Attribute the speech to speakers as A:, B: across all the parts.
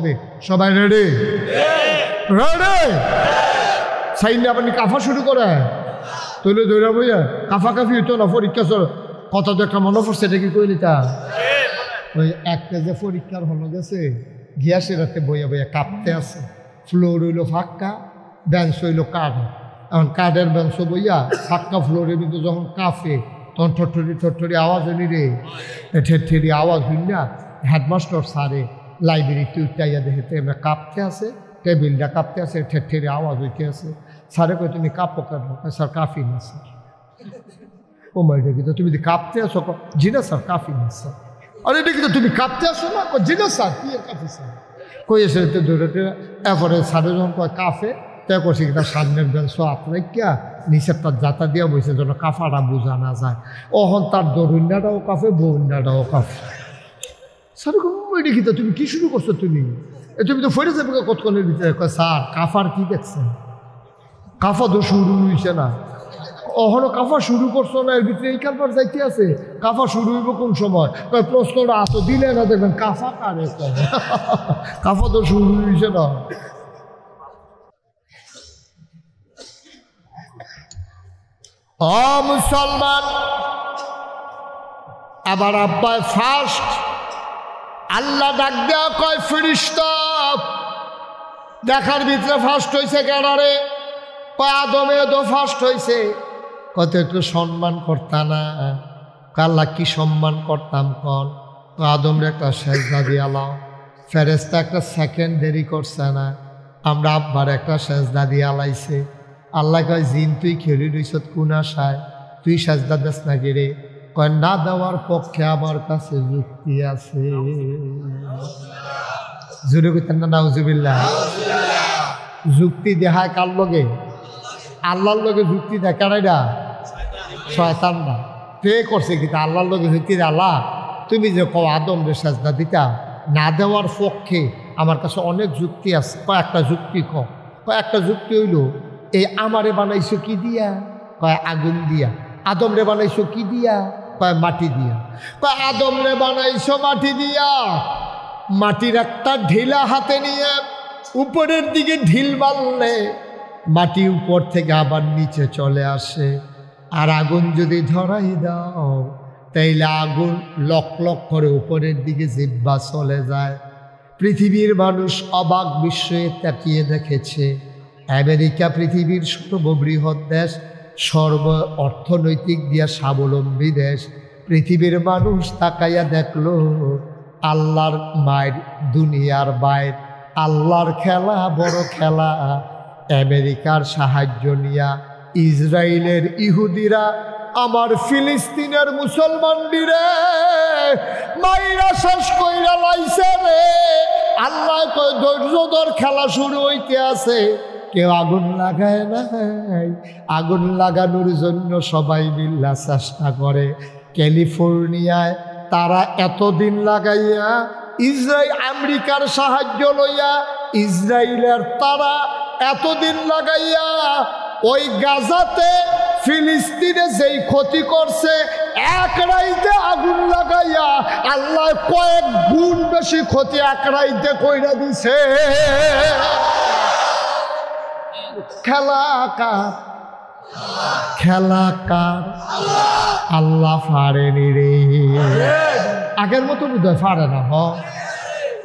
A: হবে। সবাই ready? Ready? সাইনে আপনি কাফা শুরু করে তৈলে দৈরা বইয়া কাফা কাফি হইতো না। পরীক্ষা কত তো একটা মনে পড়ছে, এটা কি কইলি তা ওই একটা যে পরীক্ষার হলো গেছে গিয়া সে রাতে বইয়া বইয়া কাঁপতে আছে। ফ্লোর হইল ফাঁকা, বেঞ্চ হইল কাঠ। এখন কাঠের বেঞ্চ বইয়া ফাঁকা ফ্লোরের ভিতরে যখন কাঁপে তখন ঠট্টরি আওয়াজ হলি রে, ঠেরি আওয়াজ হইল না। হেডমাস্টার স্যারে লাইব্রেরিতে উঠাইয়া দেখে এমনি কাঁপতে আছে, টেবিলটা কাঁপতে আছে, ঠেরি আওয়াজ হইতে আছে। স্যারে কই তুমি কাঁপো কেন? স্যার কাঁপি না স্যার। ও মাইটা কিন্তু তুমি কাঁপতে আসো? জি না স্যার কাঁপি না স্যার। আরে এটা কিন্তু তুমি কাঁপতে আসো না? জি না স্যার। কি কাঁপি স্যার? কই এসে দৌড়াতে এরপরে স্যারে যখন কয় কাঁপে তা করছি কিনা সামনের বেঞ্চ আপনাইকা নিচের তার যাতা দিয়া বসে যেন কাঁফাটা বোঝা না যায়। অহন তার দরুন্যাটাও কাঁপে, বউন্যাটাও কাঁপে। স্যার ওইটা কিন্তু তুমি কি শুরু করছো? তুমি তো ফেরে যাবে কতক্ষণের ভিতরে। কয় স্যার কাঁফার কি দেখছেন? কাঁফা তো শুরু হয়েছে না, অহনো কাঁফা শুরু করছো না, এর ভিতরে এই কারবার যাইতে আছে। কাঁফা শুরু হইব কোন সময়? প্রশ্নটা এত দিলে না, দেখবেন কাঁফা কারে কাঁফা তো শুরু হয়েছে না। মুসলমান আবার আব্বাই ফার্স্ট আল্লাহ ডাক দেওয়া কয় ফেরেশতা দেখার ভিতরে ফার্স্ট হয়েছে কেনারে? কয় আদমে তো ফার্স্ট হয়েছে। কত একটু সম্মান করতা না? আল্লাহ কি সম্মান করতাম কন? তো আদমরে একটা সেজদা দিয়ালাও। ফেরেশতা একটা সেকেন্ড দেরি করছে না, আমরা আব্বার একটা সেজদা দিয়ে আলাইছে। আল্লাহ কয় জিন তুই খেলি রইছত কোন আশায়? তুই সেজদা দেস না গেরে? কয় না দেওয়ার পক্ষে আমার কাছে যুক্তি আছে। জোরে কইতেন না নাউজুবিল্লাহ? যুক্তি দেখায় কার লগে? আল্লাহর লগে যুক্তি দেখাটা শয়তান না। পে করছে কিন্তু আল্লাহর লগে যুক্তি দে। আল্লাহ তুমি যে কও আদম রে সেজদা দিতা, না দেওয়ার পক্ষে আমার কাছে অনেক যুক্তি আছে। কয়েকটা যুক্তি কয়েকটা যুক্তি হইল এই আমারে বানাইছো কি দিয়া? কয় আগুন দিয়া। আদম রে বানাইছো কি দিয়া? কয় মাটি দিয়া। কয় আদম রে বানাইছো মাটি দিয়া, মাটির একটা ঢিলা হাতে নিয়ে উপরের দিকে ঢিল মারলে মাটি উপর থেকে আবার নিচে চলে আসে। আর আগুন যদি ধরাই দাও তাইলে আগুন লক লক করে উপরের দিকে জিহ্বা চলে যায়। পৃথিবীর মানুষ অবাক বিস্ময়ে তাকিয়ে দেখেছে। আমেরিকা পৃথিবীর সর্ববৃহৎ দেশ, সর্ব অর্থনৈতিক দিয়া স্বাবলম্বী দেশ। পৃথিবীর মানুষ তাকাইয়া দেখলো আল্লাহর মায়ের দুনিয়ার বাইর। আল্লাহর খেলা বড় খেলা। আমেরিকার সাহায্য নিয়া ইসরায়েলের ইহুদিরা আমার ফিলিস্তিনের মুসলমানদিরে মাইরা শেষ কইরা লাইছে রে। আল্লাহ কয় ধৈর্য ধর, খেলা শুরু হইতে আছে। কেউ আগুন লাগায় নাই, আগুন লাগানোর জন্য সবাই মিল্লা চেষ্টা করে। ক্যালিফোর্নিয়ায় তারা এতদিন লাগাইয়া ইসরায়েল আমেরিকার সাহায্য লইয়া ইসরায়েলের তারা এতদিন লাগাইয়া ওই গাজাতে ফিলিস্তিনে যেই ক্ষতি করছে এক রাইতে আগুন লাগাইয়া আল্লাহ কয়েক গুণ বেশি ক্ষতি এক রাইতে কইরা দিছে। খেলা কার? খেলা কার? আল্লাহ ফারেনি রে। আগের মতো বোধহয় ফারে না।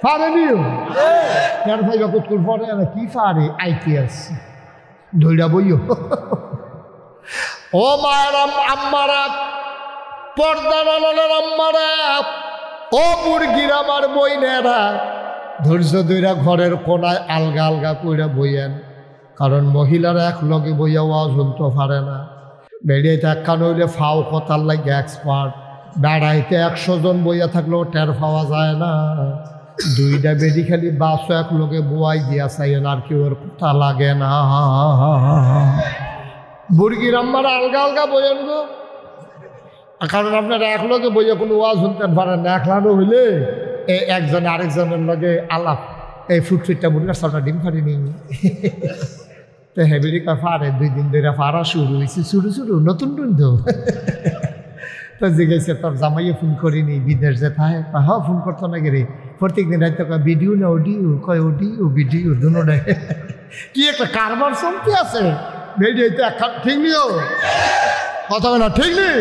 A: ফারেনিও কেন ভাই কুকুর ফরে না? কি ফারে? আইপিএস ধৈরা বইও। ও মায়েরাম আম্মারা, পর্দার আলোর আম্মারা, ও মুরগির আমার বইনেরা, ধৈর্য ধৈরা ঘরের কোনায় আলগা আলগা কইরা বইয়েন। কারণ মহিলারা এক লগে বইয়া ওয়াজ শুনতে পারে না। বেড়াইতে একখান হইলে ফাও কথার লাগে এক্সপার্ট। বেড়াইতে 100 জন বইয়া থাকলেও টের পাওয়া যায় না। দুইটা বেডি খালি বাসও এক লোকে বোয়াই দিয়া চাইন, আর কেউ ওর কথা লাগে না। মুরগির আম্মারা আলগা আলগা বইয়েন গো। কারণ আপনারা এক লোকে বইয়া কোনো ওয়াজ শুনতে পারেন না। একলানো হইলে একজনে আরেকজনের লগে আলাপ। এই ফুটফিটটা মুরগার সালটা ডিম ফারিনি তো হেবিরিকা ফারে 2 দিন ধরে ফারা শুরু হয়েছে। শুরু নতুন তো তো জিজ্ঞেসে তোর জামাইয়ে ফোন করিনি বিদেশ যে থাকে? হ্যাঁ ফোন করতো না গেরে। প্রত্যেকদিন রাইতে কয় ভিডিও না অডিও, কয় অডিও ভিডিও দুটোটাই কি একটা কারবার চলতে আছে। ভিডিও তো একখান ঠিক নিও কথা না, ঠিক নেই।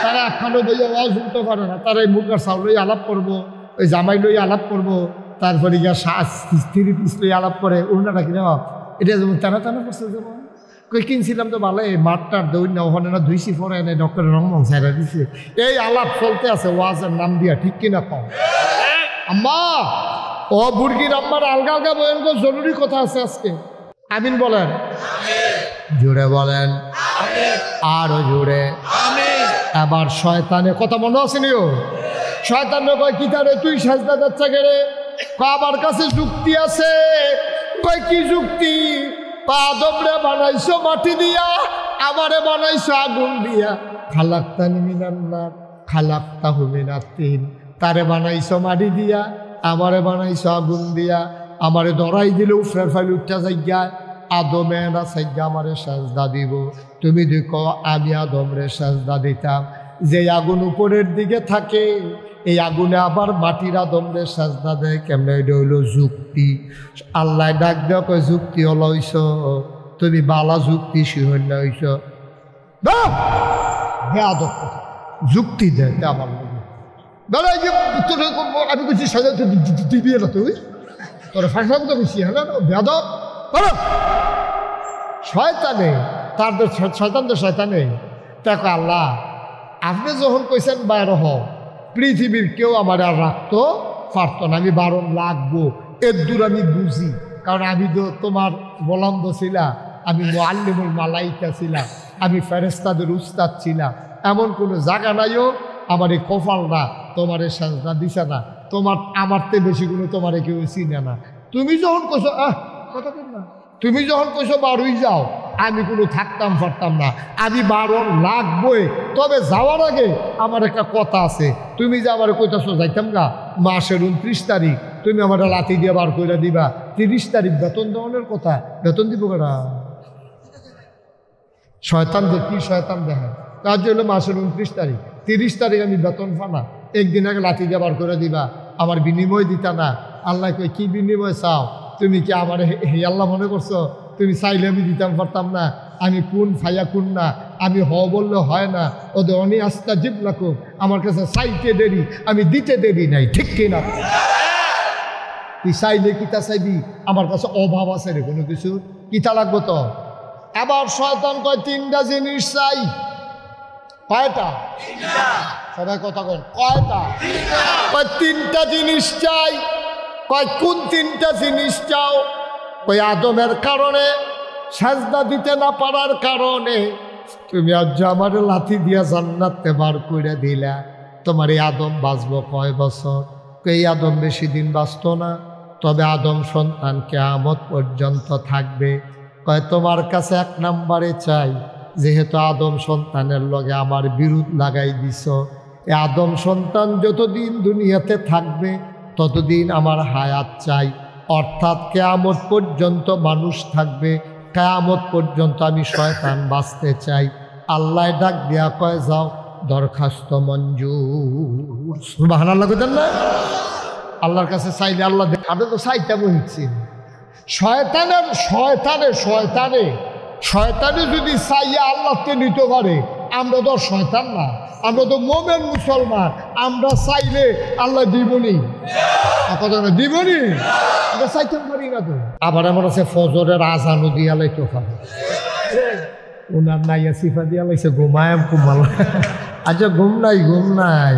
A: তারা একখানে বইয়া ওয়াজ শুনতে পারে না, তারা এই মুরগার চাউল লই আলাপ করবো, ওই জামাই লই আলাপ করবো, তারপরে গিয়া স্ত্রী পিস লই আলাপ করে উন্নাটা কিনে এটা যেমন টানা টানা করছে যেমন কই কিনছিলাম তো ভালো, এই মাঠটার দৌড় না ওখানে না ধুইছি পরে এনে ডক্টরের রংমং ছাইরা দিছে। এই আলাপ চলতে আছে ওয়াজের নাম দিয়া, ঠিক কিনা কম আম্মা ও বুর্গির আম্মার আলগা আলগা বলেন, জরুরি কথা আছে আজকে। আমিন বলেন, জোরে বলেন, আরো জোরে। আবার শয়তানের কথা মনে আছে নিও। শয়তানের কয় কি তারে তুই সাজদা যাচ্ছে গেলে, আমার কাছে যুক্তি আছে। কয় কি যুক্তি? আদমরে বানাইছো মাটি দিয়া, আমারে বানাইছো আগুন দিয়া। খালাক্তানি মিনান নার খালাক্তাহু মিনাত তিন। তারে বানাইছো মাটি দিয়া, আমারে বানাইছো আগুন দিয়া। আমারে ধরাই দিলে উফরের ফাইল উঠা যাইয়া, আদমেরা সাইয়া আমারে সাজদা দিব। তুমি দেখো আমি আদমরে সাজদা দিতাম। যে আগুন উপরের দিকে থাকে, এই আগুনে আবার মাটির আদমরে সাজদা দেয় কেমনে? এটা হইল যুক্তি। আল্লাহ ডাক দেওয়া কয় যুক্তি হল হইছ তুমি বালা যুক্তি শিহন্য হইছ। যুক্তি দেয় আমার আমি বলছি সাজা দিবি না তুই, তোর ফাঁসা তো বেশি হ্যাঁ বেয়াদব। শয়তানে তাদের শয়তানে দেখো আল্লাহ আপনি যখন কইছেন বাইর হও, পৃথিবীর কেউ আমার আর রাখতো পারতো না। আমি বারণ লাগবো এর দূর আমি বুঝি, কারণ আমি তো তোমার বলন্দ ছিলাম, আমি মুআল্লিমুল মালাইকা ছিলাম, আমি ফেরেশতাদের উস্তাদ ছিলাম। এমন কোনো জায়গা নাইও আমার এই কপাল না তোমার সাজদা দিছে না। তোমার আমার তে বেশি কোনো তোমারে কেউ চিনে না। তুমি যখন কইছো কথা বল না, তুমি যখন কইছো বারোই যাও, আমি কোনো থাকতাম পারতাম না। আমি বারণ লাগবই। তবে যাওয়ার আগে আমার একটা কথা আছে। তুমি যে আমার কইতাছো যাইতাম গা মাসের 29 তারিখ, তুমি আমার লাথি দিয়ে বার করে দিবা। 30 তারিখ বেতন দেওয়ানোর কথা, বেতন দিব কেনা? শয়তান কি শয়তান দেখে কাজ হলো মাসের 29 তারিখ, 30 তারিখ আমি বেতন ফানা, একদিন আগে লাথি দিয়ে বার করে দিবা। আমার বিনিময় দিতা না। আল্লাহ কই কি বিনিময় চাও? তুমি কি আমার হে আল্লাহ মনে করছো? তুমি চাইলে আমি দিতাম পারতাম না? আমি কোন ফাইয়া কোন না, আমি হ বললে হয় না। ওদের অনি আস্তা জিব লাকুম, আমার কাছে চাইতে দেরি, আমি দিতে দেরি নাই, ঠিক কিনা? তুই চাইলে কিতা চাইবি? আমার কাছে অভাব আছে রে কোনো কিছু, কিতা লাগবো তো? আবার শয়তান কয় 3টা জিনিস চাই। কয়টা? সবাই কথা কন, কয়টা? কয় 3টা জিনিস চাই। কয় কোন 3টা জিনিস চাও? ওই আদমের কারণে, সাজদা দিতে না পারার কারণে তুমি আজ আমার লাথি দিয়া জান্নাতে বার করে দিলা। তোমার এই আদম বাঁচবো কয় বছর? এই আদম বেশি দিন বাঁচত না, তবে আদম সন্তান কিয়ামত পর্যন্ত থাকবে। কয় তোমার কাছে 1 নম্বরে চাই, যেহেতু আদম সন্তানের লগে আমার বিরোধ লাগাই দিছ, এই আদম সন্তান যতদিন দুনিয়াতে থাকবে ততদিন আমার হায়াত চাই। অর্থাৎ কিয়ামত পর্যন্ত মানুষ থাকবে, কিয়ামত পর্যন্ত আমি শয়তান বাঁচতে চাই। আল্লাহ ডাক দিয়া কয় যাও দরখাস্ত মঞ্জুর। সুবহানাল্লাহ কইতেন না? আল্লাহর কাছে চাইলে আল্লাহ আপনি তো চাইতে বলছি। শয়তানে যদি চাইয়া আল্লাহকে নিতে পারে, আমরা তো শয়তান না, আমরা তো মোমেন মুসলমান। আমরা চাইলে আল্লাহ দিবনি, দিবনি, আমরা চাইতে পারি না তো। আবার এমন আছে ফজরের আজানও দিয়া লাইতে পারে, ওনার নাইয়া সিফা দিয়া লাইছে ঘুমায়াম কুমাল। আচ্ছা ঘুম নাই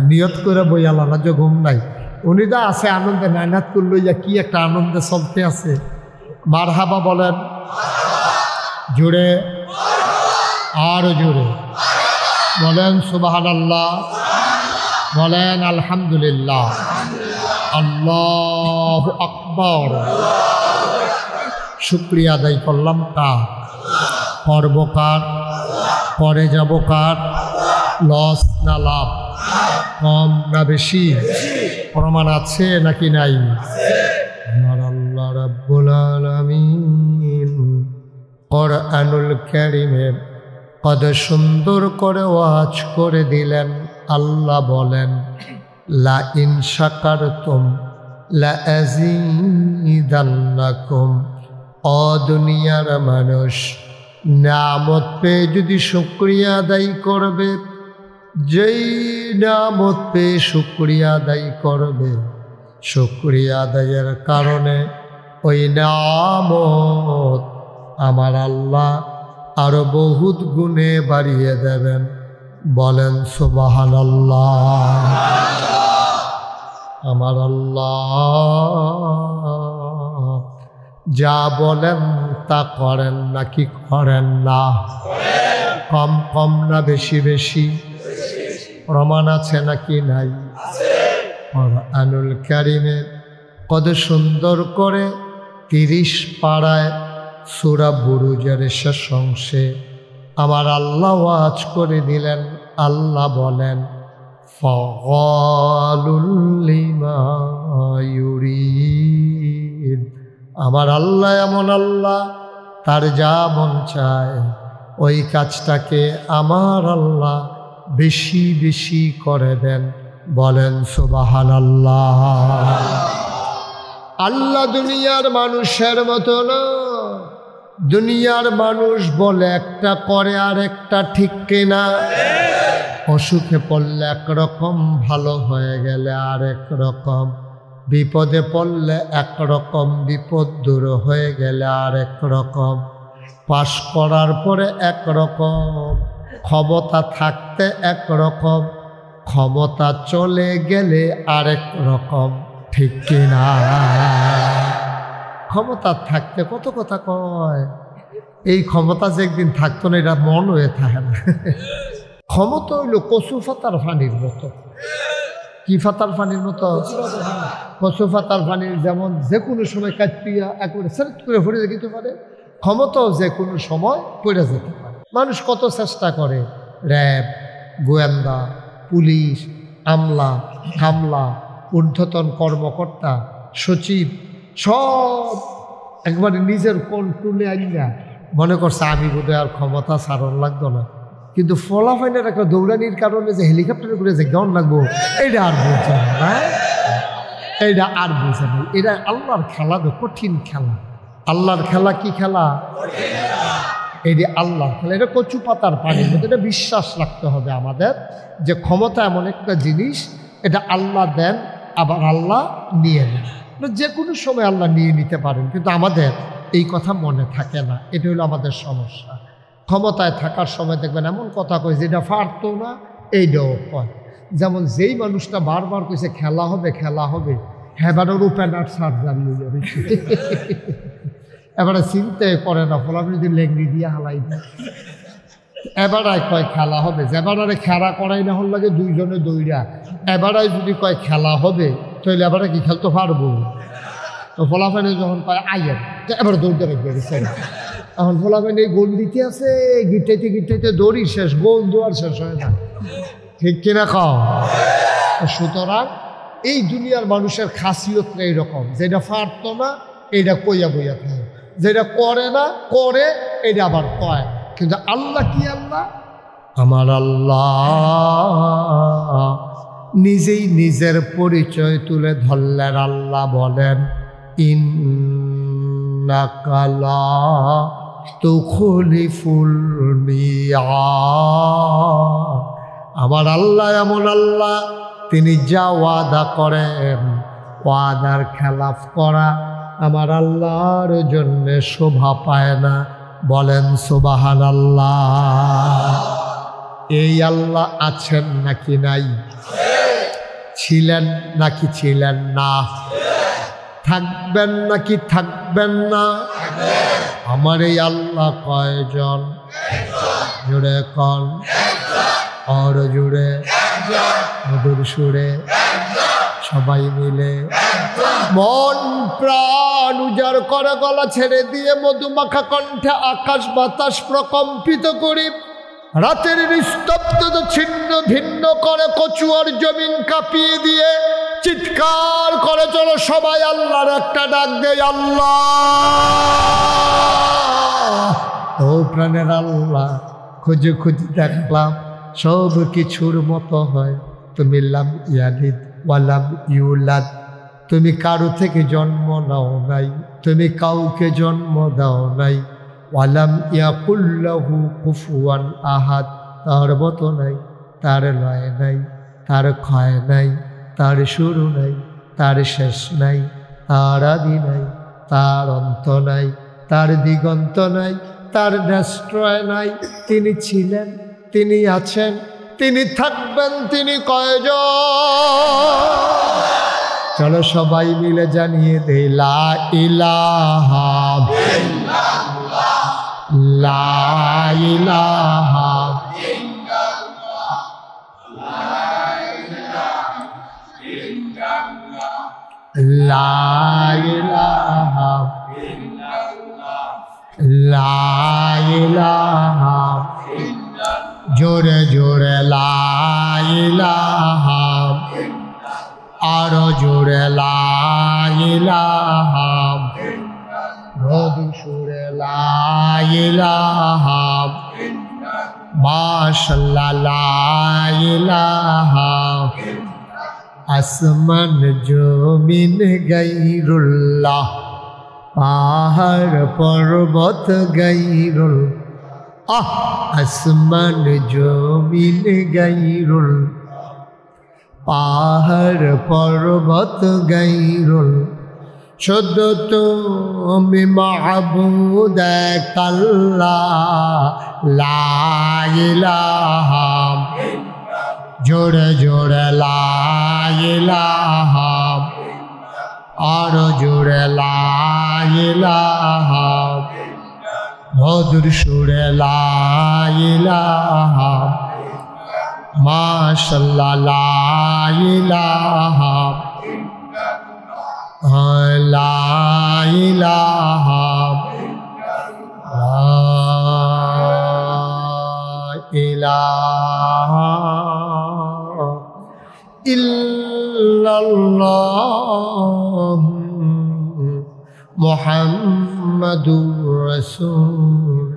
A: নিয়ত করে বইয়ালাম, আজ ঘুম নাই। উনি তো আছে আনন্দে, নাইনাত করলো কি একটা আনন্দে চলতে আছে। মারহাবা বলেন জোরে, আরো জোরে বলেন সুবহানাল্লাহ, বলেন আলহামদুলিল্লাহ, আল্লাহু আকবার। শুকরিয়া আদায় করলাম কার? করব কার? করে যাব কার? লস না লাভ? কম না বেশি? প্রমাণ আছে নাকি নাই? আমার আল্লাহ রাব্বুল আলামিন কোরআনুল কারীমে কত সুন্দর করে ওয়াজ করে দিলেন। আল্লাহ বলেন লা ইন শাকারতুম লা আযীদান্নাকুম। ও দুনিয়ার মানুষ, নিয়ামত পেয়ে যদি শুকরিয়া আদায় করবে, যেই নিয়ামত পেয়ে শুকরিয়া আদায় করবে, শুকরিয়া আদায়ের কারণে ওই নিয়ামত আমার আল্লাহ আরো বহুত গুণে বাড়িয়ে দেবেন। বলেন সুবহানাল্লাহ। আমার আল্লাহ যা বলেন তা করেন নাকি করেন না? কম কম না বেশি বেশি? প্রমাণ আছে নাকি নাই? কুরআনুল কারীমে কত সুন্দর করে 30 পারায় সূরা বুরুজের শেষ অংশে আমার আল্লাহ ওয়াজ করে দিলেন। আল্লাহ বলেন, ফাআলুল লিমা ইউরিদ। আমার আল্লাহ এমন আল্লাহ, তার যা মন চায় ওই কাজটাকে আমার আল্লাহ বেশি বেশি করে দেন। বলেন সুবহানাল্লাহ। আল্লাহ দুনিয়ার মানুষের মতো না। দুনিয়ার মানুষ বলে একটা করে আর একটা, ঠিক কিনা? অসুখে পড়লে একরকম, ভালো হয়ে গেলে আর একরকম, বিপদে পড়লে একরকম, বিপদ দূর হয়ে গেলে আর একরকম, পাশ করার পরে একরকম, ক্ষমতা থাকতে একরকম, ক্ষমতা চলে গেলে আরেক রকম, ঠিক কিনা? ক্ষমতা থাকতে কত কথা কয়, এই ক্ষমতা যে একদিন থাকতো না এটা মন হয়ে থাকে না। ক্ষমতা হইল কচু ফাতার পানির মতো। কি ফাতার পানির মতো? কচু ফাতার পানির যেমন যে কোনো সময় কাটিয়া একবারে সেট করে পড়ে যেতে পারে, ক্ষমতাও যে কোনো সময় পড়ে যেতে পারে। মানুষ কত চেষ্টা করে, র্যাব, গোয়েন্দা, পুলিশ, আমলা, হামলা, ঊর্ধ্বতন কর্মকর্তা, সচিব, সব একবারে নিজের কন্ট্রোলে আইনা মনে করছে আমি বোধহয় আর ক্ষমতা ছাড়ন লাগতো না। কিন্তু ফলাফাইনের একটা দৌড়ানির কারণে যে হেলিকপ্টারে করে যে গন লাগবো, এটা আর বুঝছে না। এইটা আর বুঝে না। এটা আল্লাহর খেলা, তো কঠিন খেলা। আল্লাহর খেলা কি খেলা? এই আল্লাহর খেলা। এটা কচু পাতার পানির মধ্যে। এটা বিশ্বাস রাখতে হবে আমাদের যে ক্ষমতা এমন একটা জিনিস, এটা আল্লাহ দেন, আবার আল্লাহ নিয়ে নেন। যে কোনো সময় আল্লাহ নিয়ে নিতে পারেন, কিন্তু আমাদের এই কথা মনে থাকে না। এটা হলো আমাদের সমস্যা। ক্ষমতায় থাকার সময় দেখবেন এমন কথা কয় যেটা পারতো না, এইটাও কয়। যেমন যেই মানুষটা বারবার কইছে খেলা হবে খেলা হবে, হেবারও ওপেনার সার্জারি হয়ে যাবে। এবারে চিন্তায় করে না, ফলে আপনি যদি লেগনি দিয়ে হালাই দেয়। এবারায় কয় খেলা হবে, যেবারে খেলা করাই না হল লাগে দুইজনে দৌড়া। এবারায় যদি কয় খেলা হবে, তাহলে এবারে কি খেলতে পারবো? তো ফলাফানে যখন কয় আইয়ের, এবার দৌড়তে রাখবে। এখন ফলাফানে গোল দিতে আছে, গিটাইতে গিটাইতে দৌড়ি শেষ, গোল দোয়ার শেষ হয় না, ঠিক কিনা খাও? সুতরাং এই দুনিয়ার মানুষের খাসিয়তটা এইরকম, যেটা পারতো না এইটা কইয়া বইয়া থাকে, যেটা করে না করে এটা আবার কয়। কিন্তু আল্লাহ কি আল্লাহ? আমার আল্লাহ নিজেই নিজের পরিচয় তুলে ধরলেন। আল্লাহ বলেন, ইন্নাকা লা তুখলিফুল মিআদ। আমার আল্লাহ এমন আল্লাহ, তিনি যা ওয়াদা করেন, ওয়াদার খেলাফ করা আমার আল্লাহর জন্য শোভা পায় না। বলেন সুবহানাল্লাহ। এই আল্লাহ আছেন নাকি নাই? ছিলেন নাকি ছিলেন না? থাকবেন নাকি থাকবেন না? আমার এই আল্লাহ কয়জন? জুড়ে কন, আর জুড়ে, মধুর সুরে সবাই মিলে মন প্রাণ উজাড় করে গলা ছেড়ে দিয়ে মধুমাখা কণ্ঠে আকাশ বাতাস প্রকম্পিত করি, রাতের নিস্তব্ধতা ছিন্ন ভিন্ন করে কচুয়ার জমিন কাঁপিয়ে দিয়ে চিৎকার করে চলো সবাই আল্লাহর একটা ডাক দেয়, আল্লাহ। ও প্রাণের আল্লাহ, খুঁজে খুঁজে দেখলাম সব কিছুর মতো হয়, তুমি লাম ইয়ালিদ ওয়ালাম ইউলাদ, তুমি কারো থেকে জন্ম নাও নাই, তুমি কাউকে জন্ম দাও নাই। ওয়ালাম ইয়াকুল লাহু কুফুয়ান আহাদ, তার মতো নাই, তার লয় নাই, তার ক্ষয় নাই, তার শুরু নাই, তার শেষ নাই, তার আদি নাই, তার অন্ত নাই, তার দিগন্ত নাই, তার নিশ্চয় নাই। তিনি ছিলেন, তিনি আছেন, তিনি থাকবেন, তিনি কয়জন? চলো সবাই মিলে জানিয়ে দেই লা ইলাহা ইল্লাল্লাহ, লা ইলাহা ইল্লাল্লাহ, লা ইলাহা ইল্লাল্লাহ, লা ইলাহা ইল্লাল্লাহ, জোরে জোরে লা ইলাহা, আরো জোরে লা ইলাহা, মধুর সুরে লা ইলাহা, মাশাআল্লাহ লা ইলাহা। আসমান জমিন গায়রুল্লাহ, পাহাড় পর্বত গায়রুল, আসমান জমিন গায়রুল, পাহাড় পর্বত গায়রুল, শুধু তুমি মাহবুদ এক আল্লাহ, লা ইলাহা, জোরে জোরে লা ইলাহা, আরো জোরে লা ইলাহা, মধুর সুরে লা ইলাহা, মাশাআল্লাহ লা ইলাহা, লা ইলাহা, লা ইলাহা ইল্লাল্লাহ মুহাম্মাদুর রাসূল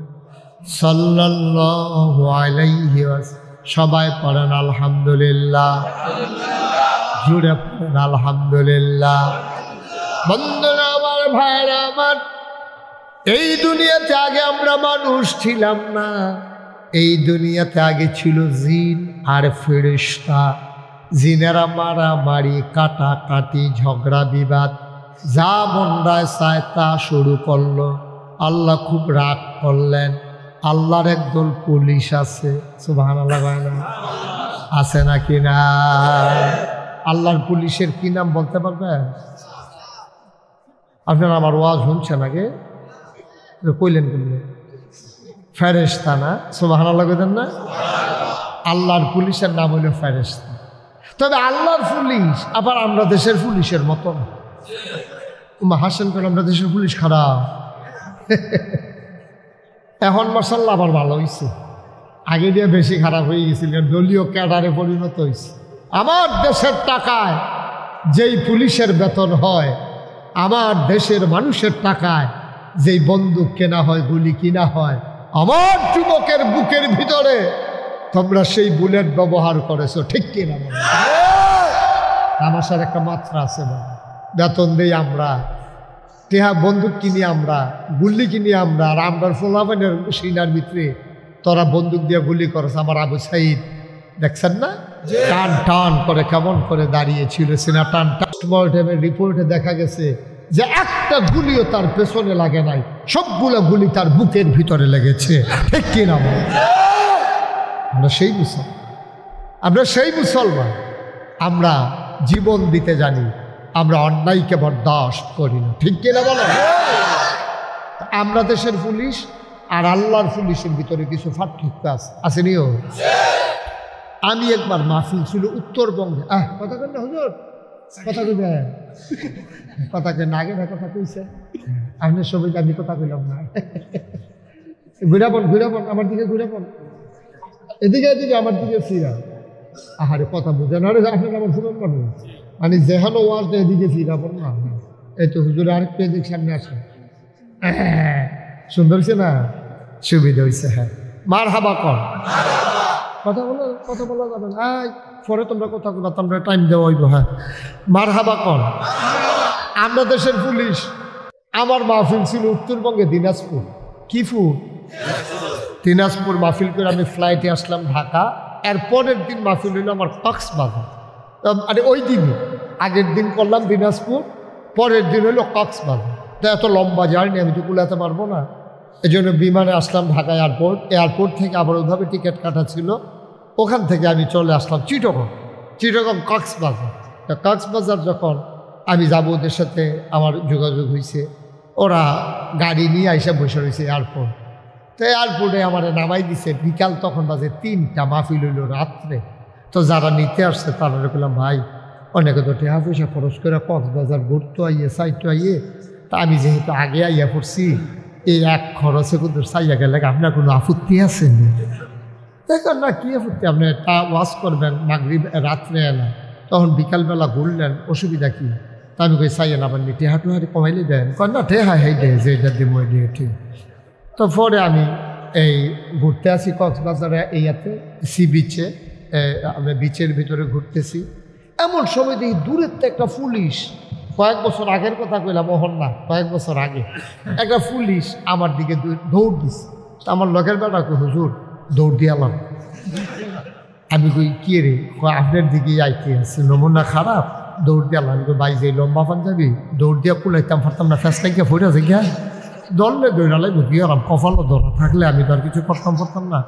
A: সাল্লাল্লাহু আলাইহি ওয়াসাল্লাম। সবাই পড়েন আলহামদুলিল্লাহ, জুড়ে পড়েন আলহামদুলিল্লাহ। বন্ধুরা আমার, ভাইরা আমার, এই দুনিয়াতে আগে আমরা মানুষ ছিলাম না। এই দুনিয়াতে আগে ছিল জিন আর ফেরেশতা। জিনেরা মারামারি, কাটাকাটি, ঝগড়া বিবাদ, যা মন্ডায় চায় তা শুরু করলো। আল্লাহ খুব রাগ করলেন। আল্লাহর একদল পুলিশ আছে, সুবহানাল্লাহ আছে নাকি না? আল্লাহর পুলিশের কি নাম বলতে পারবেন আপনারা? আমার ওয়াজ শুনছেন আগে কইলেন বললেন ফেরেশতা না? সুবহানাল্লাহ কইতেন না? আল্লাহর পুলিশের নাম হইল ফেরেশতা। তবে আল্লাহর পুলিশ আবার আমরা দেশের পুলিশের মতন। হাসেন করে, আমরা দেশের পুলিশ খারাপ। এখন মাশাআল্লাহ আবার ভালো হয়েছে, আগে দিয়ে বেশি খারাপ হয়ে গেছিল, দলীয় ক্যাডারে পরিণত হয়েছে। আমার দেশের টাকায় যেই পুলিশের বেতন হয়, আমার দেশের মানুষের টাকায় যেই বন্দুক কেনা হয়, গুলি কিনা হয়, আমার যুবকের বুকের ভিতরে তোমরা সেই বুলেট ব্যবহার করেছো, ঠিক কিনা? তামাশার একটা মাত্রা আছে, বেতন দেই আমরা, টেহা বন্দুক কিনি আমরা, গুলি কিনি আমরা, আর আমরা ফোলাবেনের সিনার ভিতরে তোরা বন্দুক দিয়ে গুলি করছ। আমার আবু সাইদ দেখছেন না, টান টান করে কেমন করে দাঁড়িয়েছিল সিনা টান। পোস্টমর্টেমের রিপোর্টে দেখা গেছে যে একটা গুলিও তার পেছনে লাগে নাই, সবগুলো গুলি তার বুকের ভিতরে লেগেছে, ঠিক কিনা? আমরা সেই মুসলমান, আমরা সেই মুসলমান। আমরা জীবন দিতে জানি, আমরা অন্যায়কে বরদাস্ত করি না, ঠিক কিনা বলো? আমরা দেশের পুলিশ আর আল্লাহর পুলিশের ভিতরে কিছু পার্থক্য আসেনিও। আমি একবার মাহফিল ছিল উত্তরবঙ্গে, কথা কেন হুজুর, কথা কইবে, কথা কেন আগে না কথা কইছে আপনার সবাই, আমি কথা কইলাম না। ঘুরাবন ঘুরাবন, আমার দিকে ঘুরাবন, এদিকে এদিকে আমার দিকে ফিরা। আহারে কথা বুঝে না রে, আপনার আমার শুনুন পারবো মানে যেহানো ওয়াজ এদিকে ফিরাবন না। এই তো হুজুর আরেকটু এদিক সামনে আসে, সুন্দর হয়েছে না? সুবিধা হয়েছে। হ্যাঁ, মারহাবা কর। কথা বলা যাবে না, পরে তোমরা কথা বলবা, তোমরা টাইম দেওয়া হইব। হ্যাঁ, মারহাবা কর। আমরা দেশের পুলিশ। আমার মাহফিল ছিল উত্তরবঙ্গে, দিনাজপুর। কি ফুল? দিনাজপুর মাহফিল করে আমি ফ্লাইটে আসলাম ঢাকা। এর পরের দিন মাহফিল হইল আমার কক্সবাজার। আরে ওই দিনই, আগের দিন করলাম দিনাজপুর, পরের দিন হইল কক্সবাজার। তো এত লম্বা জার্নি আমি তো কুলাতে পারবো না, এই জন্য বিমানে আসলাম ঢাকা এয়ারপোর্ট। এয়ারপোর্ট থেকে আবার ওইভাবে টিকিট কাটা ছিল, ওখান থেকে আমি চলে আসলাম চিটগং কক্সবাজার। কক্সবাজার যখন আমি যাব, ওদের সাথে আমার যোগাযোগ হয়েছে, ওরা গাড়ি নিয়ে আইসা বসে রয়েছে এয়ারপোর্ট। তো এয়ারপোর্টে আমার নামাই দিছে, বিকাল তখন বাজে 3টা, মাহফিল হইল রাত্রে। তো যারা নিতে আসছে তারা বললাম, ভাই অনেকে তো টাকা পয়সা খরচ করে কক্সবাজার ঘুরতে আইয়ে চাইতে আইয়ে, তা আমি যেহেতু আগে আইয়া পড়ছি, এই এক খরচে কিন্তু চাইয়া গেলে আপনার কোনো আপত্তি আছে? দেখেন না, কি আপত্তি, আপনি তা ওয়াশ করবেন মাগরিব রাত্রে এলা, তখন বিকালবেলা ঘুরলেন, অসুবিধা কি? তা আমি কই চাইয়া না, আবার টেহাটুহারি কমাইলে দেন, কয় না টেহা হেই দে, যে এটা দিব দিয়ে ঠিক। তো পরে আমি এই ঘুরতে আসি কক্সবাজারে, এইয়াতে সি বিচে, আমরা বিচের ভিতরে ঘুরতেছি। এমন সময় দেখি দূরের তো একটা পুলিশ, কয়েক বছর আগের কথা কইলাম, ওহন না, কয়েক বছর আগে একটা পুলিশ আমার দিকে দৌড় দিছে। আমার লোকের বেটা কই, হুজুর দৌড় দিয়ালাম। আমি কই কি রে? আপনার দিকে আইতে আছে, নমুনা খারাপ, দৌড় দিয়ালাম। আমি কই ভাই, যে লম্বা পাঞ্জাবি দৌড় দিয়া কুলাইতাম পারতাম না, ফ্যাস লাগিয়ে ফুটে আছে গিয়া দৌড়লে দৌড়ালাই বুঝিয়ালাম, কপালও ধরা থাকলে আমি তো আর কিছু করতাম না।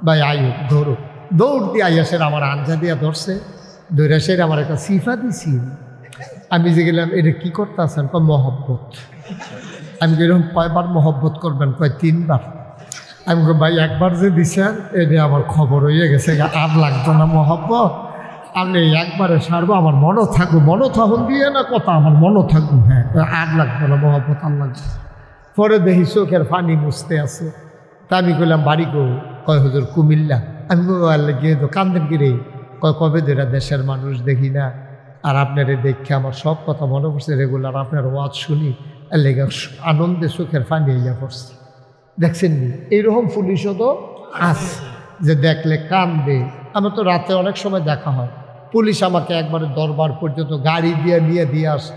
A: ভাই আয়ু ধরো, দৌড় দিয়ে আইয়া সের আমার আঞ্জা দিয়া ধরছে, ধরে সের আমার একটা সিফা দিছি। আমি যে গেলাম, এটা কি করতে আছেন? কয় মহব্বত। আমি যেরকম কয়বার মহব্বত করবেন? কয় 3বার। আমি ভাই একবার যে দিছেন এটা আমার খবর হয়ে গেছে, আর লাগতো না মহব্বত, আপনি একবারে সারবো, আমার মনও থাকবো, মনও থাকুন দিয়ে না কথা, আমার মনও থাকবো। হ্যাঁ, আর লাগতো না মহব্বত, আর লাগবে। পরে দেখি চোখের পানি মুছতে আছে। তা আমি কইলাম বাড়ি গো? কয় হুজুর কুমিল্লা। আমি গিয়ে তো কান্দেন গিরে, কয় কবে ধরে দেশের মানুষ দেখি না, আর আপনারে দেখে আমার সব কথা মনে পড়ছে, রেগুলার আপনার ওয়াজ শুনি, লেগে আনন্দে চোখের পানি ইয়া পড়ছে। দেখছেন নি, এইরকম পুলিশও তো আছে যে দেখলে কান্দে। আমার তো রাতে অনেক সময় দেখা হয়, পুলিশ আমাকে একবারে দরবার পর্যন্ত গাড়ি নিয়ে দিয়ে আসে,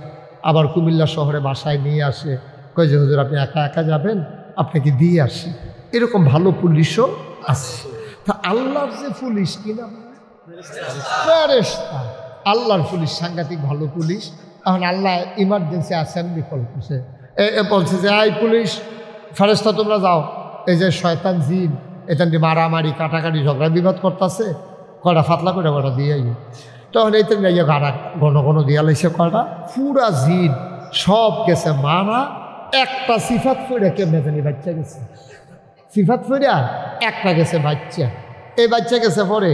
A: আবার কুমিল্লা শহরে বাসায় নিয়ে আসে, কয় যে হুজুর আপনি একা একা যাবেন, আপনাকে দিয়ে আসি। এরকম ভালো পুলিশও আছে। তা আল্লাহর যে পুলিশ, কিনা ফেরেশতা, আল্লাহর পুলিশ সাংঘাতিক ভালো পুলিশ। এখন আল্লাহ ইমার্জেন্সি অ্যাসেম্বলি কল করছে, বলছে যে এই পুলিশ ফেরেশতা তোমরা যাও, এই যে শয়তান জিন এখান দিয়ে মারামারি কাটাকাটি ঝগড়া বিবাদ করতেছে, কয়টা ফাতলা করে কয়টা দিয়ে। তখন এই তো গাড়া ঘন ঘন দিয়া লাইছে, কয়টা পুরা জিন সব গেছে মারা। একটা সিফাত ফইরা কেমনে জানি বাচ্চা গেছে, সিফাত ফইরা একটা গেছে বাচ্চা। এই বাচ্চা গেছে পরে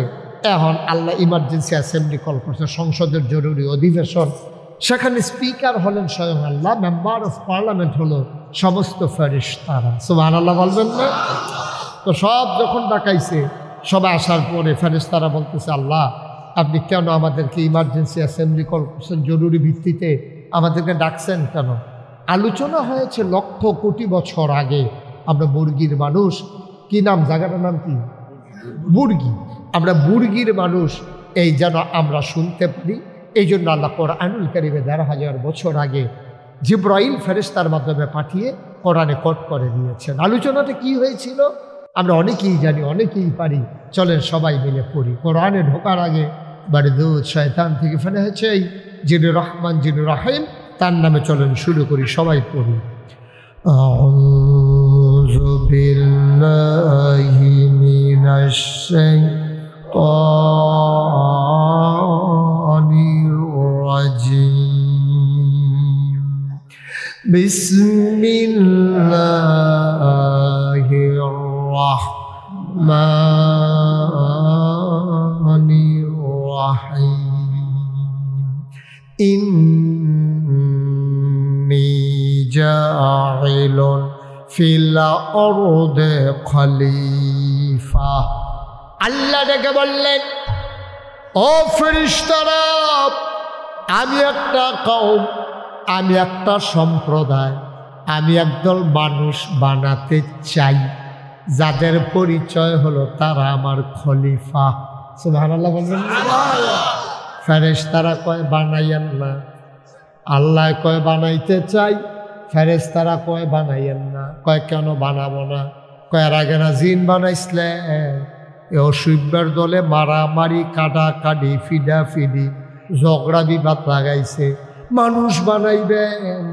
A: এখন আল্লাহ ইমার্জেন্সি অ্যাসেম্বলি কল করছে, সংসদের জরুরি অধিবেশন। সেখানে স্পিকার হলেন স্বয়ং আল্লাহ, মেম্বার অফ পার্লামেন্ট হলো সমস্ত ফেরেশতারা। সুবহানাল্লাহ বলবেন না? তো সব যখন ডাকাইছে, সবাই আসার পরে ফেরেশতারা বলতেছে, আল্লাহ আপনি কেন আমাদেরকে ইমার্জেন্সি অ্যাসেম্বলি কল করছেন, জরুরি ভিত্তিতে আমাদেরকে ডাকছেন কেন? আলোচনা হয়েছে লক্ষ কোটি বছর আগে, আমরা মুরগির মানুষ। কি নাম জায়গাটার নাম কি? মুরগি। আমরা মুরগির মানুষ, এই যেন আমরা শুনতে পারি, এই জন্য আল্লাহ কোরআনুল কারীমে ১,৫০০ বছর আগে জিবরাইল ফেরেশতার মাধ্যমে পাঠিয়ে কোরআনে কোট করে দিয়েছেন। আলোচনাটা কি হয়েছিল আমরা অনেকেই জানি, অনেকেই পারি। চলেন সবাই মিলে পড়ি। কোরআনে ঢোকার আগে বারদুদ শয়তান থেকে ফেলে হয়েছে এই যিনি রহমান যিনি রহিম, তার নামে চলেন শুরু করি, সবাই পড়ি। আউযু বিল্লাহি মিনাশ শাইতানির রাজিম। বিসমিল্লাহির রাহমানির রাহিম। ইন্নী জাইলুন ফিল আরদি খলিফা। আল্লাহ ডেকে বললেন, ও ফেরেশতারা, আমি একটা কওম, আমি একটা সম্প্রদায়, আমি একদল মানুষ বানাতে চাই। যাদের পরিচয় হলো তারা আমার খলিফা। সুবহানাল্লাহ বলবেন। ফেরেশতারা কয় বানাইয়েন না, আল্লাহ কয় বানাইতে চাই, ফেরেশতারা কয় বানাইয়েন না। কয় কেন বানাবো না? কয় এর আগে না জিন বানাইছিলেন, এ অসভ্যের দলে মারামারি কাটাকাটি ফিডাফিডি ঝগড়া বিবাদ লাগাইছে। মানুষ বানাইবেন,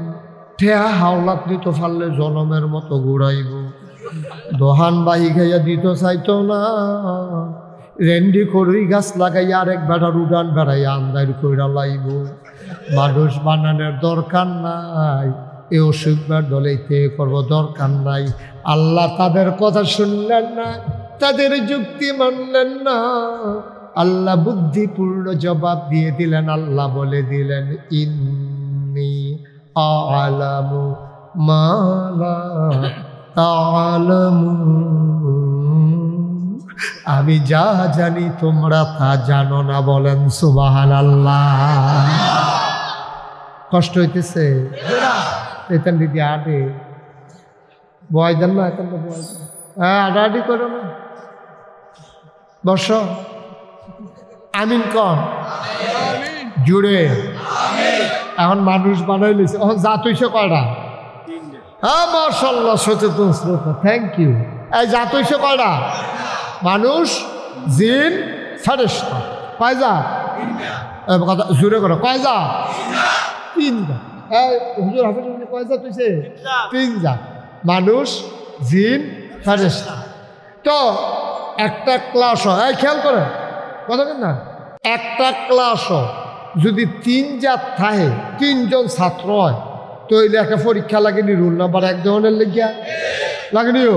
A: ঠেহা হাওলাত দিতে পারলে জনমের মতো ঘুরাইব। দোহান বাহি খাইয়া দিতে চাইতো না, রেন্ডি করি গাছ লাগাইয়া আরেক বেড়ার উড়ান বেড়াইয়া আন্দার কইরা লাইব। মানুষ বানানোর দরকার নাই, এ অসুখবার দলেইতে করবো, দরকার নাই। আল্লাহ তাদের কথা শুনলেন না, তাদের যুক্তি মানলেন না। আল্লাহ বুদ্ধিপূর্ণ জবাব দিয়ে দিলেন। আল্লাহ বলে দিলেন, ইন্নী আ'লামু মা লা তা'লামুন, আমি যা জানি তোমরা তা জানো না। বলেন সুবহানাল্লাহ। কষ্ট হইতেছে? এতেন দিদি আডে বয় দেন না, এখন তো বয় দেন। হ্যাঁ, আডাআডি করো না, বস। আমিন কন জুড়ে। এখন মানুষ বানাই লিছে, এখন জাত হইছে কয়টা? হ্যাঁ, মাশাআল্লাহ, সচেতন শ্রোতা, থ্যাংক ইউ। এই জাত হইছে কয়টা? মানুষ, জিন, ফেরেশতা। কয় জাত? কথা জুড়ে করো, কয় জাত? তিন জাত। হুজুর হাফেজ কয় জাত হইছে? তিন জাত, মানুষ, জিন, ফেরেশতা। তো একটা ক্লাস হয়, খেয়াল করে কথা কেন না, একটা ক্লাস যদি তিন জাত থাকে, তিনজন ছাত্র হয়, তো এই লেখা পরীক্ষা লাগেনি? রুল নাম্বার 1 ধরনের লেগিয়া লাগেনিও।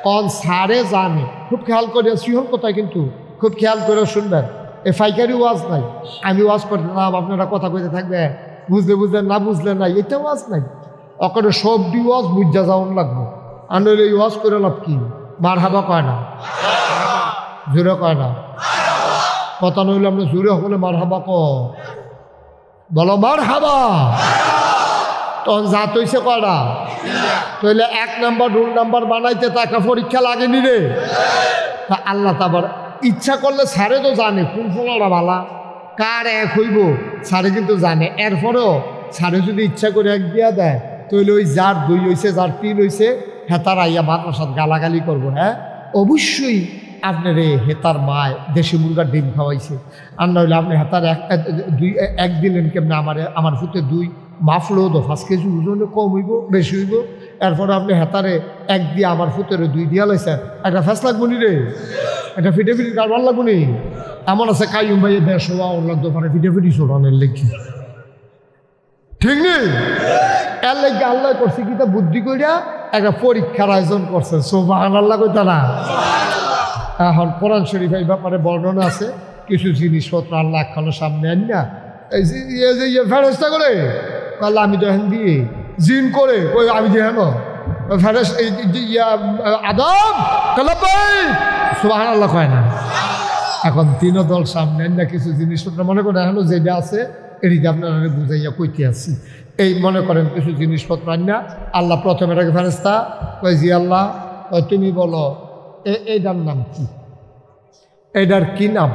A: কন সারে জানে, খুব খেয়াল করে শ্রীহল কোথায়, কিন্তু খুব খেয়াল করে শুনবেন। এ ফাইকারি ওয়াজ নাই, আমি ওয়াজ করতে না, আপনারা কথা কইতে থাকবে, বুঝলে বুঝলেন, না বুঝলে নাই, এটা ওয়াজ নাই। ওখানে সবটি ওয়াজ বুঝা যাওয়ান লাগবো। আর নইলে এই ওয়াজ করে লাভ কি? মার হাবা কয় না, জোরে কয় না, কথা নইলে আমরা জোরে হলে মার হাবা বলো, মার হাবা। তখন জাত হইছে কয়টা? তাহলে 1 নাম্বার রুল নাম্বার বানাইতে তাকে পরীক্ষা লাগেনি রে। তা আল্লাহ তাবার ইচ্ছা করলে সারে তো জানে কোন ফলাটা বালা, কার এক হইব সারে কিন্তু জানে। এরপরেও সারে যদি ইচ্ছা করে 1 দিয়া দেয়, তাহলে ওই যার 2 হয়েছে, যার 3 হয়েছে, হেতার আইয়া মাদ্রাসাত গালাগালি করবো। হ্যাঁ, অবশ্যই আপনার হেতার মায় দেশি মুরগার ডিম খাওয়াইছে, আর নইলে আপনি হেতার 1 দিলেন কেমনে? আমার ফুটে 2 মাফলো তো 5 কেজি ওজনে কম হইব, বেশি হইব। এরপরে আপনি হেতারে 1 দিয়ে আমার ফুটেরে 2 দিয়া লাইছেন, একটা ফ্যাস লাগবো নি রে, একটা ফিটেফিটি কারবার লাগবো নি। এমন আছে কাইম ভাই 150 লাগতো পারে ফিটেফিটি ছোটানের লেখি, ঠিক নেই? এর লেগে আল্লাহ করছে কি, তা বুদ্ধি কইরা একটা পরীক্ষার আয়োজন করছে। সুবহানাল্লাহ কইতা না? এখন কোরআন শরীফ এই ব্যাপারে বর্ণনা আছে। কিছু জিনিসপত্র আল্লাহ খানো সামনে আন না, ফেরেশতা করে কাল আমি তো হেন দিয়ে জিন করে ওই আমি যে হেন ফেরেশ আদম কালাবাই সুবহানাল্লাহ কয় না। এখন 3 দল সামনে আন না, কিছু জিনিসপত্র মনে করে এখন যেটা আছে এটিতে আপনারা বুঝাইয়া কইতে আসি। এই মনে করেন কিছু জিনিসপত্র আন না, আল্লাহ প্রথমে এটাকে ফেরেশতা কয়, জি আল্লাহ, তুমি বলো এইটার নাম কি, এইটার কি নাম?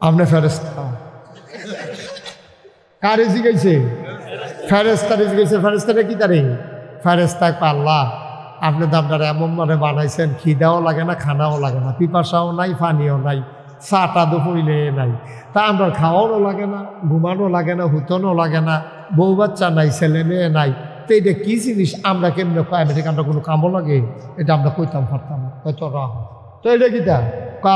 A: আপনি ফেরেশতা কারে জিগাইছে? ফেরেশতারে জিগাইছে। ফেরেশতারে কি তারে? ফেরেশতা আল্লাহ, আপনি তো আপনারা এমন মানে বানাইছেন, খিদাও লাগে না, খানাও লাগে না, পিপাসাও নাই, পানিও নাই, চাটা দুপুরিলে নাই, তা আমরা খাওয়ানো লাগে না, ঘুমানো লাগে না, হুতনও লাগে না, বউ বাচ্চা নাই, ছেলে মেয়ে নাই, তো এটা কী জিনিস? আমরা কেমনে কয় এটা আমরা কোনো কামও লাগে? এটা আমরা কইতাম পারতাম না, হয়তো রাহ। তো এটা কিতা?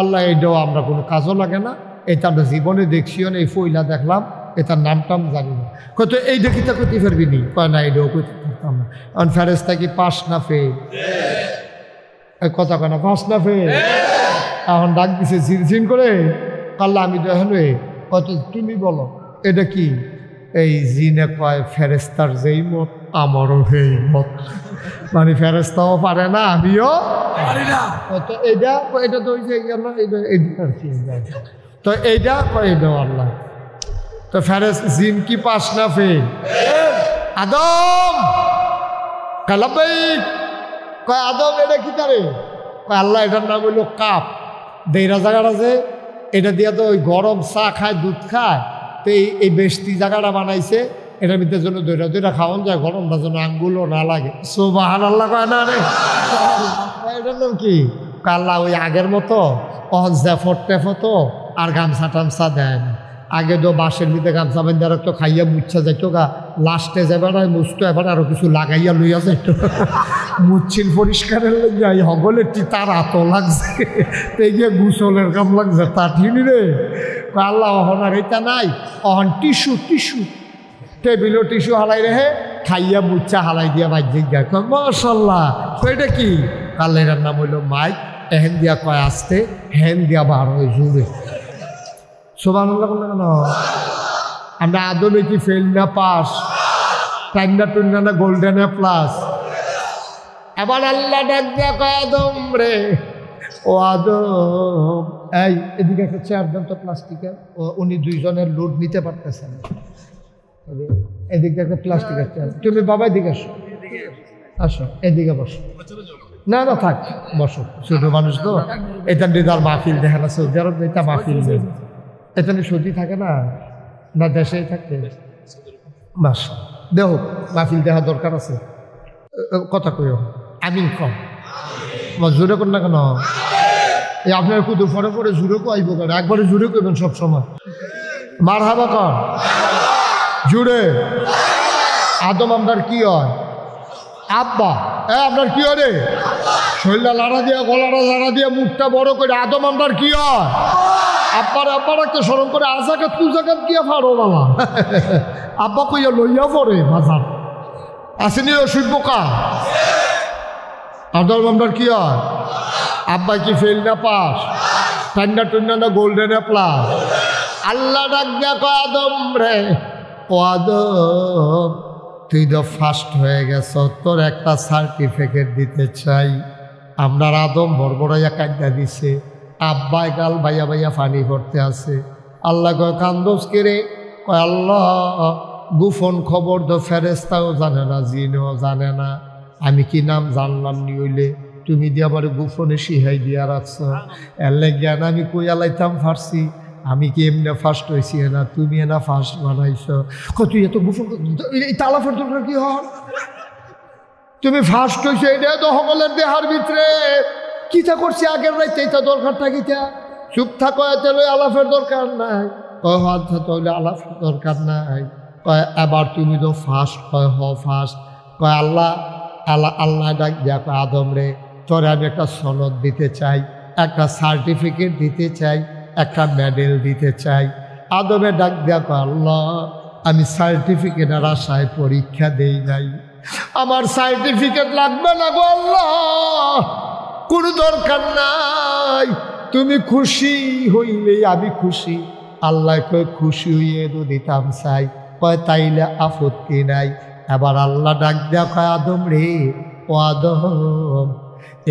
A: আল্লাহ, এটাও আমরা কোনো কাজও লাগে না, এটা আমরা জীবনে দেখছিও না, এই ফইলা দেখলাম, এটার নামটাম জানি না। কত এইটা কিতা কইতে পারবি নি? কয় না, এটাও কইতে পারতাম না। কারণ ফেরেশতা কি পাস না ফেল? কথা কয় না, পাস না ফেল? এখন ডাক দিছে ঝিনঝিন করে, আল্লাহ আমি দেখেন কত, তুমি বলো এটা কি? এই জিনে কয়, ফেরেশতার যেই মত আমারও সেই মত, মানে ফেরেশতাও পারে না, আমিও পারি না। তো এইটা এটা তো আর কি, তো এইটা এটাও আল্লাহ। তো জিন কি পাস না ফেল? আদম কালাবাইক, কয় আদম এটা কি তারে? কয় আল্লাহ এটার নাম হইল কাপ। দেইরা জায়গাটা যে এটা দিয়ে তো ওই গরম চা খায়, দুধ খায়, তো এই বেশতি জায়গাটা বানাইছে, এটার ভিতরে জন্য দইটা দইটা খাওয়ান যায়, গরমটা যেন আঙ্গুলও না লাগে। সুবহানাল্লাহ কয় না রে? এটার নাম কি? আল্লাহ ওই আগের মতো অহজ্জাফট টেফতো আর গামছা টামছা দেয় না। আগে তো বাঁশের ভিতরে গামছা বেঁধে রাখতো, খাইয়া মুচ্ছা যাইতো গা, লাস্টে যাবে না মুছতো, এবার আরো কিছু লাগাইয়া লইয়া যাইতো। মুচ্ছিল পরিষ্কারের যাই হগলের তার এত লাগছে, গিয়ে গুসলের কাম লাগছে, তা ঠিনি রে। আল্লাহ অহন আর এটা নাই, অহন টিস্যু টিস্যু টেবিলও টিস্যু হালাই রেহে, খাইয়া মুচ্ছা হালাই দিয়া বাজ্যিক গায়। কয় মাশাল্লাহ। এটা কি? আল্লাহ এটার নাম হইল মাইক। এহেন দিয়া কয় আসতে, হেন দিয়া বার হয় জুড়ে। সুবহানাল্লাহ কেন? আমরা আদমে কি ফেল না পাস, টাইমটা টুন্না না গোল্ডেন এ প্লাস। এবার আল্লাহ ডাক দিয়া কয় আদম রে, ও আদম এই এদিকে একটা চেয়ার দেন তো প্লাস্টিকের। উনি দুইজনের লোড নিতে পারতেছেন। এদিকে একটা প্লাস্টিকের চেয়ার। তুমি বাবা এদিকে আসো, আসো এদিকে বসো। না না থাক, বসো, ছোট মানুষ তো। এটা নিদার মাহফিল দেখে না, সৌদি আরব এটা মাহফিল নেই, এটা নিয়ে সৌদি থাকে না, না দেশেই থাকে। বাস দেহ মাহফিল দেখা দরকার আছে, কথা কইও আমিন কম জোরে কর না কেন? এই আপনার কুদু পরে পরে জুড়ে আইব কেন? একবারে জুড়ে কইবেন সবসময়। মার হাবা কর জুড়ে। আদম আপনার কি হয়? আব্বা। আপনার কি হয় রে? শরীরটা লাড়া দিয়া, গলাটা লাড়া দিয়া, মুখটা বড় করে আদম আপনার কি হয়? আব্বার আব্বার একটা স্মরণ করে আজাকাত কুজাকাত গিয়া ফাড়ো বাবা। আব্বা কইয়া লইয়া পড়ে বাজার আসেনি ওষুধ বোকা। আদম আপনার কি হয়? আব্বা কি ফেল না পাস, ঠান্ডা টুন্ডা না গোল্ডেন এ প্লাস। আল্লাহ ডাক দিয়া কয় আদম রে, ও আদম তুই তো ফার্স্ট হয়ে গেছ, তোর একটা সার্টিফিকেট দিতে চাই। আমরা আদম বড়বড়াইয়া কাঁদা দিছে, আব্বাই গাল বাইয়া বাইয়া পানি পড়তে আছে। আল্লাহ কয় কান্দোস কে রে? কয় আল্লাহ গোপন খবর তো ফেরেস্তাও জানে না, জিনও জানে না, আমি কি নাম জানলাম নি হইলে তুমি দিয়ে আমার গোপনে শিহাই দিয়া রাখছ। এলে জ্ঞান আমি কই আলাইতাম ফার্সি, আমি কি এমনি ফার্স্ট হয়েছি না, তুমি না ফার্স্ট বানাইছ। তুই এত গোপন তালাফের দরকার কি হন? তুমি ফার্স্ট হয়েছো এটা তো সকলের দেহার ভিতরে। কিতা করছি আগের রাইতে, এটা দরকারটা কিতা? চুপ থাকো, এতে আলাফের দরকার নাই। কয় হলে আলাফের দরকার নাই। কয় এবার তুমি তো ফার্স্ট। কয় হ ফার্স্ট। কয় আল্লাহ আল্লাহ আল্লাহ ডাক দিয়া কয় আদম রে, তোরে আমি একটা সনদ দিতে চাই, একটা সার্টিফিকেট দিতে চাই, একটা মেডেল দিতে চাই। আদমে ডাক দিয়া কয় আল্লাহ আমি সার্টিফিকেটের আশায় পরীক্ষা দেই নাই, আমার সার্টিফিকেট লাগবে না গো আল্লাহ, কোনো দরকার নাই, তুমি খুশি হইলেই আমি খুশি। আল্লাহ কয় খুশি হইয়ে তো দিতাম চাই। কয় তাইলে আপত্তি নাই। এবার আল্লাহ ডাক দেয়া কয় আদম রে, ও আদম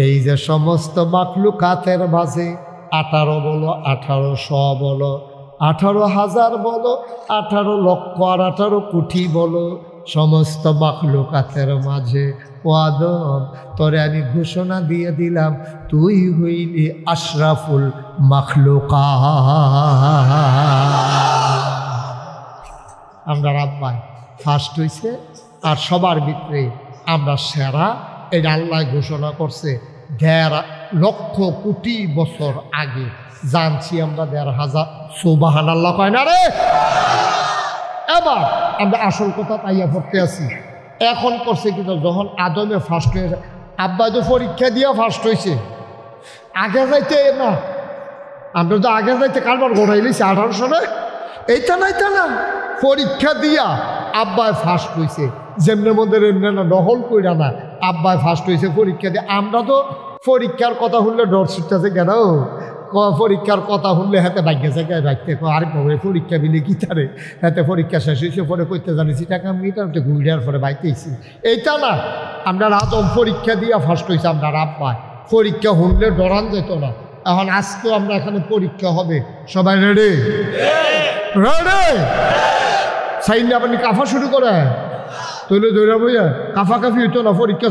A: এই যে সমস্ত মাখলুকাতের মাঝে 18 বলো, 1800 বলো, 18,000 বলো, 18 লক্ষ আর 18 কোটি বলো, সমস্ত মাখলুকাতের মাঝে ও আদম তোরে আমি ঘোষণা দিয়ে দিলাম তুই হইলি আশরাফুল মাখলুকাত। আমরা আব্বাই ফার্স্ট হয়েছে আর সবার ভিতরে আমরা সেরা, এটা আল্লাহ ঘোষণা করছে 1.5 লক্ষ কোটি বছর আগে। জানছি আমরা 1.5,000। সুবহানাল্লাহ কয় না রে? এবার আমরা আসল কথা তাইয়া পড়তে আছি। এখন করছে কিন্তু যখন আদমে ফার্স্ট হয়েছে, আব্বা তো পরীক্ষা দিয়া ফার্স্ট হয়েছে, আগে যাইতে না, আমরা তো আগে যাইতে কারবার ঘোরাইলিছি 18 সালে, এইটা নাই তা না, পরীক্ষা দিয়া আব্বায় ফার্স্ট হয়েছে। যেমনে মধ্যে এমনি না, নহল কইরা না, আব্বায় ফার্স্ট হয়েছে পরীক্ষা দিয়ে। আমরা তো পরীক্ষার কথা শুনলে ডর ছুটতেছে কেন? পরীক্ষার কথা শুনলে হাতে ভাগ্য জায়গায় রাখতে আরেক ভাবে পরীক্ষা বিলে গিটারে হাতে পরীক্ষা শেষ হয়েছে, পরে করতে জানিছি টাকা আমি গিটারতে ঘুরিয়ার পরে বাইতেছি। এইটা না, আমরা আদম পরীক্ষা দিয়া ফার্স্ট হয়েছে। আমরা আব্বায় পরীক্ষা শুনলে ডরান যেত না। এখন আজকেও আমরা এখানে পরীক্ষা হবে, সবাই রেডি? রেডি? সাইন আপনি কাফা শুরু করে তৈলে দৈরা বইয়া কাফাকাফি হইতো না, পরীক্ষা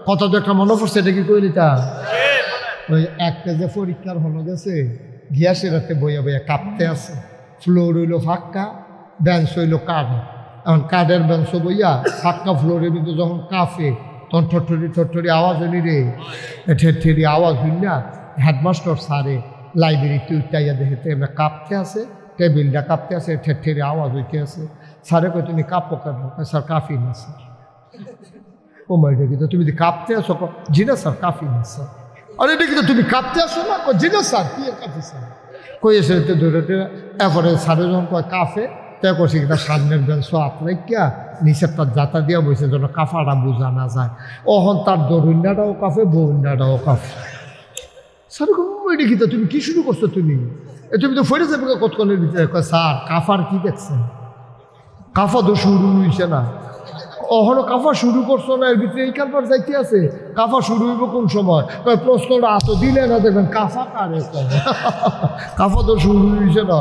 A: কত তো একটা মনে পড়ছে, এটা কি কইলি তা ওই একটা যে পরীক্ষার হলো গেছে গিয়া সে রাতে বইয়া বইয়া কাঁপতে আছে, ফ্লোর হইলো ফাঁকা, বেঞ্চ হইলো কাঠ, এখন কাঠের বেঞ্চ বইয়া ফাঁকা ফ্লোরের ভিতরে যখন কাঁপে তখন ঠট্টরি আওয়াজ হইনি রে, ঠেরি আওয়াজ হইল না। হেডমাস্টার স্যারে লাইব্রেরিতে উঠাইয়া দেখে এমনি কাঁপতে আছে, টেবিলটা কাঁপতে আছে, ঠেরি আওয়াজ হইতে আছে। স্যারে কই তুমি কাঁপো কেন? স্যার কাঁপি না স্যার। ও মাইটা কিন্তু তুমি কাঁপতে আসো? জি না স্যার কাঁপি না স্যার। আরে এটা কিন্তু তুমি কাঁপতে আসো না? জি না স্যার। কি কাঁপি স্যার? কই এসে ধরে এরপরে স্যারে যখন কয় কাঁপে তে করছি কিনা সামনের বেঞ্চ আপনাইকা নিচের তার যাতা দিয়া বসে যেন কাঁফাটা বোঝা না যায়। ওহন তার দরুন্যাটাও কাঁপে, বউন্যাটাও কাঁপে। স্যার এটা কিন্তু তুমি কি শুরু করছো? তুমি তো ফেরে যাবে কতক্ষণের ভিতরে। কয় স্যার কাঁফার কি দেখছেন? কাঁফা তো শুরু হয়েছে না, অহনো কাঁফা শুরু করছো না, এর ভিতরে এই কারবার যাইতে আছে। কাঁফা শুরু হইব কোন সময়? প্রশ্নটা এত দিলে না, দেখবেন কাঁফা কারে কাঁফা তো শুরু হয়েছে না।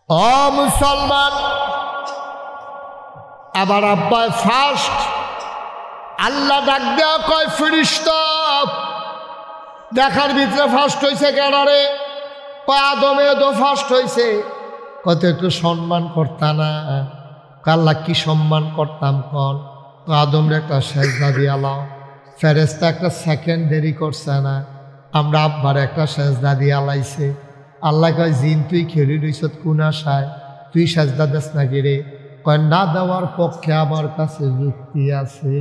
A: ও মুসলমান, আবার আব্বাই ফার্স্ট আল্লাহ ডাক দেওয়া কয় ফেরেশতা দেখার ভিতরে ফার্স্ট হয়েছে কেনারে? আদমে তো ফার্স্ট হয়েছে। কত একটু সম্মান করতা না? আল্লাহ কি সম্মান করতাম কন? আদমরে একটা সেজদা দিয়ালাম। ফেরেশতা একটা সেকেন্ড দেরি করছে না, আমরা আব্বার একটা সেজদা দিয়া লাইছে। আল্লাহ কয় জিন তুই খেলি রইছ কোন আশায়? তুই সেজদা দেস নাকি রে? কয় না দেওয়ার পক্ষে আমার কাছে যুক্তি আছে।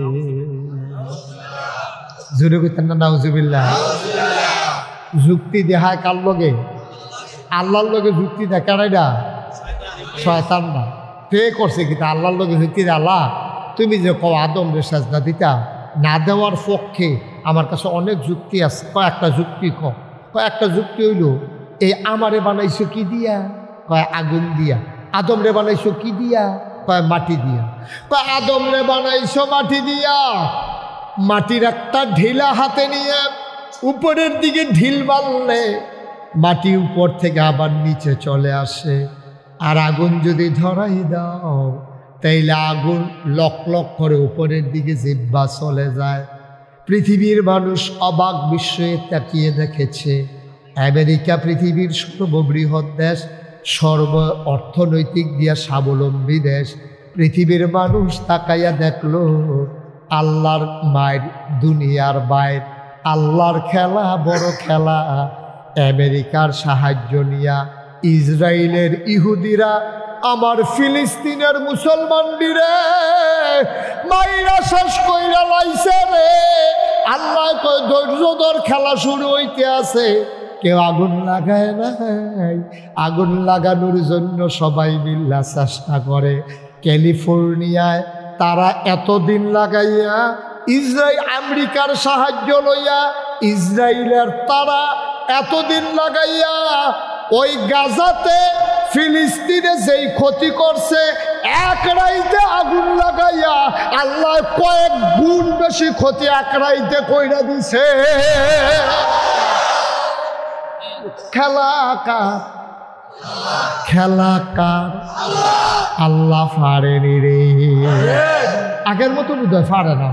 A: জোরে কইতেন না নাউজুবিল্লাহ? যুক্তি দেখায় কার লগে? আল্লাহর লগে যুক্তি দেখায় না শয়তান না। পে করছে কিন্তু আল্লাহর লগে যুক্তি দে। আল্লাহ তুমি যে কও আদম রে সেজদা দিতা, না দেওয়ার পক্ষে আমার কাছে অনেক যুক্তি আছে। কয়েকটা যুক্তি কয়েকটা যুক্তি হইল এই আমারে বানাইছো কি দিয়া? কয় আগুন দিয়া। আদম রে বানাইছো কি দিয়া? কয় মাটি দিয়া। কয় আদম রে বানাইছো মাটি দিয়া, মাটির একটা ঢিলা হাতে নিয়ে উপরের দিকে ঢিল মারলে মাটি উপর থেকে আবার নিচে চলে আসে। আর আগুন যদি ধরাই দাও তাইলে আগুন লক লক করে উপরের দিকে জিহ্বা চলে যায়। পৃথিবীর মানুষ অবাক বিস্ময়ে তাকিয়ে দেখেছে, আমেরিকা পৃথিবীর সর্ববৃহৎ দেশ, সর্ব অর্থনৈতিক দিয়া স্বাবলম্বী দেশ। পৃথিবীর মানুষ তাকাইয়া দেখলো আল্লাহর মায়ের দুনিয়ার বাইর, আল্লাহর খেলা বড় খেলা। আমেরিকার সাহায্য নিয়া ইসরায়েলের ইহুদিরা আমার ফিলিস্তিনের মুসলমানদিরে মাইরা শেষ কইরা লাইছে রে। আল্লাহ কয় ধৈর্য ধর, খেলা শুরু হইতে আছে। কেউ আগুন লাগায় নাই, আগুন লাগানোর জন্য সবাই মিল্লা চেষ্টা করে। ক্যালিফোর্নিয়ায় তারা এতদিন লাগাইয়া ইসরায়েল আমেরিকার সাহায্য লইয়া ইসরায়েলের তারা এতদিন লাগাইয়া ওই গাজাতে ফিলিস্তিনে যেই ক্ষতি করছে এক রাইতে আগুন লাগাইয়া আল্লাহ কয়েক গুণ বেশি ক্ষতি এক রাইতে কইরা দিছে। খেলা কার? খেলা কার? আল্লাহ ফারেনি রে। আগের মতো বোধহয় ফারে না,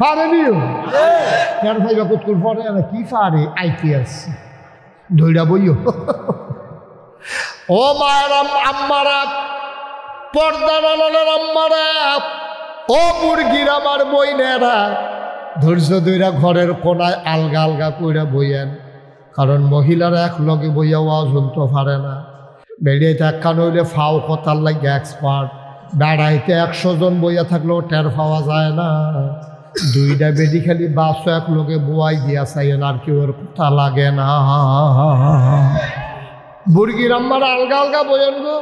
A: ফারেনিও কেন ভাইবা কুতকুল ফরে না, কি ফারে আইতে আসছে ধৈরা বইও। ও মায়ের আম্মারা, পর্দার আলোর আম্মারা, ও মুরগির আমার বইনেরা, ধৈর্য ধৈরা ঘরের কোনায় আলগা আলগা কইরা বইয়েন। কারণ মহিলারা এক লগে বইয়া ওয়াজ শুনতে পারে না। বেড়াইতে একখান হইলে ফাও কথার লাগে এক্সপার্ট, বেড়াইতে 100 জন বইয়া থাকলেও টের পাওয়া যায় না। দুইটা বেডি খালি বাসও এক লোকে বোয়াই দিয়া চাইন, আর কি ওর কথা লাগে না। মুরগির আম্মারা আলগা আলগা বইয়েন গো,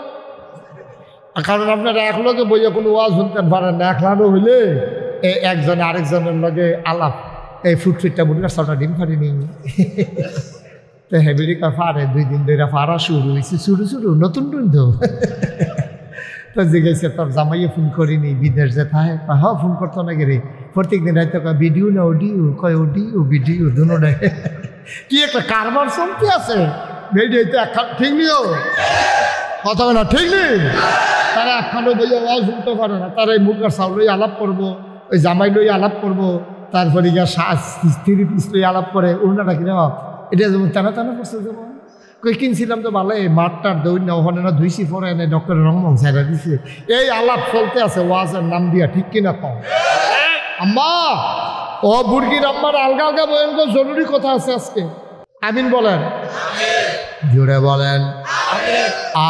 A: কারণ আপনারা এক লোকে বইয়া কোনো ওয়াজ শুনতে পারেন না। একলানো হইলে একজনে আরেকজনের লগে আলাপ, এই ফুটফিটটা মুরগির ছটা ডিম ফারিনি তো হেবিরিকা ফারে 2 দিন ধরে ফারা শুরু হয়েছে, শুরু নতুন তো। তো জিজ্ঞেস তোর জামাইয়ে ফোন করিনি বিদেশ যে থাকে? হ্যাঁ ফোন করতো না গেরে, প্রত্যেক দিন হয়তো ভিডিও না অডিও, কয় অডিও ভিডিও দুনো নেই। কি একটা কারবার চলতে আছে। ভিডিও তো ঠিক নিও কথা না, ঠিক নেই। তাই তারা একখানে বইয়া ওয়াজ শুনতে পারে না, তারা এই মুরগার চাউল লই আলাপ করবো, ওই জামাই লই আলাপ করবো, তারপরে গিয়া স্ত্রী পিস লই আলাপ করে উল্টাটা কিনা এটা যেমন টানা টানা করছে যেমন কই কিনছিলাম তো ভালো মাঠটার দৌড় না ওখানে না ধুইছি পরে এনে ডক্টরের রংমং সাইডা দিছে, এই আলাপ চলতে আছে ওয়াজের নাম দিয়া, ঠিক কিনা কম আম্মা ও বুড়গির আম্মার আলগা আলগা বয়ান জরুরি কথা আছে আজকে। আমিন বলেন, জোরে বলেন,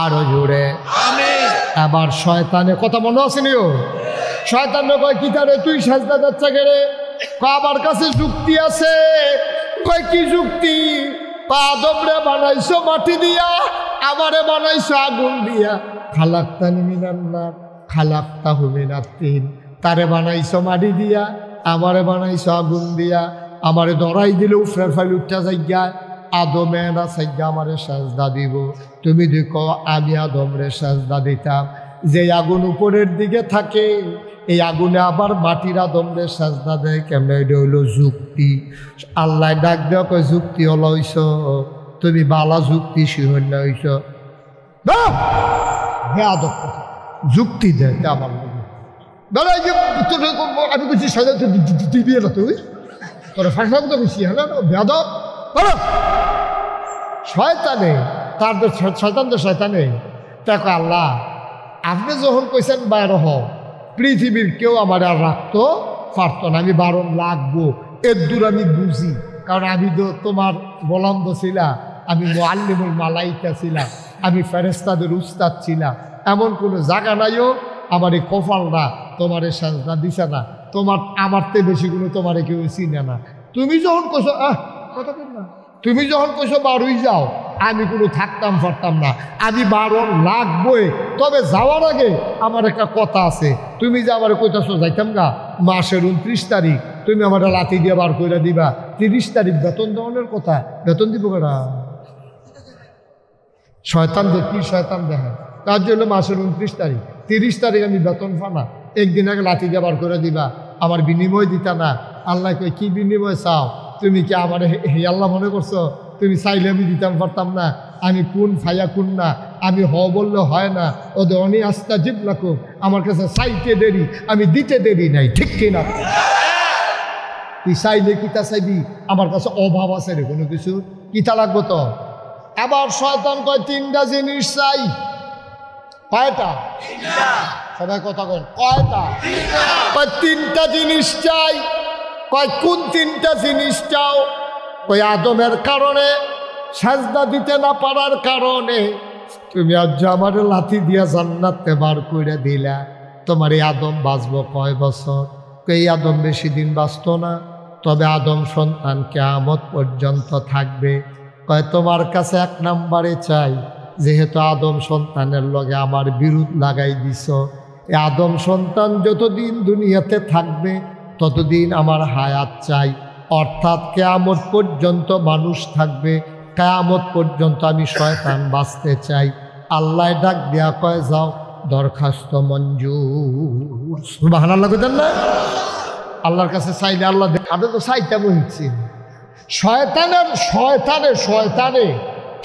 A: আরো জোরে। এবার শয়তানের কথা মনে আসেনি? ও শয়তান কয় কি তারে তুই সাজদা যাচ্ছে গেলে, আমার কাছে যুক্তি আছে। কয় কি যুক্তি? আদমরে বানাইছো মাটি দিয়া, আমারে বানাইছো আগুন দিয়া। খালাক্তানি মিনান নার খালাক্তাহু মিনাত তিন, তারে বানাইছো মাটি দিয়া, আমারে বানাইছো আগুন দিয়া। আমারে ধরাই দিলে উফরার ফাইল উঠা যাইয়া, আদমে না সাইয়া আমারে সাজদা দিব। তুমি দেখো আমি আদমরে সাজদা দিতাম। যে আগুন উপরের দিকে থাকে এই আগুনে আবার মাটির আদমরে সাজদা দেয় কেমন? এটা হইল যুক্তি। আল্লাহ ডাক দেওয়া কয় যুক্তি হল হইছ তুমি বালা যুক্তি শিহন্য হইছ। যুক্তি দেয় আমার আমি বলছি সাজা দিবি না তুই তোরা ফাঁসা তো বেশি হলো বেদ শয়তানে তাদের শয়তানে দেখো আল্লাহ আপনি যখন কইছেন বাইর হও পৃথিবীর কেউ আমার আর রাখতো পারত না, আমি বারণ লাগবো এর দূর আমি বুঝি, কারণ আমি তো তোমার গোলাম ছিলাম, আমি মুআল্লিমুল মালাইকা ছিলাম, আমি ফেরেশতাদের উস্তাদ ছিলাম। এমন কোনো জায়গা নাইও আমার এই কপালটা তোমার সাজদা দিছে না, তোমার আমার তে বেশি কোনো তোমারে কেউ চিনে না। তুমি যখন কইছো কথা বল না, তুমি যখন কইছো বারোই যাও আমি কোনো থাকতাম পারতাম না, আমি বারণ লাগবই। তবে যাওয়ার আগে আমার একটা কথা আছে, তুমি যে আমার কইতাছো যাইতাম গা মাসের 29 তারিখ, তুমি আমার লাথি দিয়ে বার করে দিবা 30 তারিখ বেতন দেওয়ানোর কথা, বেতন দিব কেনা? শয়তান কি শয়তান দেখে, তার জন্য মাসের 29 তারিখ 30 তারিখ আমি বেতন পানা, একদিন আগে লাথি দিয়ে বার করে দিবা, আমার বিনিময় দিতা না। আল্লাহ কই কি বিনিময় চাও? তুমি কি আমার হে আল্লাহ মনে করছো? তুমি চাইলে আমি দিতাম পারতাম না? আমি কোন ফাইয়া কোন না, আমি হ বললে হয় না। ওদের অনি আস্তা জিব লাখো, আমার কাছে চাইতে দেরি, আমি দিতে দেরি নাই, ঠিক কিনা? তুই চাইলে কিতা চাইবি, আমার কাছে অভাব আছে রে কোনো কিছু, কিতা লাগবো তো? আবার শয়তান কয় 3টা জিনিস চাই। কয়টা? সবাই কথা কয় কয়টা? কয় 3টা জিনিস চাই। কয় কোন 3টা জিনিস চাও? ওই আদমের কারণে সাজদা দিতে না পারার কারণে তুমি আজ আমার লাথি দিয়া জান্নাতে বার করে দিলা। তোমার এই আদম বাঁচবো কয় বছর? এই আদম বেশি দিন বাঁচত না, তবে আদম সন্তান কিয়ামত পর্যন্ত থাকবে। কয় তোমার কাছে 1 নম্বরে চাই, যেহেতু আদম সন্তানের লগে আমার বিরোধ লাগাই দিছ, এই আদম সন্তান যতদিন দুনিয়াতে থাকবে ততদিন আমার হায়াত চাই, অর্থাৎ কিয়ামত পর্যন্ত মানুষ থাকবে, কিয়ামত পর্যন্ত আমি শয়তান বাঁচতে চাই। আল্লাহ ডাক দেয়া কয় যাও দরখাস্ত মঞ্জুর। সুবহানাল্লাহ কইতেন না? আল্লাহর কাছে চাইলে আল্লাহ আপনি তো চাইতে বলছেন।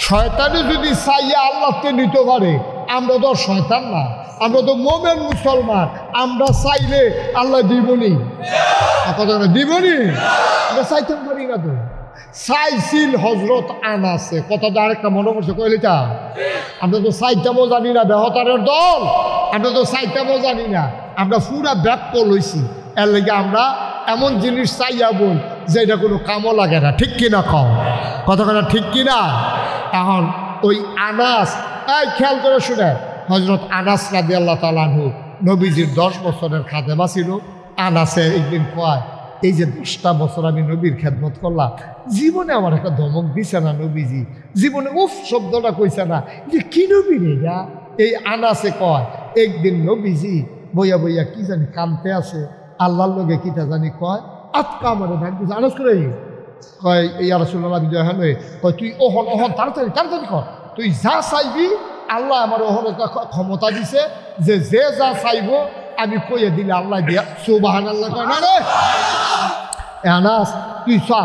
A: শয়তানে যদি চাইয়া আল্লাহকে নিতে পারে, আমরা তো শয়তান না, আমরা তো মোমেন মুসলমান, আমরা চাইলে আল্লাহ দিবনি, কথা দিবনি, আমরা চাইতে পারি না তো। চাইছিল হজরত আনাসে, কথাটা আরেকটা মনে পড়ছে কইলিটা, আমরা তো চাইতামও জানি না, বেহতারের দল, আমরা তো চাইতামও জানি না, আমরা পুরা ব্যাপ্য লইছি। এর লেগে আমরা এমন জিনিস চাইয়া বল যে এটা কোনো কামও লাগে না, ঠিক কিনা কম কথা কথা, ঠিক কিনা? এখন ওই আনাস, এই খেয়াল করে শুনে, হজরত আনাস রাদিয়াল্লাহু তাআলা আনহু নবীজির 10 বছরের খাদেমা ছিল। আনাসে একদিন কয়, এই যে 10টা বছর আমি নবীর খেদমত করলাম, জীবনে আমার একটা ধমক দিছে না নবীজি, জীবনে উফ শব্দটা কইছে না, যে কি নবী রে যা। এই আনাসে কয়, একদিন নবীজি বইয়া বইয়া কি জানি কামতে আছে, আল্লাহর লগে কিটা জানি কয়, আটকা আমার ভাগ দিছে। আনাস করে কয় ইয়া রাসূলুল্লাহ বিজয় হন, কয় তুই ওহন তাড়াতাড়ি কর, তুই যা চাইবি আল্লাহ আমার ওহন একটা ক্ষমতা দিছে, যে যা চাইব আমি কইয়ে দিলে আল্লাহ দিয়া। সুবহানাল্লাহ কয় না রে আনাস, তুই চা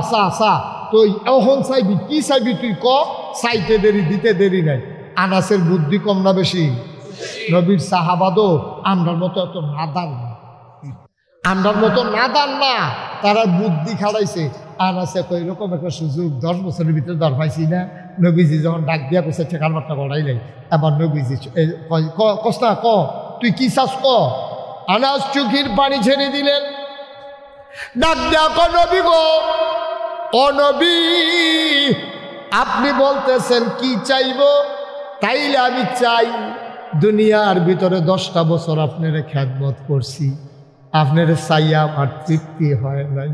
A: তুই ওহন চাইবি, কি চাইবি তুই ক, চাইতে দেরি দিতে দেরি নাই। আনাসের বুদ্ধি কম না বেশি? নবীর সাহাবাদও আমরার মতো এত নাদান না, আমরার মতো নাদান না, তারা বুদ্ধি খাড়াইছে। আর আছে এরকম একটা সুযোগ 10 বছরের ভিতরে দর পাইছি না। নবীজি যখন ডাক দিয়া কইছে কালমারটা গড়াইলাই, এবার নবীজি কস্তা ক তুই কি চাস ক। আনাস চোখের পানি ছেড়ে দিলেন, ডাক দিয়া ক নবী গো, ও নবী আপনি বলতেছেন কি চাইব, তাইলে আমি চাই দুনিয়ার ভিতরে 10টা বছর আপনার খেদমত করছি, আপনার চাইয়া আমার তৃপ্তি হয় নাই।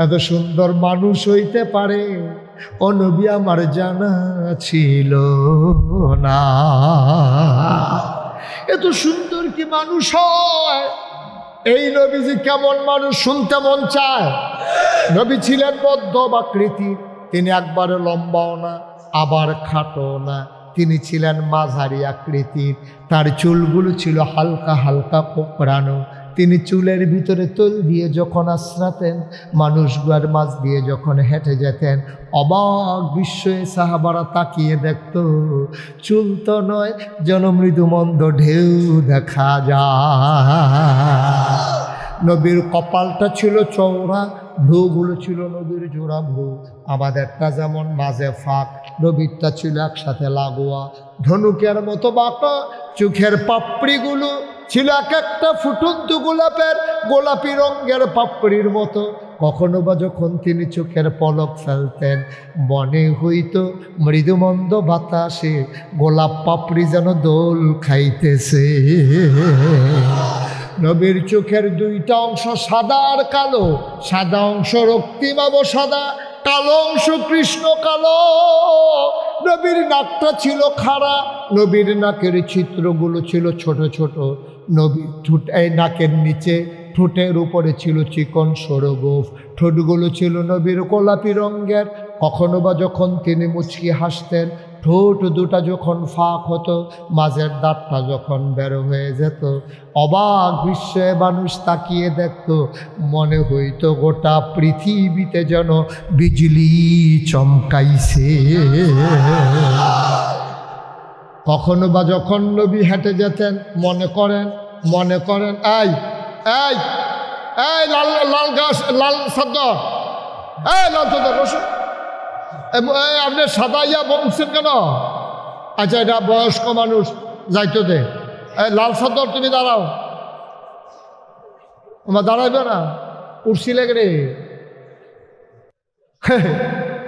A: এত সুন্দর মানুষ হইতে পারে ও নবী আমার জানা ছিল না। এত সুন্দর কি মানুষ হয়? এই নবীজি কেমন মানুষ শুনতে মন চায়। নবী ছিলেন মধ্যম আকৃতির, তিনি একবারে লম্বাও না আবার খাটো না, তিনি ছিলেন মাঝারি আকৃতির। তার চুলগুলো ছিল হালকা হালকা কোঁকড়ানো। তিনি চুলের ভিতরে তৈল দিয়ে যখন আশ্রাতেন, মানুষগুলোর মাঝ দিয়ে যখন হেঁটে যেতেন, অবাক বিস্ময়ে সাহাবারা তাকিয়ে দেখত, চুল তো নয় যেন মৃদুমন্দ ঢেউ দেখা যায়। নবীর কপালটা ছিল চওড়া, ভ্রুগুলো ছিল নবীর জোড়া ভ্রু, আমাদেরটা যেমন মাঝে ফাঁক, নবীরটা ছিল একসাথে লাগোয়া, ধনুকের মতো বাঁকা। চোখের পাপড়িগুলো ছিল এক একটা ফুটন্ত গোলাপের গোলাপি রঙের পাপড়ির মতো। কখনো বা যখন তিনি চোখের পলক ফেলতেন, মনে হইত মৃদুমন্দ বাতাসে গোলাপ পাপড়ি যেন দোল খাইতেছে। নবীর চোখের 2টা অংশ সাদা আর কালো, সাদা অংশ রক্তিমাব সাদা, কালো অংশ কৃষ্ণ কালো। নবীর নাকটা ছিল খাড়া, নবীর নাকের চিত্রগুলো ছিল ছোট ছোট। নবীর এই নাকের নিচে ঠোঁটের উপরে ছিল চিকন সরগোফ, ঠোঁটগুলো ছিল নবীর গোলাপি রঙের। কখনো বা যখন তিনি মুচকি হাসতেন, ঠোঁট দুটা যখন ফাঁক হতো, মাঝের দাঁতটা যখন বের হয়ে যেত, অবাক বিস্ময়ে মানুষ তাকিয়ে দেখত, মনে হইতো গোটা পৃথিবীতে যেন বিজলি চমকাইছে। কখনো বা যখন নবী হেঁটে যেতেন, মনে করেন এই এই এই লাল লাল গাছ, লাল সাদর, এই লাল সাদর রসুন, আপনি সাদা ইয়া বলছেন কেন? আচ্ছা এটা বয়স্ক মানুষ, যাইতো দে। লাল সাদর তুমি দাঁড়াও, আমার দাঁড়াইবে না, উঠছিলে রে।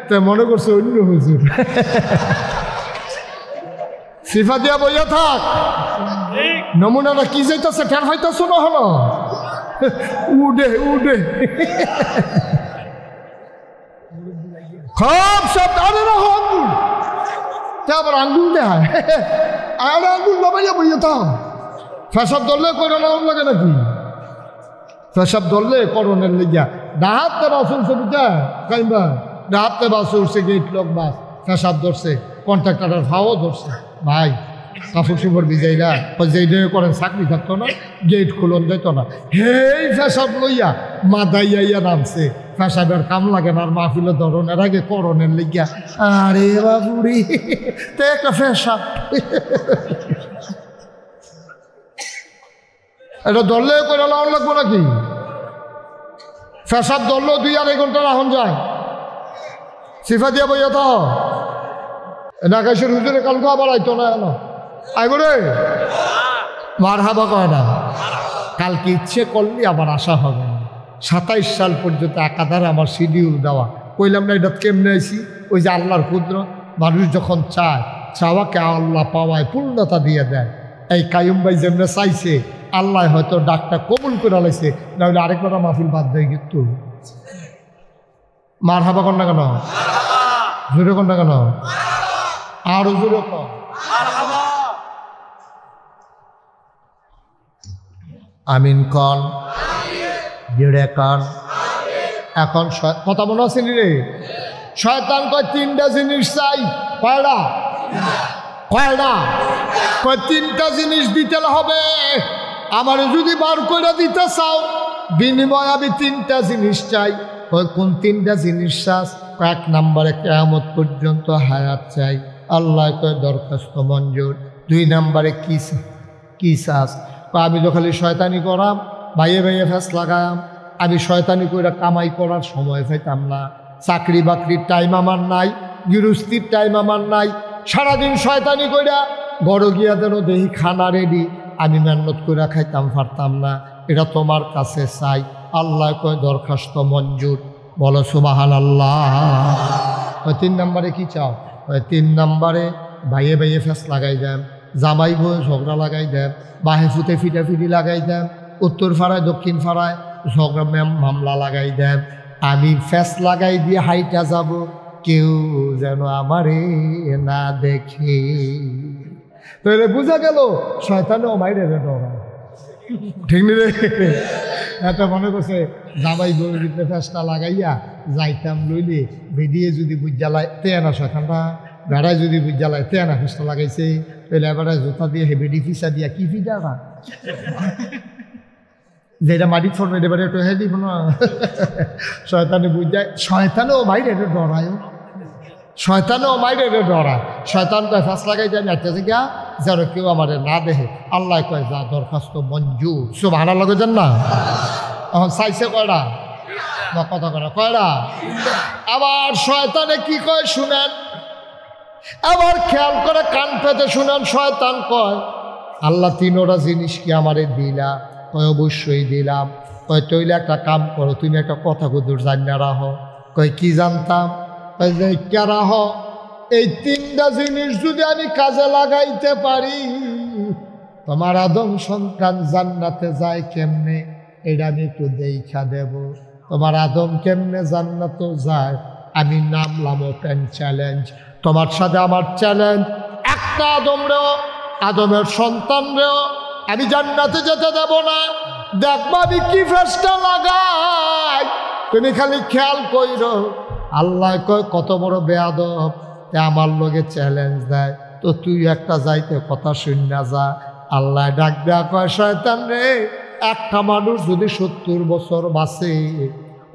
A: তো মনে করছে অন্য হুজুর। সিফা দিয়া বইয়া থাক, নমুনাটা কি যাইতেছে টের হইতেছ না হলো, উডে উডে খুব সব আরে না আঙ্গুল, আবার আঙ্গুল দেয়, আর আঙ্গুল নবাইয়া বইয়া থাক। ফেসব ধরলে করোনা লাগে নাকি? ফেসব ধরলে করোনার লেগিয়া ডাহাতে বাস উঠছে, বুঝা কাইবা ডাহাতে বাস উঠছে, গেট লোক বাস ফেসব ধরছে, কন্ট্রাক্টারের ভাও ধরছে। ভাই কাপড় সুপড় ভিজাইলা যেইটা করেন চাকরি থাকতো না, গেট খুলন যেত না। হেই ফেসব লইয়া মাদাইয়া নামছে, ফেসাবের কাম লাগে না, আর মাহফিলে ধরনের আগে করণের লেগিয়া। আরে বাবুরি তো একটা ফেসাব, এটা ধরলে করে লাউন লাগবো নাকি? ফেসাব ধরলেও 2-2.5 ঘন্টা রাখুন যায়। সিফা দিয়া বইয়া তো নাকাশের হুজুরে কালকে আবার আইতো না, এলো আইব রে মার হাবা কয় না। কালকে ইচ্ছে করলে আবার আসা হবে না। 27 সাল পর্যন্ত একাধারে আমার শিডিউল দেওয়া। কইলাম না এটা কেমনে আইসি? ওই যে আল্লাহর ক্ষুদ্র মানুষ যখন চায়, চাওয়াকে আল্লাহ পাওয়ায় পূর্ণতা দিয়ে দেয়। এই কায়ুম ভাই যেমনে চাইছে, আল্লাহ হয়তো ডাকটা কবুল করে লাইছে, নাহলে আরেকবার মাহফিল বাদ দেয়। কিন্তু মার হাবা কর না কেন? জোরে কর না কেন? আরো জোরে কর। আমিন কন, জোরে কন। এখন কথা মনে আছে রে? শয়তান কয় 3টা জিনিস চাই। কয়টা? কয়টা? কয় 3টা জিনিস দিতে হবে। আমার যদি বার করে দিতে চাও, বিনিময় আমি 3টা জিনিস চাই। কোন 3টা জিনিস চাস? 1 নম্বরে কিয়ামত পর্যন্ত হায়াত চাই। আল্লাহ কয় দরখাস্ত মঞ্জুর। 2 নম্বরে কি কি চাস? আমি তো খালি শয়তানি করাম, ভাইয়ে ভাইয়ে ফ্যাস লাগাম, আমি শয়তানি করে কামাই করার সময় পাইতাম না, চাকরি বাকরির টাইম আমার নাই, গৃহস্থির টাইম আমার নাই, সারাদিন শয়তানি কইরা বড় গিয়া যেন দেহি খানা রেডি, আমি মেহনত করে খাইতাম পারতাম না। এটা তোমার কাছে চাই। আল্লাহ কয় দরখাস্ত মঞ্জুর। বলো সুবহানাল্লাহ। 3 নম্বরে কি চাও? 3 নম্বরে ভাইয়ে ভাইয়ে ফ্যাস লাগাই দেন, জামাই বই ঝগড়া লাগাই দেন, বাহে ফুতে ফিটাফিটি লাগাই দেন, উত্তর পাড়ায় দক্ষিণ পাড়ায় ঝগড়া মামলা লাগাই দেন, আমি ফ্যাস লাগাই দিয়ে হাইটা যাব, কেউ যেন আমারে না দেখে। তাহলে বুঝা গেল শয়তানও মাইরে ডরায়, ঠিক নি রে? এটা মনে করছে জামাই বউয়ের ভিতরে ফ্যাসটা লাগাইয়া যাইতাম লইলে বেরিয়ে যদি বুঝালায় তেনা শয়তানটা, বেড়ায় যদি বুঝালায় তেনা ফ্যাসটা লাগাইছে, তাহলে এবারে জোতা দিয়ে বেডি ফিসা দিয়া কি ফিটা না যেটা মাটির ফোন এবারে একটু হে দিব না। শয়তানে বুঝায়, শয়তানও মাইরে ডরায়, শয়তানও মাইরে ডরায়। শয়তান কয় ফ্যাস লাগাই যায় নাচতেছে গিয়া যেন কেউ আমার না দেখে। আল্লাহ কয় যা দরখাস্ত মঞ্জুর। সুবহানাল্লাহ কইছেন না? এখন চাইছে কয়টা না কথা কয়টা? কয়টা? আবার শয়তানে কি কয় শুনেন, আবার খেয়াল করে কান পেতে শুনেন। শয়তান কয় আল্লাহ 3টা জিনিস কি আমারে দিলা? কয় অবশ্যই দিলাম। কয় তৈলে একটা কাম করো, তুমি একটা কথা কুদুর জানা রাহ। কয় কি জানতাম? কয় যে কে রাহ, এই 3টা জিনিস যদি আমি কাজে লাগাইতে পারি, তোমার আদম সন্তান জান্নাতে যায় কেমনে এটা আমি একটু দেখা দেব। তোমার আদম কেমনে জান্নাত যায়, আমি নামলাম ওপেন চ্যালেঞ্জ। তোমার সাথে আমার চ্যালেঞ্জ, একটা আদমরেও, আদমের সন্তানরেও আমি জান্নাতে যেতে দেব না। দেখবা আমি কি ফেসটা লাগাই, তুমি খালি খেয়াল কইরো। আল্লাহ কয় কত বড় বেয়াদব, আমার লগে চ্যালেঞ্জ দেয়, তো তুই একটা যাইতে কথা শুননা যা। আল্লাহ ডাক দেয়া কয় শয়তান রে, একটা মানুষ যদি 70 বছর বাঁচে,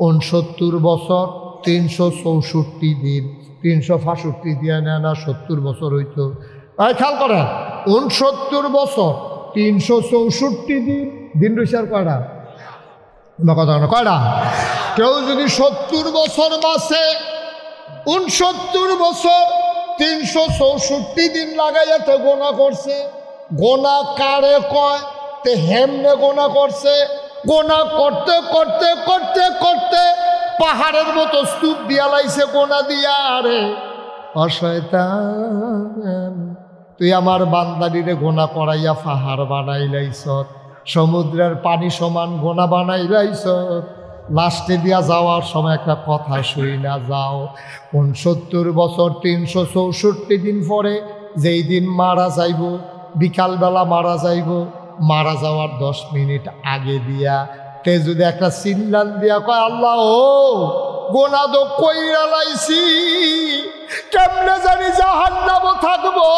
A: 69 বছর 364 দিন, 365 দিয়ে নেয় না 70 বছর হইতো। খেয়াল করেন, 69 বছর 364 দিন, দিন রইসার কয়টা? কথা না কয়টা? কেউ যদি 70 বছর বাঁচে, 69 বছর 364 দিন লাগাইয়াতে গোনা করছে। গোনা কারে কয়? তে হেমনে গোনা করছে। গোনা করতে করতে করতে করতে পাহাড়ের মতো স্তূপ দিয়া লাইছে গোনা দিয়া। আরে অশয়তান, তুই আমার বান্দারিরে গোনা করাইয়া পাহাড় বানাই লাইছ, সমুদ্রের পানি সমান গোনা বানাই লাইছ। লাস্টে দিয়া যাওয়ার সময় একটা কথা শুই না যাও, 69 বছর 364 দিন পরে যেই দিন মারা যাইব, বিকালবেলা মারা যাইব, মারা যাওয়ার 10 মিনিট আগে দিয়া তে যদি একটা চিল্লান দিয়া কয় আল্লাহ ও গোনা তো কইরা লাইছি, কেমনে জানি জাহান্নামে থাকবো,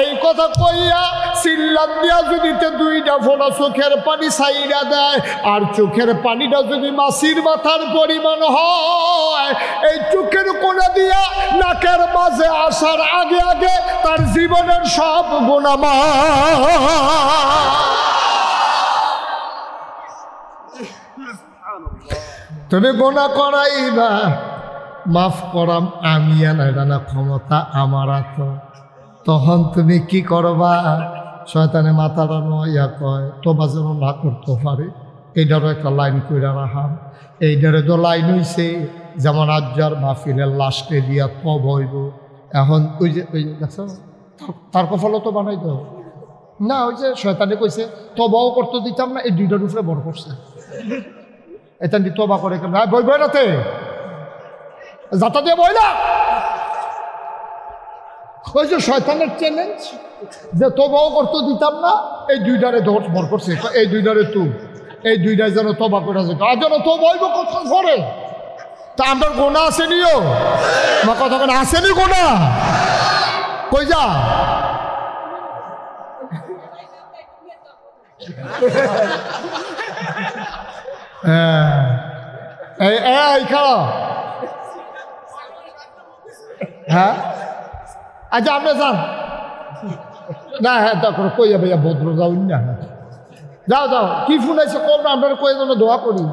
A: এই কথা কইয়া চিল্লান দিয়া যদি 2টা ফোঁটা চোখের পানি ছাইরা দেয়, আর চোখের পানিটা যদি মাছির মাথার পরিমাণ হয়, এই চোখের কোণা দিয়া নাকের মাঝে আসার আগে আগে তার জীবনের সব গুনাহ মাফ। তুমি গোনা করাইবা, মাফ করাম আমি, এটা না ক্ষমতা আমার তো। তখন তুমি কি করবা? শয়তানে মাথাটা নয়া কয় তোবা যেন না করতে পারে, এইটারও একটা লাইন কইরা রাখাম। এইটারে তো লাইন হইছে যেমন আজ্জার মাহফিলের লাস্টে দিয়া তব হইব। এখন ওই যে দেখছো তার কফলও তো বানাই তো না, ওই যে শয়তানে কইছে তবাও করতে দিতাম না, এই 2টার উপরে বড় করছে। এটা তবা করে কেমন বই বই রাতে যাতা দিয়ে বই না, ওই যে শয়তানের চ্যালেঞ্জ যে তবাও করতে দিতাম না, এই 2টারে ভর করছে। এই 2টারে তুই, এই 2টায় যেন তবা করে যেত, আর যেন তো বইব কত করে। তা আমার গোনা আসেনিও, আমার কথা কোনো আসেনি গোনা, কই যা এই খাও। হ্যাঁ আচ্ছা আপনি যান, না হ্যাঁ তখন কইয়া ভাইয়া ভদ্র যাও না, যাও যাও কি ফোন আছে কম না, আপনারা কয়ে জন্য দোয়া করি।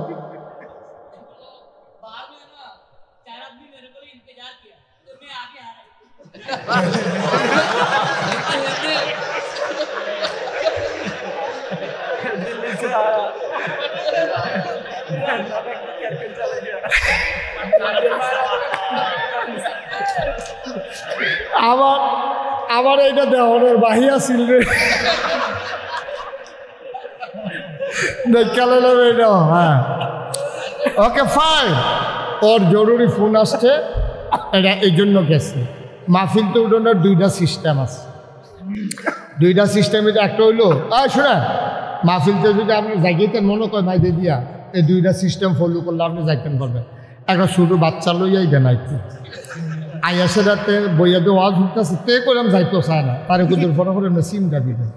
A: আবার আবার এইটা দেওয়ার বাহিয়া ছিল রে, দেখালে নেবে এটা। হ্যাঁ ওকে ফাইন, ওর জরুরি ফোন আসছে, এটা এই জন্য গেছে। মাহফিল তো উঠানোর দুইটা সিস্টেম আছে, দুইটা সিস্টেমের একটা হইলো শোনা মাহফিলতে যদি আপনি জায়গাতে মনে করেন মাইদে দিয়া, এই দুইটা সিস্টেম ফলো করলে আপনি যাইতেন পারবেন। একটা ছোটো বাচ্চা লইয়াই দেন আইতে আইয়াসে রাতে বইয়াতে ওয়াজ ঢুকতেছে, তে করলাম যাইতেও চায় না, তার কুদুর ফটো করে আমরা সিমটা দিলেন,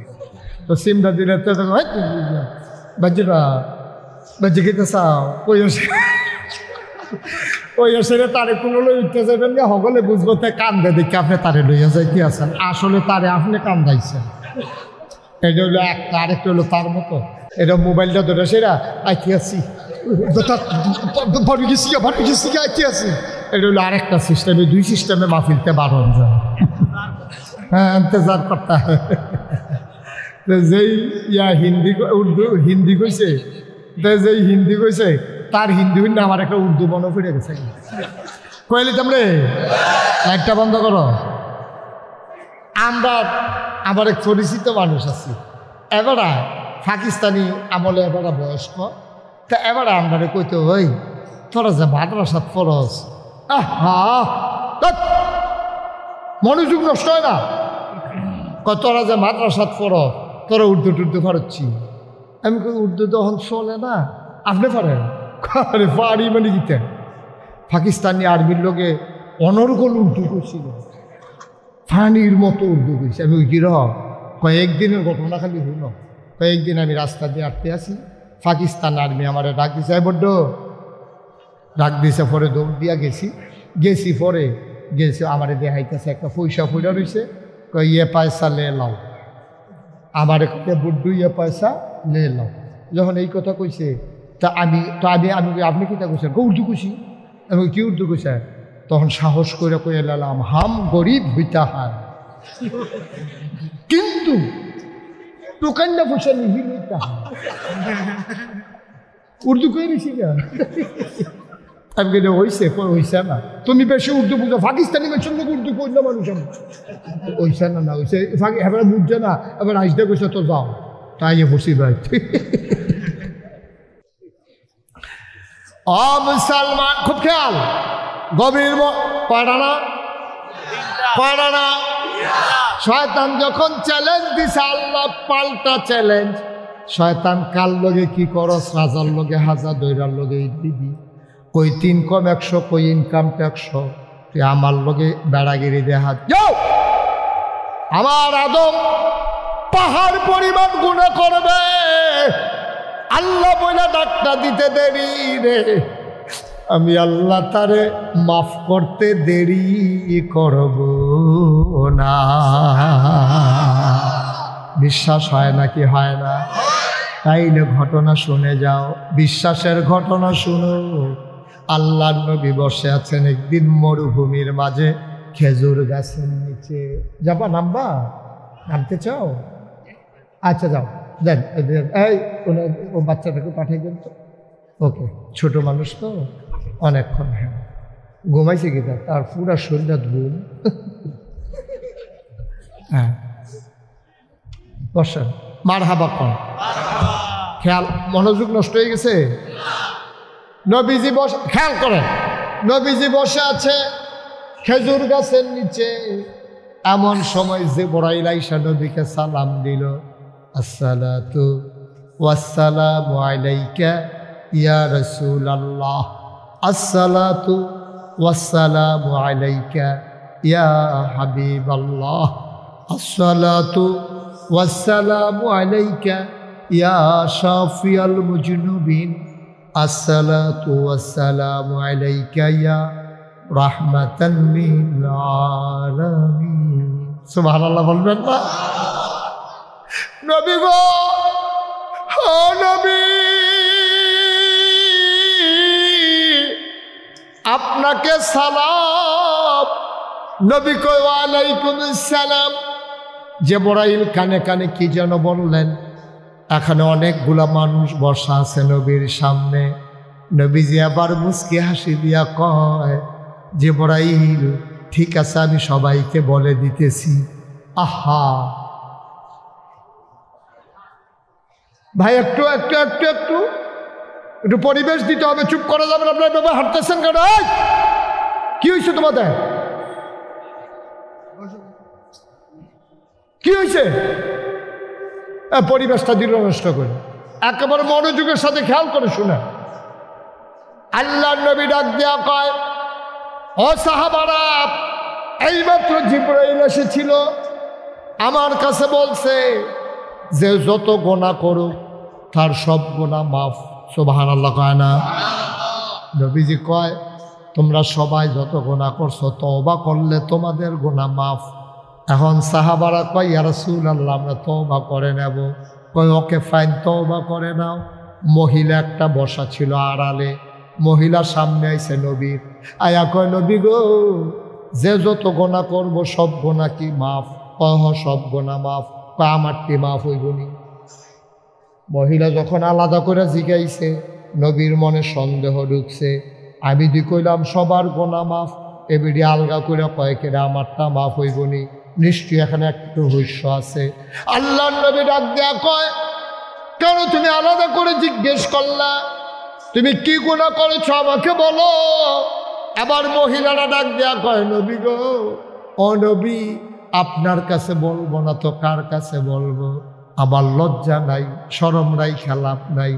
A: তো সিমটা দিলে তো বাজ্যটা বাজ্যে খেতে চাও ওই আসলে তারে কোনো লই উঠতে যাবেন না, সকলে বুঝবো তাই কান্দে দেখে আপনি তারে লইয়া যাইতে আছেন, আসলে তারে আপনি কান্দাইছেন। এটা হলো একটা, আরেকটা হলো তার মতো, এটা মোবাইলটা ধরে সেরা আইতে আসি আইতে আসি, এটা হলো আরেকটা সিস্টেমে, দুই সিস্টেমে মাহফিলতে বারণ যায়। হ্যাঁ ইন্তজার করতে হয়। যেই হিন্দি উর্দু হিন্দি কইছে, যেই হিন্দি কইছে তার হিন্দি হইলে আমার একটা উর্দু বন্ধ ফিরে গেছে, কইলি তোমরে লাইটটা বন্ধ করো। আমরা আমার এক পরিচিত মানুষ আছি, এবারা পাকিস্তানি আমলে এবারা বয়স্ক, তা এবারে আমরা কইতে ওই তোরা যে মাদ্রাসাত ফরজ, মনোযোগ নষ্ট হয় না, তোরা যে মাদ্রাসাত ফরজ, তোরা উর্দু টুর্দু ফারচ্ছি। আমি কই উর্দু তখন চলে না, আপনি পারেন? পারি মানে গীতে পাকিস্তানি আর্মির লোকে অনর্গল উর্দু করছিল, ফানির মতো উর্দু কইছে। আমি কি কয়েকদিনের ঘটনা খালি হইল, কয়েকদিন আমি রাস্তা দিয়ে আটতে আসি, পাকিস্তান আর্মি আমার ডাক দিছে, বড্ড ডাক দিছে, পরে দৌড় দিয়া গেছি পরে গেছি, আমার দেখাইতেছে একটা পয়সা ফুটা রয়েছে, ইয়ে পয়সা লে লাও, আমার বড্ডু ইয়ে পয়সা লে লাও। যখন এই কথা কইছে তা আমি আপনি কিতা কইছেন? উর্দু কইছি। আমি কি উর্দু কইছে? তখন সাহস করে কয়ে লালাম, হাম গরিব হইতা হয় কিন্তু টোকান্না পয়সা নিহি হইতা হয়। উর্দু কয়ে বেশি না, আমি কেটে হইছে না, তুমি বেশি উর্দু বুঝো, পাকিস্তানি বেশি উর্দু কই না মানুষ হইছে না হইছে, এবার বুঝছে না, এবার আসতে কইছে তো যাও, তাই বসি ভাই। মুসলমান খুব খেয়াল, গভীর পাড়ানা শয়তান যখন চ্যালেঞ্জ দিছে, আল্লাহ পাল্টা চ্যালেঞ্জ। শয়তান কার লগে কি করস, রাজার লগে হাজার, দৈরার লগে দিবি, কই 3 কম 100, কই ইনকাম 100, তুই আমার লগে বেড়াগিরি দেহা যাও। আমার আদম পাহাড় পরিমাণ গুনাহ করবে, আল্লাহ বলে ডাক্তার দিতে দেরি রে, আমি আল্লাহ তারে মাফ করতে দেরি করব না। বিশ্বাস হয় নাকি হয় না? তাইলে ঘটনা শুনে যাও, বিশ্বাসের ঘটনা শুনো। আল্লাহর নবী বসে আছেন একদিন মরুভূমির মাঝে খেজুর গাছের নিচে। যাবা নামতে চাও? আচ্ছা যাও, দেন এই ও বাচ্চাটাকে পাঠিয়ে দেন তো। ওকে, ছোট মানুষ তো অনেকক্ষণ, হ্যাঁ ঘুমাইছে কি তার পুরা শরীরটা ঘুম। হ্যাঁ বসেন, মারহাবা কন, খেয়াল, মনোযোগ নষ্ট হয়ে গেছে। নবীজি বসে, খেয়াল করেন, নবীজি বসে আছে খেজুর গাছের নিচে। এমন সময় জিবরাইল আইসা নবীকে সালাম দিল, আসসালাতু ওয়াসসালামু আলাইকা ইয়া রাসূলুল্লাহ, আসসালাতু ওয়াসসালামু আলাইকা ইয়া হাবিবাল্লাহ, আসসালাতু ওয়াসসালামু আলাইকা ইয়া শাফিয়াল মুজনুবিন, আসসালাতু ওয়াসসালামু আলাইকা ইয়া রাহমাতান লিল আলামিন। সুবহানাল্লাহ বলবেন না? নবী গো, ও নবী, আপনাকে সালাম। নবী কয় ওয়ালাইকুম আসসালাম। জিবরাইল কানে কানে কি যেন বললেন। এখানে অনেকগুলা মানুষ বসা আছে নবীর সামনে। নবীজি আবার মুস্কি হাসি দিয়া কয়, জিবরাইল ঠিক আছে, আমি সবাইকে বলে দিতেছি। আহা ভাই, একটু একটু একটু একটু একটু পরিবেশ দিতে হবে, চুপ করা যাবে না। আপনার বাবা হাঁটতেছেন কেন? কি হয়েছে তোমাদের? কি হয়েছে? পরিবেশটা দিল নষ্ট করে। একেবারে মনোযোগের সাথে খেয়াল করে শুনে। আল্লাহর নবী ডাক দেয়া কয়, ও সাহাবারা, এইমাত্র জিবরাইল এসেছিল, আমার কাছে বলছে যে যত গোনা করুক তার সব গোনা মাফ। সুবহানাল্লাহ কয় না? নবীজি কয়, তোমরা সবাই যত গোনা করছো তওবা করলে তোমাদের গোনা মাফ। এখন সাহাবারা কয়, ইয়া রাসূলুল্লাহ, আমরা তওবা করে নেব। কয় ওকে ফাইন, তওবা করে নাও। মহিলা একটা বসা ছিল আড়ালে, মহিলা সামনে আইছে নবীর। আয়া কয়, নবী গো, যে যত গোনা করব সব গোনা কি মাফ? কহ সব গোনা মাফ। কয় আমারটি মাফ হইবনি। মহিলা যখন আলাদা করে জিগাইছে, নবীর মনে সন্দেহ ঢুকছে। আমি দি কইলাম সবার গোনা মাফ, এবিডি আলগা করে কয়েকেরা আমারটা মাফ হইবনি। নিশ্চয়ই এখানে একটু রহস্য আছে। আল্লাহর নবী ডাক দেয়া কয়, কেন তুমি আলাদা করে জিজ্ঞেস করলা? তুমি কি গুনাহ করেছো আমাকে বলো। আবার মহিলারা ডাক দেয়া কয়, নবী গো, ও নবী, আপনার কাছে বলবো না তো কার কাছে বলবো? আমার লজ্জা নাই, শরম নাই, খেলাপ নাই।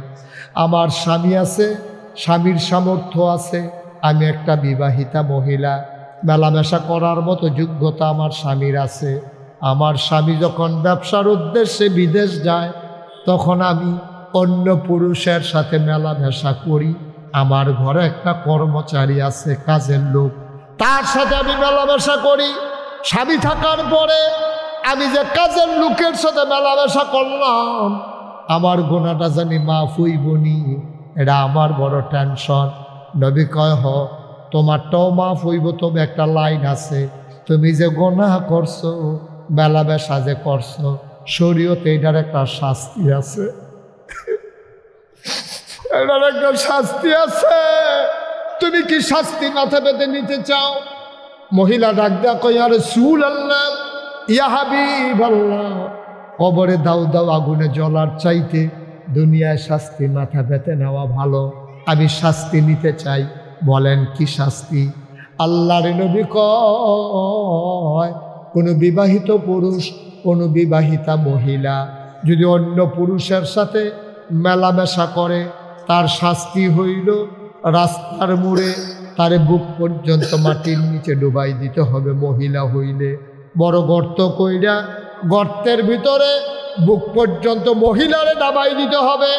A: আমার স্বামী আছে, স্বামীর সামর্থ্য আছে। আমি একটা বিবাহিতা মহিলা, মেলামেশা করার মতো যোগ্যতা আমার স্বামীর আছে। আমার স্বামী যখন ব্যবসার উদ্দেশ্যে বিদেশ যায়, তখন আমি অন্য পুরুষের সাথে মেলামেশা করি। আমার ঘরে একটা কর্মচারী আছে, কাজের লোক, তার সাথে আমি মেলামেশা করি। স্বামী থাকার পরে আমি যে কাজের লোকের সাথে মেলামেশা করলাম, আমার গোনাটা জানি মাফ হইবনি, এটা আমার বড় টেনশন। নবী কয়, হ, তোমারটাও মাফ হইব, তবে একটা লাইন আছে, তুমি যে গোনাহ করছো, মেলামেশা যে করছো, শরীয়তে এটার একটা শাস্তি আছে। এটার একটা শাস্তি আছে। তুমি কি শাস্তি মাথা পেতে নিতে চাও? মহিলা ডাক দেয়া কয়, ইয়া রাসূলুল্লাহ, ইয়া হাবিবাল্লাহ, কবরে দাও দাও আগুনে জ্বলার চাইতে দুনিয়ায় শাস্তি মাথা পেতে নেওয়া ভালো। আমি শাস্তি নিতে চাই। বলেন কি শাস্তি? আল্লাহর নবী কয়, কোনো বিবাহিত পুরুষ, কোনো বিবাহিতা মহিলা যদি অন্য পুরুষের সাথে মেলামেশা করে, তার শাস্তি হইল রাস্তার মোড়ে তারে বুক পর্যন্ত মাটির নিচে ডুবাই দিতে হবে। মহিলা হইলে বড় গর্ত কইরা গর্তের ভিতরে বুক পর্যন্ত মহিলারে ডাবাই দিতে হবে।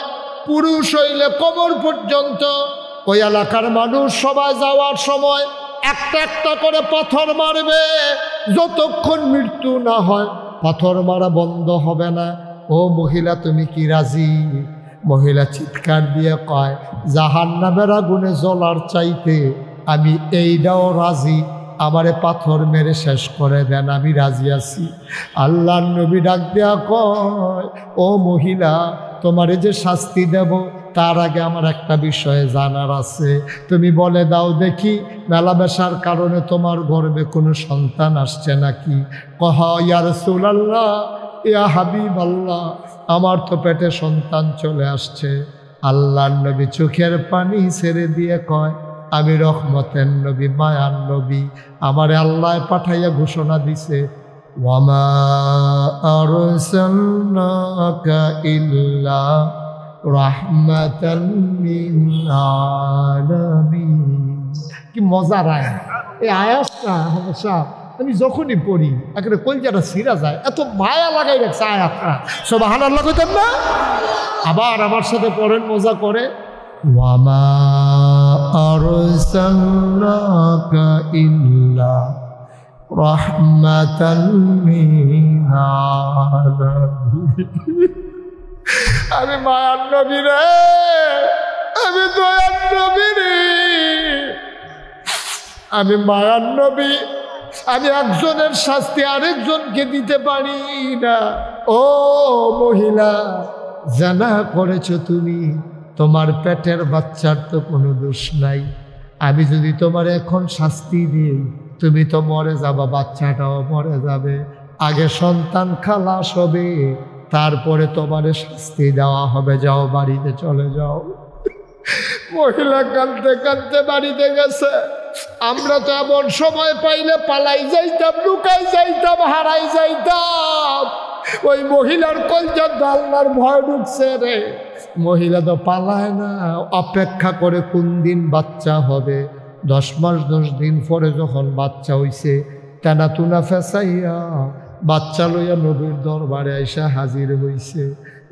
A: পুরুষ হইলে কোমর পর্যন্ত। ওই এলাকার মানুষ সবাই যাওয়ার সময় একটা একটা করে পাথর মারবে, যতক্ষণ মৃত্যু না হয় পাথর মারা বন্ধ হবে না। ও মহিলা, তুমি কি রাজি? মহিলা চিৎকার দিয়ে কয়, জাহান্নামের আগুনে জ্বলার চাইতে আমি এইটাও রাজি, আমারে পাথর মেরে শেষ করে দেন, আমি রাজি আছি। আল্লাহর নবী ডাক দেয়া কয়, ও মহিলা, তোমারে যে শাস্তি দেব তার আগে আমার একটা বিষয়ে জানার আছে। তুমি বলে দাও দেখি, মেলামেশার কারণে তোমার গর্ভে কোনো সন্তান আসছে নাকি? কহ, ইয়া রাসূলুল্লাহ, ইয়া হাবিবাল্লাহ, আমার তো পেটে সন্তান চলে আসছে। আল্লাহর নবী চোখের পানি ছেড়ে দিয়ে কয়, আমি রহমতের নবী, মায়ার নবী, আমারে আল্লাহ পাঠাইয়া ঘোষণা দিছে, ওয়ামা আরসালনাকা ইল্লা রাহমাতাল লিল আলামিন। কি মজার আয়াত! এই আয়াতটা হামেশা আমি যখনই পড়ি একেবারে কলজাটা ছিঁড়া যায়, এত মায়া লাগাই রাখছে আয়াতটা। সুবহানাল্লাহ কইতেন না? আবার আমার সাথে পড়েন, মজা করে, ওয়ামা আরসালনাকা ইল্লা রাহমাতাল লিল আলামিন। আমি মায়ার নবী রে, আমি দয়ার নবী রে, আমি মায়ার নবী। আমি একজনের শাস্তি আরেকজনকে দিতে পারি না। ও মহিলা, জানা করেছো তুমি, তোমার পেটের বাচ্চার তো কোনো দোষ নাই। আমি যদি তোমার এখন শাস্তি দিই, তুমি তো মরে যাবা, বাচ্চাটাও মরে যাবে। আগে সন্তান খালাস হবে, তারপরে তোমার শাস্তি দেওয়া হবে। যাও, বাড়িতে চলে যাও। মহিলা কাঁদতে কাঁদতে বাড়িতে গেছে। আমরা তো এমন সময় পাইলে পালাই যাইতাম, লুকাই যাইতাম, হারাই যাইতাম। ওই মহিলার কলজার আল্লাহর ভয় ঢুকছে রে। মহিলা তো পালায় না, অপেক্ষা করে কোন দিন বাচ্চা হবে। 10 মাস 10 দিন পরে যখন বাচ্চা হইছে, টানা টুনা ফেসাইয়া বাচ্চা লইয়া নবীর দরবারে আইসা হাজির হইছে।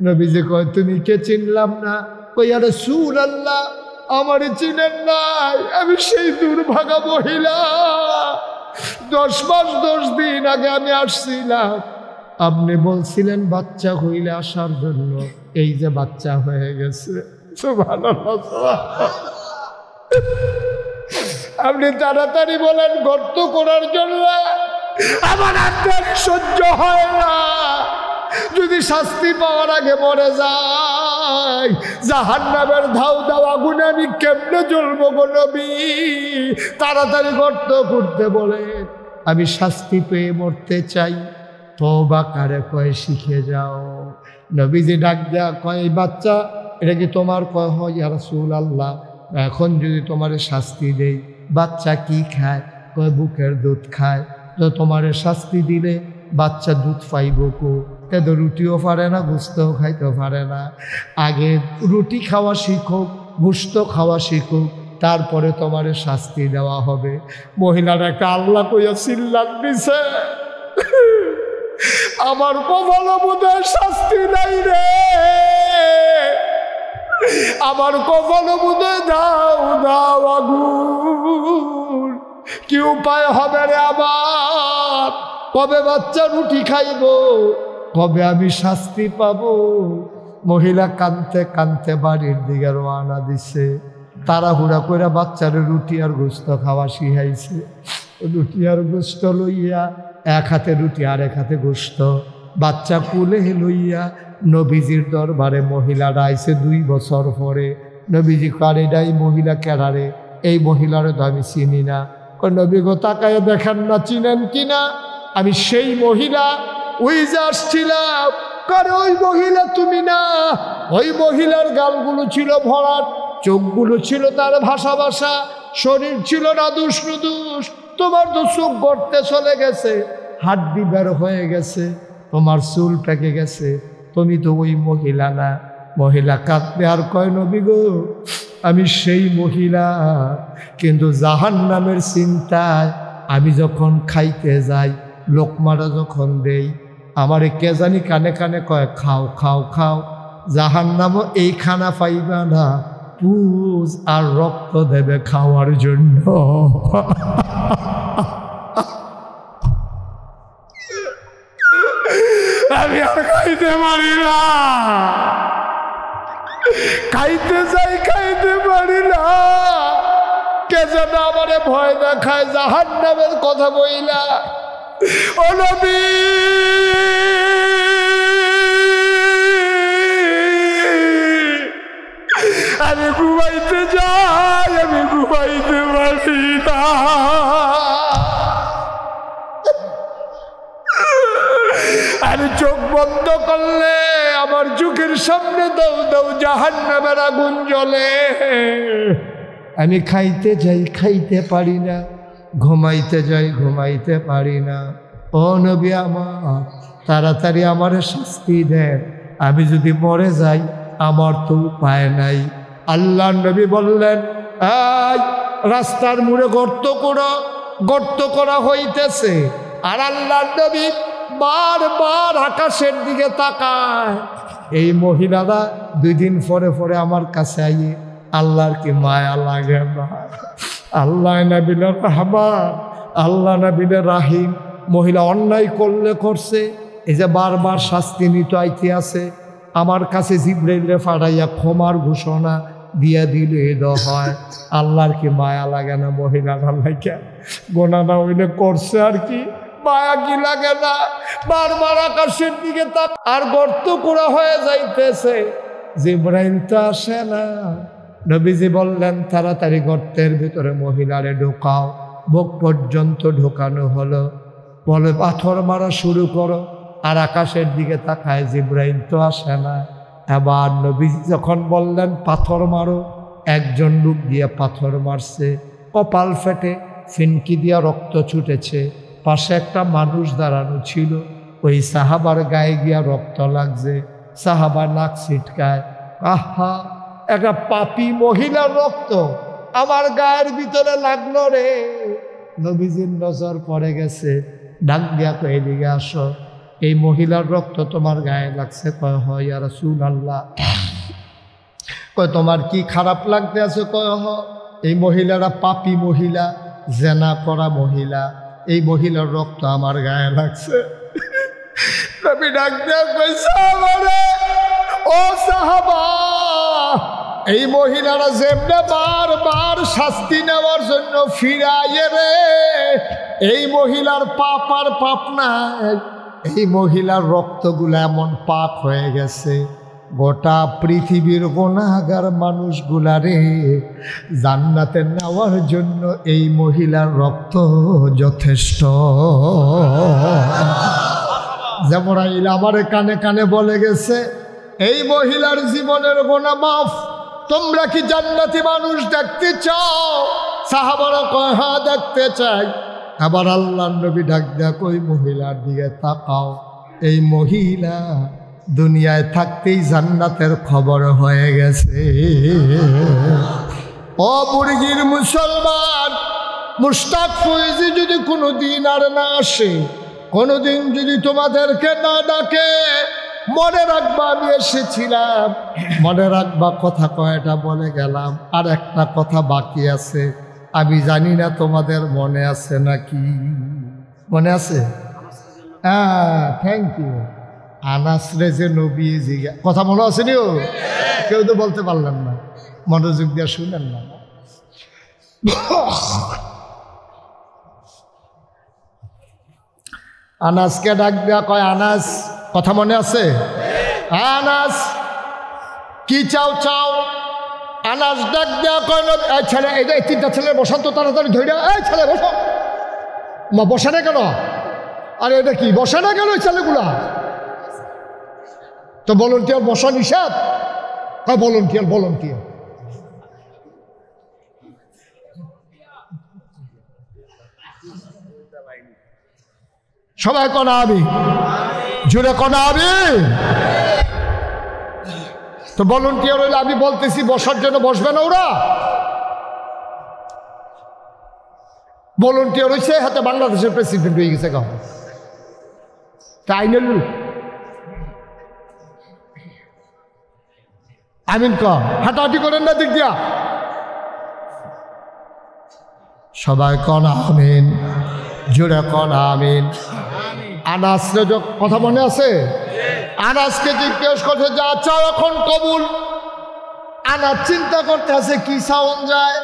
A: নবীজি কয়, তুমি কে? চিনলাম না। কই, আরে রাসূলুল্লাহ, আমারে চিনেন নাই? আমি সেই দুর্ভাগা মহিলা, 10 মাস 10 দিন আগে আমি আসছিলাম। আপনি বলছিলেন বাচ্চা হইলে আসার জন্য, এই যে বাচ্চা হয়ে গেছে। সুবহানাল্লাহ। আপনি তাড়াতাড়ি বলেন গর্ত করার জন্য। আমার আর সহ্য হয় না। যদি শাস্তি পাওয়ার আগে মরে যায়, জাহান্নামের ধাউ দাও আগুনে আমি কেমনে জ্বলবো গো নবী? তাড়াতাড়ি গর্ত করতে বলে। আমি শাস্তি পেয়ে মরতে চাই। তওবা কারে কয়, শিখে যাও। নবীজি ডাক দেয়া কয়, বাচ্চা এটা কি তোমার? কয়, হয় ইয়া রাসূলুল্লাহ। এখন যদি তোমার শাস্তি দেই, বাচ্চা কি খায়? কয়, বুকের দুধ খায়। তো তোমার শাস্তি দিলে বাচ্চা দুধ পাইব কো? তো রুটিও পারে না, গোশতও খাইতে পারে না। আগে রুটি খাওয়া শিখুক, গোশত খাওয়া শিখুক, তারপরে তোমার শাস্তি দেওয়া হবে। মহিলার একটা আল্লাহ কইয়া চিল্লান দিছে, আমার কপালে বোধহয় শাস্তি নাই রে, আমার কপালে বোধহয় দাও দাও আগুন। কি উপায় হবে রে আমার? কবে বাচ্চা রুটি খাইব? কবে আমি শাস্তি পাব? মহিলা কাঁদতে কাঁদতে বাড়ির দিকে রওনা দিছে। তাড়াহুড়া করে বাচ্চারে রুটি আর গোশত খাওয়া শিখাইছে। রুটি আর গোশত লইয়া, এক হাতে রুটি আর এক হাতে গোশত, বাচ্চা কুলে লইয়া নবীজির দরবারে মহিলারা আইছে 2 বছর পরে। নবীজি কারেডাই মহিলা কেড়ারে, এই মহিলারে তো আমি চিনি না। নবী গো তাকায় দেখেন না, চিনেন কিনা? আমি সেই মহিলা, ওই যে আসছিলাম। কারে ওই মহিলা তুমি না? ওই মহিলার গালগুলো ছিল ভরাট, চোখগুলো ছিল তার ভাষা ভাষা, শরীর ছিল নাদুস নুদুস। তোমার তো চোখ গড়তে চলে গেছে, হাড্ডি বের হয়ে গেছে, তোমার চুল পেকে গেছে, তুমি তো ওই মহিলা না। মহিলা কাঁদতে আর কয়, নবী গো আমি সেই মহিলা, কিন্তু জাহান্নামের চিন্তায় আমি যখন খাইতে যাই, লোকমাটা যখন দেই, আমারে কে জানি কানে কানে কয়, খাও খাও খাও, জাহান্নামও এই খানা পাইবা না, পুজ আর রক্ত দেবে খাওয়ার জন্য। আমি আর খাইতে পারি না, খাইতে যাই খাইতে পারি না। কে যেন আমারে ভয় দেখায় জাহান্নামের কথা বইলা। ও নবী, আমি ঘুমাইতে যাই, আমি ঘুমাইতে পারি না। আমি চোখ বন্ধ করলে আমার চোখের সামনে দাও দাও জাহান্নামের আগুন জ্বলে। আমি খাইতে যাই খাইতে পারি না, ঘুমাইতে যাই ঘুমাইতে পারি না। ও নবী আমার, তাড়াতাড়ি আমার শাস্তি দেন, আমি যদি মরে যাই আমার তো উপায় নাই। আল্লাহর নবী বললেন, এই রাস্তার মোড়ে গর্ত করো। গর্ত করা হইতেছে, আর আল্লাহর নবী বারবার আকাশের দিকে তাকায়। এই মহিলারা 2 দিন পরে পরে আমার কাছে আইয়ে, আল্লাহর কি মায়া লাগে না? আল্লাহ নবীর রহমান, আল্লাহ নবীরে রাহিম। মহিলা অন্যায় করলে করছে, এই যে বারবার শাস্তি নিতে আইতে আছে, আমার কাছে জিবরাইলে ফাটাইয়া ক্ষমার ঘোষণা দিয়া দিলে হয়। আল্লাহর কি মায়া লাগে না মহিলার? আল্লাহ কে গোনা না হইলে করছে আর কি মায়া কি লাগে না? বারবার আকাশের দিকে তাক আর গর্ত করা হয়ে যাইতেছে, জিবরাইল তো আসে না। নবীজি বললেন তাড়াতাড়ি গর্তের ভিতরে মহিলারে ঢোকাও। বুক পর্যন্ত ঢোকানো হলো। বলে পাথর মারা শুরু করো। আর আকাশের দিকে তাকায়, জিবরাইল তো আসে না। এবার নবীজি যখন বললেন পাথর মারো, একজন লোক দিয়ে পাথর মারছে, কপাল ফেটে ফিনকি দিয়া রক্ত ছুটেছে। পাশে একটা মানুষ দাঁড়ানো ছিল, ওই সাহাবার গায়ে গিয়া রক্ত লাগছে। সাহাবা নাক ছিটকায়, আহা একটা পাপী মহিলার রক্ত আমার গায়ের ভিতরে লাগলো রে। নবীজির নজর পড়ে গেছে, ডাক দিয়া কই এদিকে আসো, এই মহিলার রক্ত তোমার গায়ে লাগছে? কয় হয় ইয়া রাসূলুল্লাহ। কয় তোমার কি খারাপ লাগতে আছে? কয় হ, এই মহিলারা পাপী মহিলা, জেনা করা মহিলা, এই মহিলার রক্ত আমার গায়ে লাগছে। নবী ডাক দিয়া কইছে, আমারে ও সাহাবা, এই মহিলারা যেমনে বারবার শাস্তি নেওয়ার জন্য ফিরাইয়ে রে, এই মহিলার পাপ আর পাপ নাই, এই মহিলার রক্তগুলো এমন পাপ হয়ে গেছে, গোটা পৃথিবীর গুনাহগার মানুষগুলারে জান্নাতে নেওয়ার জন্য এই মহিলার রক্ত যথেষ্ট। জিবরাইল আমার কানে কানে বলে গেছে, এই মহিলার জীবনের গুনাহ মাফ। তোমরা কি জান্নাতি মানুষ দেখতে চাও? সাহাবারা কয় হ্যাঁ দেখতে চাই। আবার আল্লাহর নবী ডাক দেয়া কই মহিলার দিকে তাকাও, এই মহিলা দুনিয়ায় থাকতেই জান্নাতের খবর হয়ে গেছে। ও বুর্গির মুসলমান, মুশতাক ফয়েজি যদি কোনোদিন আর না আসে, কোনোদিন যদি তোমাদেরকে না ডাকে, মনে রাখবা আমি এসেছিলাম, মনে রাখবা কথা কয়টা বলে গেলাম, আর একটা কথা বাকি আছে। আমি জানি না তোমাদের মনে আছে নাকি? মনে আছে? হ্যাঁ, থ্যাংক ইউ। আনাসরে যে নবী জিজ্ঞা কথা মনে আছে নিও? কেউ তো বলতে পারলেন না, মনোযোগ দিয়ে শুনেন না। আনাসকে ডাক দেয়া কয়, আনাস কথা মনে আছে? আনাস কি চাও চাও? আনাস ডাক দেয়া কয়, ছেলে এই তিনটা ছেলে বসান তো তাড়াতাড়ি ধরে। এই ছেলে বসো। মা বসে না কেন? আরে এটা কি বসে না কেন ওই ছেলেগুলা? তো ভলান্টিয়ার বসা নিষেধ? ভলান্টিয়ার ভলান্টিয়ার সবাই কনা আমি জুড়ে কনা আমি তো ভলান্টিয়ার হইলে আমি বলতেছি বসার জন্য বসবে না ওরা? ভলান্টিয়ার হয়েছে হাতে বাংলাদেশের প্রেসিডেন্ট হয়ে গেছে গাও তাই না? আমিন ক হাঁটাহাঁটি করেন না দিক দিয়া সবাই কন আমিন জোরে কন আমিন। আনাসরে কথা মনে আছে? আনাসকে জিজ্ঞেস করছে যা চাও এখন কবুল। আনাস চিন্তা করতে আছে কি চাওন যায়।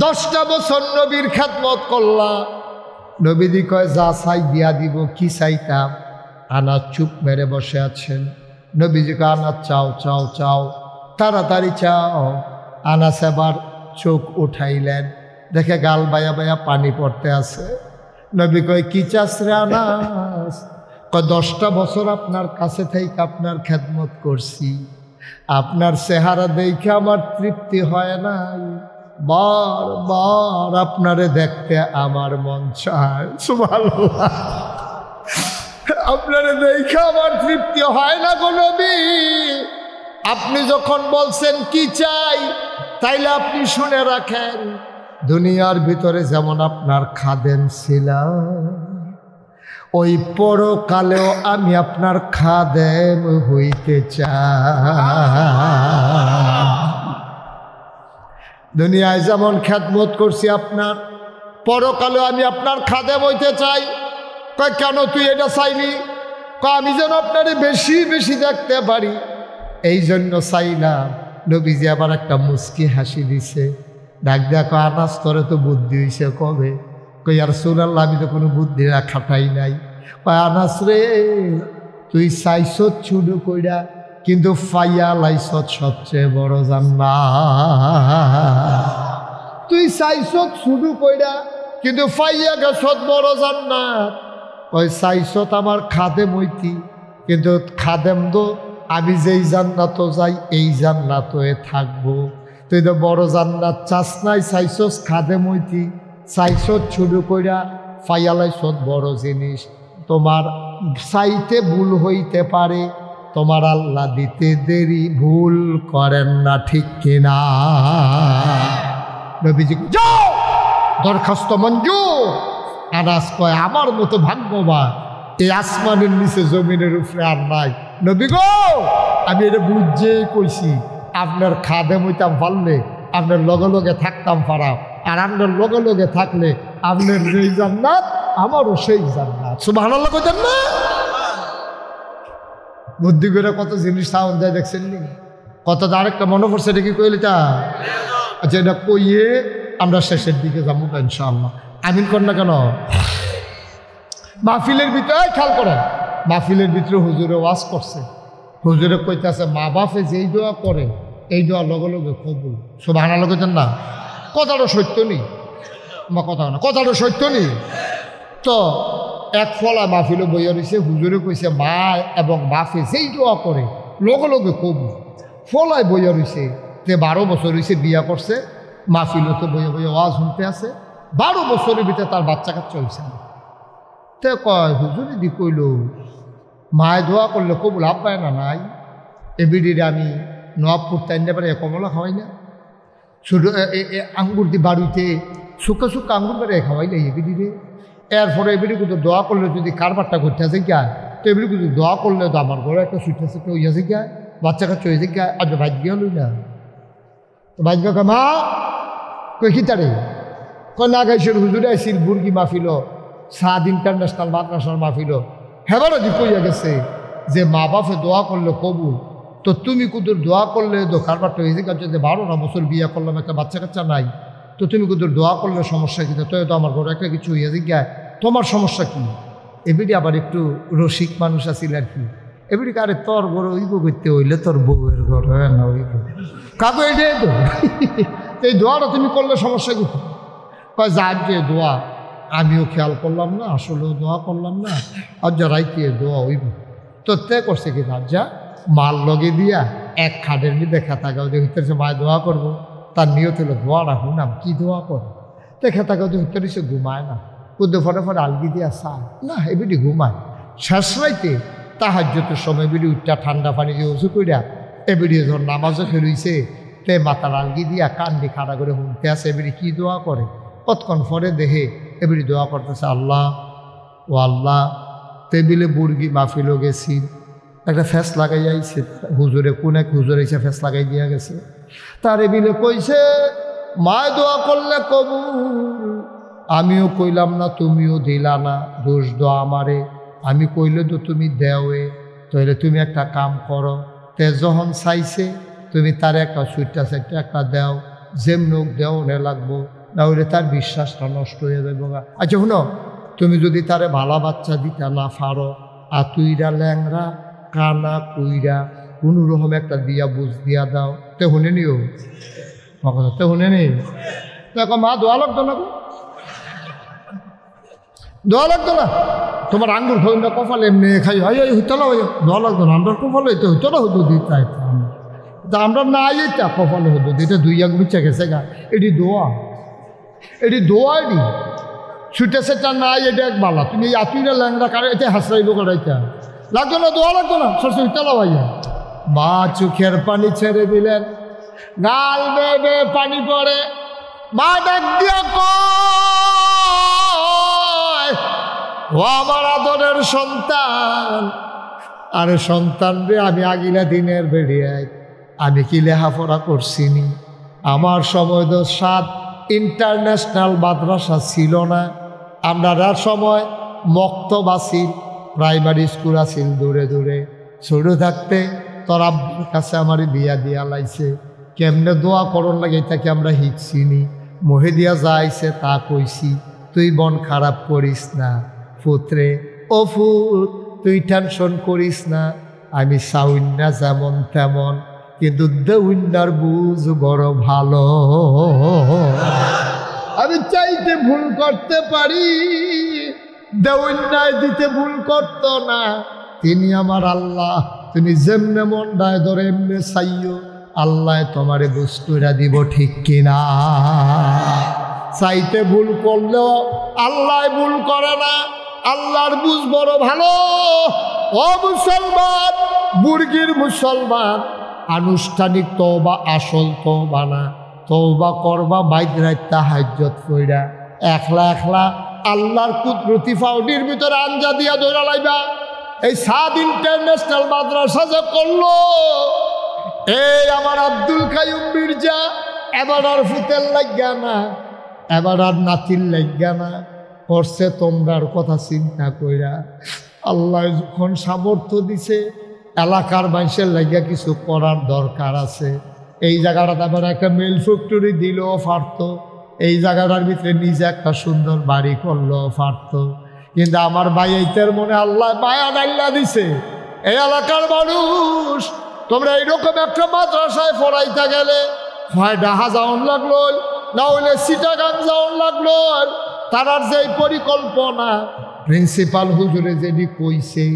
A: 10টা বছর নবীর খেদমত করলা, নবীদি কয় যা চাই দিয়া দিব। কি চাইতাম? আনাস চুপ মেরে বসে আছেন। নবীজি কয় আনাস চাও চাও চাও তাড়াতাড়ি চাও। আনাস এবার চোখ উঠাইলেন, দেখে গাল বায়া বায়া পানি পড়তে আছে। নবী কয় কি চাস রে আনাস? কয় 10টা বছর আপনার কাছে থেকে আপনার খেদমত করছি, আপনার চেহারা দেখে আমার তৃপ্তি হয় নাই, বারবার আপনারে দেখতে আমার মন চায়। সুবহানাল্লাহ, আপনারে দেখে আমার তৃপ্তি হয় না গো নবী। আপনি যখন বলছেন কি চাই, তাইলে আপনি শুনে রাখেন, দুনিয়ার ভিতরে যেমন আপনার খাদেম ছিলাম, ওই পরকালেও আমি আপনার খাদেম হইতে চাই। দুনিয়ায় যেমন খেদমত করছি আপনার, পরকালে আমি আপনার খাদেম হইতে চাই। কয় কেন তুই এটা চাইলি? কয় আমি যেন আপনারে বেশি বেশি দেখতে পারি, এই জন্য চাইলাম। নবীজি আবার একটা মুস্কি হাসি দিছে, ডাক দেখো আনাস তোরে তো বুদ্ধি হইছে কবে? কই আর রাসূলুল্লাহ আমি তো কোনো বুদ্ধি খাটাই নাই। কয় আনাস রে, তুই চাইছত শুরু কইরা কিন্তু ফাইয়া লাইছত সবচেয়ে বড় জান্নাত। তুই চাইছত শুরু কইরা কিন্তু ফাইয়া গেছত বড় জান্নাত। ওই চাইছত আমার খাদেম হইতি, কিন্তু খাদেম তো আমি যেই জান্নাত যাই এই জান্নাতে থাকবো। তুই তো বড় জান্নাত চাস নাই, চাইছস খাদেম হইতি, চাইছত শুরু কইরা ফাইয়া লাইছত বড় জিনিস। তোমার চাইতে ভুল হইতে পারে, তোমার আল্লাহ দিতে দেরি ভুল করেন না, ঠিক কিনা? নবীজি যাও, দরখাস্ত মঞ্জুর। আনাস কয় আমার মতো ভাগ্যবান এই আসমানের নিচে জমিনের উপরে আর নাই। নবী গো, আমি এটা বুঝে কইছি, আপনার খাদেম হইতাম পারলে আপনার লগে লগে থাকতাম পারাম, আর আপনার লগে লগে থাকলে আপনার যেই জান্নাত আমারও সেই জান্নাত। সুবহানাল্লাহ কইতেন না? বুদ্ধি করে কত জিনিস সাউন্ড দেয় দেখছেন নি? কত আরেকটা মনে পড়ছে, এটা কি কইলি তা? আচ্ছা, এটা কইয়ে আমরা শেষের দিকে যাবো ইনশাআল্লাহ। আমিন কর না কেন? মাহফিলের ভিতরে খেয়াল করেন, মাহফিলের ভিতরে হুজুরে ওয়াজ করছে, হুজুরে কইতেছে মা বাপে যেই দোয়া করে এই দোয়া লগে লগে কবুল। সুবহানাল্লাহ কইতেন না? কথাটা সত্য নেই, আমার কথা না, কথাটা সত্য নেই। তো এক ফলা মাহফিলে বইয়া রয়েছে, হুজুরে কইছে মা এবং বাপে যেই দোয়া করে লগে লগে কবুল। ফলায় বইয়া রয়েছে, তে 12 বছর হয়েছে বিয়া করছে, মাহফিলে তো বইয়া বইয়া ওয়াজ শুনতে আছে, 12 বছরের ভিতরে তার বাচ্চা কাচ্চা হয়েছে না। তে কয় হুজুরে দি কইল মায় দোয়া করলে কবুল, আব্বায় না নাই। এবিডিরে আমি নবাবপুর তাইনে পারে কমলা খাওয়াই না, ছোটো আঙ্গুর দি বাড়িতে শুকা শুকা আঙ্গুর বেড়ে খাওয়াইলে এবিডিরে। এরপরে এবিডি কিন্তু দোয়া করলে যদি কারবারটা করতে আছে গিয়া, তো এবিডি কিন্তু দোয়া করলে তো আমার ঘরে একটা সুইটা সুটে হইয়াছে গিয়া, বাচ্চা কাচ্চা হয়েছে গিয়া, আজ ভাজ গিয়া লই না। তো ভাজ গা মা কই খিতারে কয় না গাইছেন হুজুরে আইসিল বুর্গি মাহফিল, সাদ ইন্টারন্যাশনাল মাদ্রাসার মাহফিল, হেবারও দি কইয়া গেছে যে মা বাপে দোয়া করলে কবুল। তো তুমি কুদুর দোয়া করলে তো কারবারটা হয়েছে গা, যদি 12 বছর বিয়া করলাম, একটা বাচ্চা কাচ্চা নাই, তো তুমি কুদুর দোয়া করলে সমস্যা কী? তো আমার ঘরে একটা কিছু হইয়া জিজ্ঞায়, তোমার সমস্যা কী? এবিডি আবার একটু রসিক মানুষ আছিল আর কি। এবিডি কারে তোর ঘরে ওইব করতে হইলে তোর বউয়ের ঘর হয় না, ওইব কাকু এটাই তো। এই দোয়াটা তুমি করলে সমস্যা কী? কয় যার যে দোয়া আমিও খেয়াল করলাম না, আসলেও দোয়া করলাম না, আর যা রাইতে দোয়া হইব। তো তে করছে কি তার যা মাল লগে দিয়া এক খাটের মধ্যে খেতা গাও দেখতেছে মায় দোয়া করবো, তার নিয়ত হলো দোয়াটা শুনাম, কি দোয়া করে? তো খেতা গাও দেখতে সে ঘুমায় না, কুদ্দে ফটে ফটে আলগি দিয়া চায় না, এবিডি ঘুমায়। শেষ রাইতে তাহাজ্জুদের সময় এবিডি উঠটা ঠান্ডা পানি দিয়ে উঁচু কইরা এবিডি যখন নামাজও খেলুইছে, তে মাথার আলগি দিয়া কান্দি খাড়া করে শুনতে আসে। এবিডি কি দোয়া করে? কতক্ষণ পরে দেখে এবিডি দোয়া করতেছে আল্লাহ ও আল্লাহ, টেবিলে বুর্গি মাহফিলও গেছি, একটা ফ্যাস লাগাই আইছে হুজুরে, কোন এক হুজুরে এসে ফ্যাস লাগাই দিয়া গেছে। তার এবিলে কইছে মায় দোয়া করলে কবুল, আমিও কইলাম না তুমিও দিলা না, দোষ দোয়া আমারে, আমি কইলে তো তুমি দেওয়ে। তাহলে তুমি একটা কাম করো, তে যখন চাইছে তুমি তার একটা সুইটটা সাইটটা একটা দেও, যেমন দেও নে লাগবো, না হলে তার বিশ্বাসটা নষ্ট হয়ে যাবে। আচ্ছা শুনো, তুমি যদি তারে ভালো বাচ্চা দিতে না পারো, আর তুইরা ল্যাংরা কানা কুইরা কোনো রকম একটা দিয়া বুঝ দিয়া দাও, তে শুনে নিও তে শুনে নি। দেখো মা দোয়া লাগতো না, দোয়া লাগতো না, তোমার আঙ্গুর খাই না কপালে এমনি খাই হয় হইতো না, দোয়া লাগতো না, আমরা কপালে তো হইতো না, হতো দিতে তা আমরা না যেটা কপালে হতো, এটা 2 আগ মিচা গেছে গা, এটি দোয়া, এটি দোয়া, এটি ছুটে সেটা নাই, এটা এক বালা। তুমি এই আতুইরা ল্যাংরা কারে এটা হাসরাইব করাইতা লাগতো না, দোয়া লাগতো না, সরষে হইতালা ভাইয়া। মা চোখের পানি ছেড়ে দিলেন, গাল বেয়ে বেয়ে পানি পড়ে, মা ডাক দিয়া কয় ও আমার আদরের সন্তান, আরে সন্তান রে, আমি আগিলা দিনের বেড়িয়ায় আমি কি লেখাপড়া করছিনি? আমার সময় তো 7 ইন্টারন্যাশনাল মাদ্রাসা ছিল না। আমরা সময় মক্তব আছিল, প্রাইমারি স্কুল আছিল দূরে দূরে। ছোট থাকতে তোর আব্বুর কাছে আমার বিয়া দিয়া লাইছে, কেমনে দোয়া করন লাগে এটাকে আমরা শিখছিনি। মহে দিয়া যাইছে তা কইছি, তুই মন খারাপ করিস না পুত্রে, ও ফুত তুই টেনশন করিস না, আমি চাউন না যেমন তেমন, কিন্তু দেউন্নার বুঝ বড় ভালো। আমি চাইতে ভুল করতে পারি, দেউন্নায় দিতে ভুল করত না। তিনি আমার আল্লাহ, তুমি যেমনে মন্ডায় ধরে এমনে চাইও, আল্লাহ তোমারে বুঝতুরা দিব, ঠিক কিনা? চাইতে ভুল করলেও আল্লাহ ভুল করে না, আল্লাহর বুঝ বড় ভালো। ও মুসলমান, বুর্গির মুসলমান, আনুষ্ঠানিক তওবা আসল তওবা না। তওবা করবা বাইদ রাত তাহাজ্জুদ কইরা, একলা একলা আল্লাহর কুদরতি ফাউডির ভিতরে আঞ্জা দিয়া ধরা লাইবা। এই সাদ ইন্টারন্যাশনাল মাদ্রাসা যে করলো, এই আমার আব্দুল কাইয়ুম মির্জা, এবার আর ফুতের লাগা না, এবার আর নাতির লাগা না, করছে তোমরার কথা চিন্তা কইরা। আল্লাহ যখন সামর্থ্য দিছে, এলাকার মানুষের লাগিয়া কিছু করার দরকার আছে। এই জায়গাটাতে আবার একটা মেল ফ্যাক্টরি দিলেও পারত, এই জায়গাটার ভিতরে নিজে একটা সুন্দর বাড়ি করলেও পারত। কিন্তু আমার ভাইয়ের মনে আল্লাহ মায়া ডাল্লা দিছে, এই এলাকার মানুষ তোমরা এইরকম একটা মাদ্রাসায় পড়াইতে গেলে হয় ডাহা যাওয়ান লাগলো, না হইলে চিটাগাং যাওয়ান লাগলো। তারার যে পরিকল্পনা প্রিন্সিপাল হুজুরে যেটি কইছে,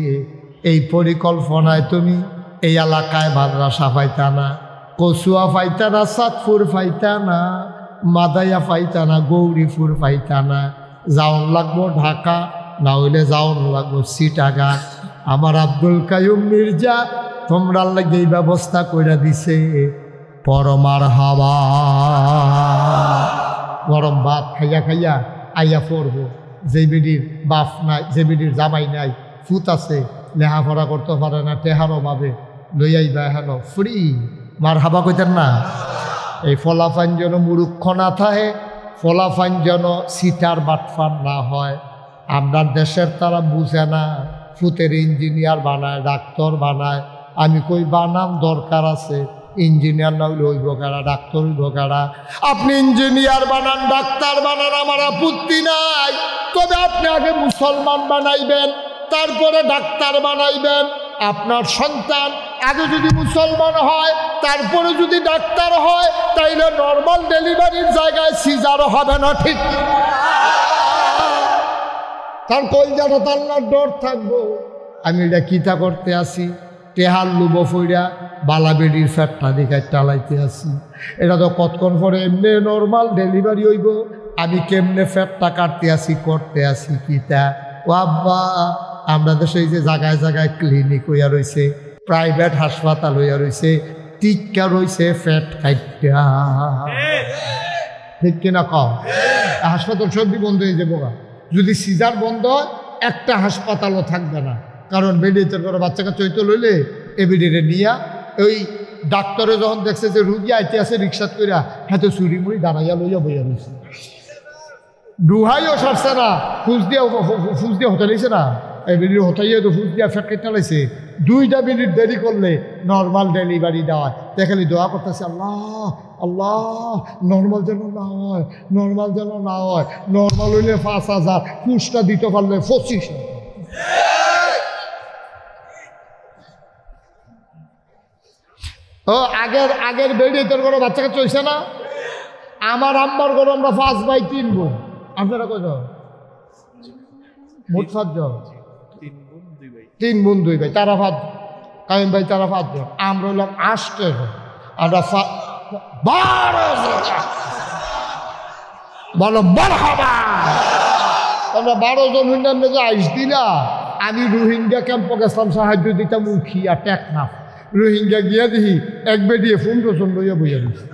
A: এই পরিকল্পনায় তুমি এই এলাকায় মাদ্রাসা পাইতা না, কচুয়া পাইতা না, চাঁদপুর পাইতা না, মাদাইয়া পাইতা না, গৌরীপুর পাইতা না, যাওন লাগবো ঢাকা, না হইলে যাওন লাগবো চিটাগাং। আমার আব্দুল কাইয়ুম মির্জা তোমরা লাগে এই ব্যবস্থা কইরা দিছে। পরমার হাওয়া গরম ভাত খাইয়া খাইয়া আইয়া পড়বো। যে বিডির বাপ নাই, যে বিডির জামাই নাই, ফুত আছে, লেহাপড়া করতে পারে না, টেহারও ভাবে লইয়াইবা হেন ফ্রি। মার হাবা কইতেন না? এই ফলাফান যেন মুরুক্ষ না থাকে, ফলাফান যেন সিটার বাটফার না হয়। আপনার দেশের তারা বুঝে না, ফুতের ইঞ্জিনিয়ার বানায়, ডাক্তার বানায়। আমি কই বানাম দরকার আছে, ইঞ্জিনিয়ার না হইলে হইব কারা, ডাক্তার হইব কারা। আপনি ইঞ্জিনিয়ার বানান, ডাক্তার বানান, আমার আপত্তি নাই, তবে আপনি আগে মুসলমান বানাইবেন, তারপরে ডাক্তার বানাইবেন। আপনার সন্তান আগে যদি মুসলমান হয়, তারপরে যদি ডাক্তার হয়, তাইলে নর্মাল ডেলিভারির জায়গায় সিজার হবে না, ঠিক? তার কলজাটা আল্লাহর ডর থাকবো। আমি এটা কিতা করতে আসি, টেহার লুবো ফইরা বালা বেডির ফ্যাটটা দিকে টালাইতে আসি। এটা তো কতক্ষণ পরে এমনি নর্মাল ডেলিভারি হইব, আমি কেমনে ফ্যাটটা কাটতে আসি, করতে আসি কিতা। ও আব্বা, আমরা দেশে এই যে জায়গায় জায়গায় ক্লিনিক হইয়া রয়েছে, প্রাইভেট হাসপাতাল হইয়া রয়েছে, টিকা রয়েছে ফ্যাট কাইটা, ঠিক কিনা কম? হাসপাতাল সবই বন্ধ হয়ে যাবো। যদি সিজার বন্ধ হয়, একটা হাসপাতালও থাকবে না। কারণ বেডিতে করে বাচ্চা কাচ্চা হইতে লইলে এবিডিরে নিয়া ওই ডাক্তারে যখন দেখছে যে রুগী আইতে আছে রিক্সা কইরা, হ্যাঁ তো চুরি মুড়ি দাঁড়াইয়া লইয়া বইয়া রয়েছে, ডুহাইও সারছে না, ফুস দিয়ে হতাইছে না, এবিডির হতাইয়া তো ফুস দিয়া ফ্যাট কেটে লাইছে। 2 মিনিট দেরি করলে নর্মাল ডেলিভারি দেওয়া। দেখালি দোয়া করতেছে, আল্লাহ আল্লাহ নর্মাল যেন না হয়, নর্মাল যেন না হয়। নর্মাল হইলে 5,000, ফুসটা দিতে পারলে 25,000। ও আগের বেডে তোর কোনো বাচ্চা কাচ্চা হয়েছে না? আমার আম্মার ঘরে আমরা 5/3 বোন। আপনারা কত? মোট 5 জন। 3 বোন 2 ভাই, তারা 5 জন। কাইম ভাই তারা 5 জন। আমরা হইলাম 8 জন। আমরা 12 জন। বলো মারহাবা। আমরা 12 জন হইলাম যে আইস দিলা। আমি রোহিঙ্গা ক্যাম্পে গেছিলাম, সাহায্য দিতাম উখিয়া টেকনাফ। রোহিঙ্গা গিয়া দেখি এক বেডিয়ে 15 জন লইয়া বইয়া দিচ্ছি।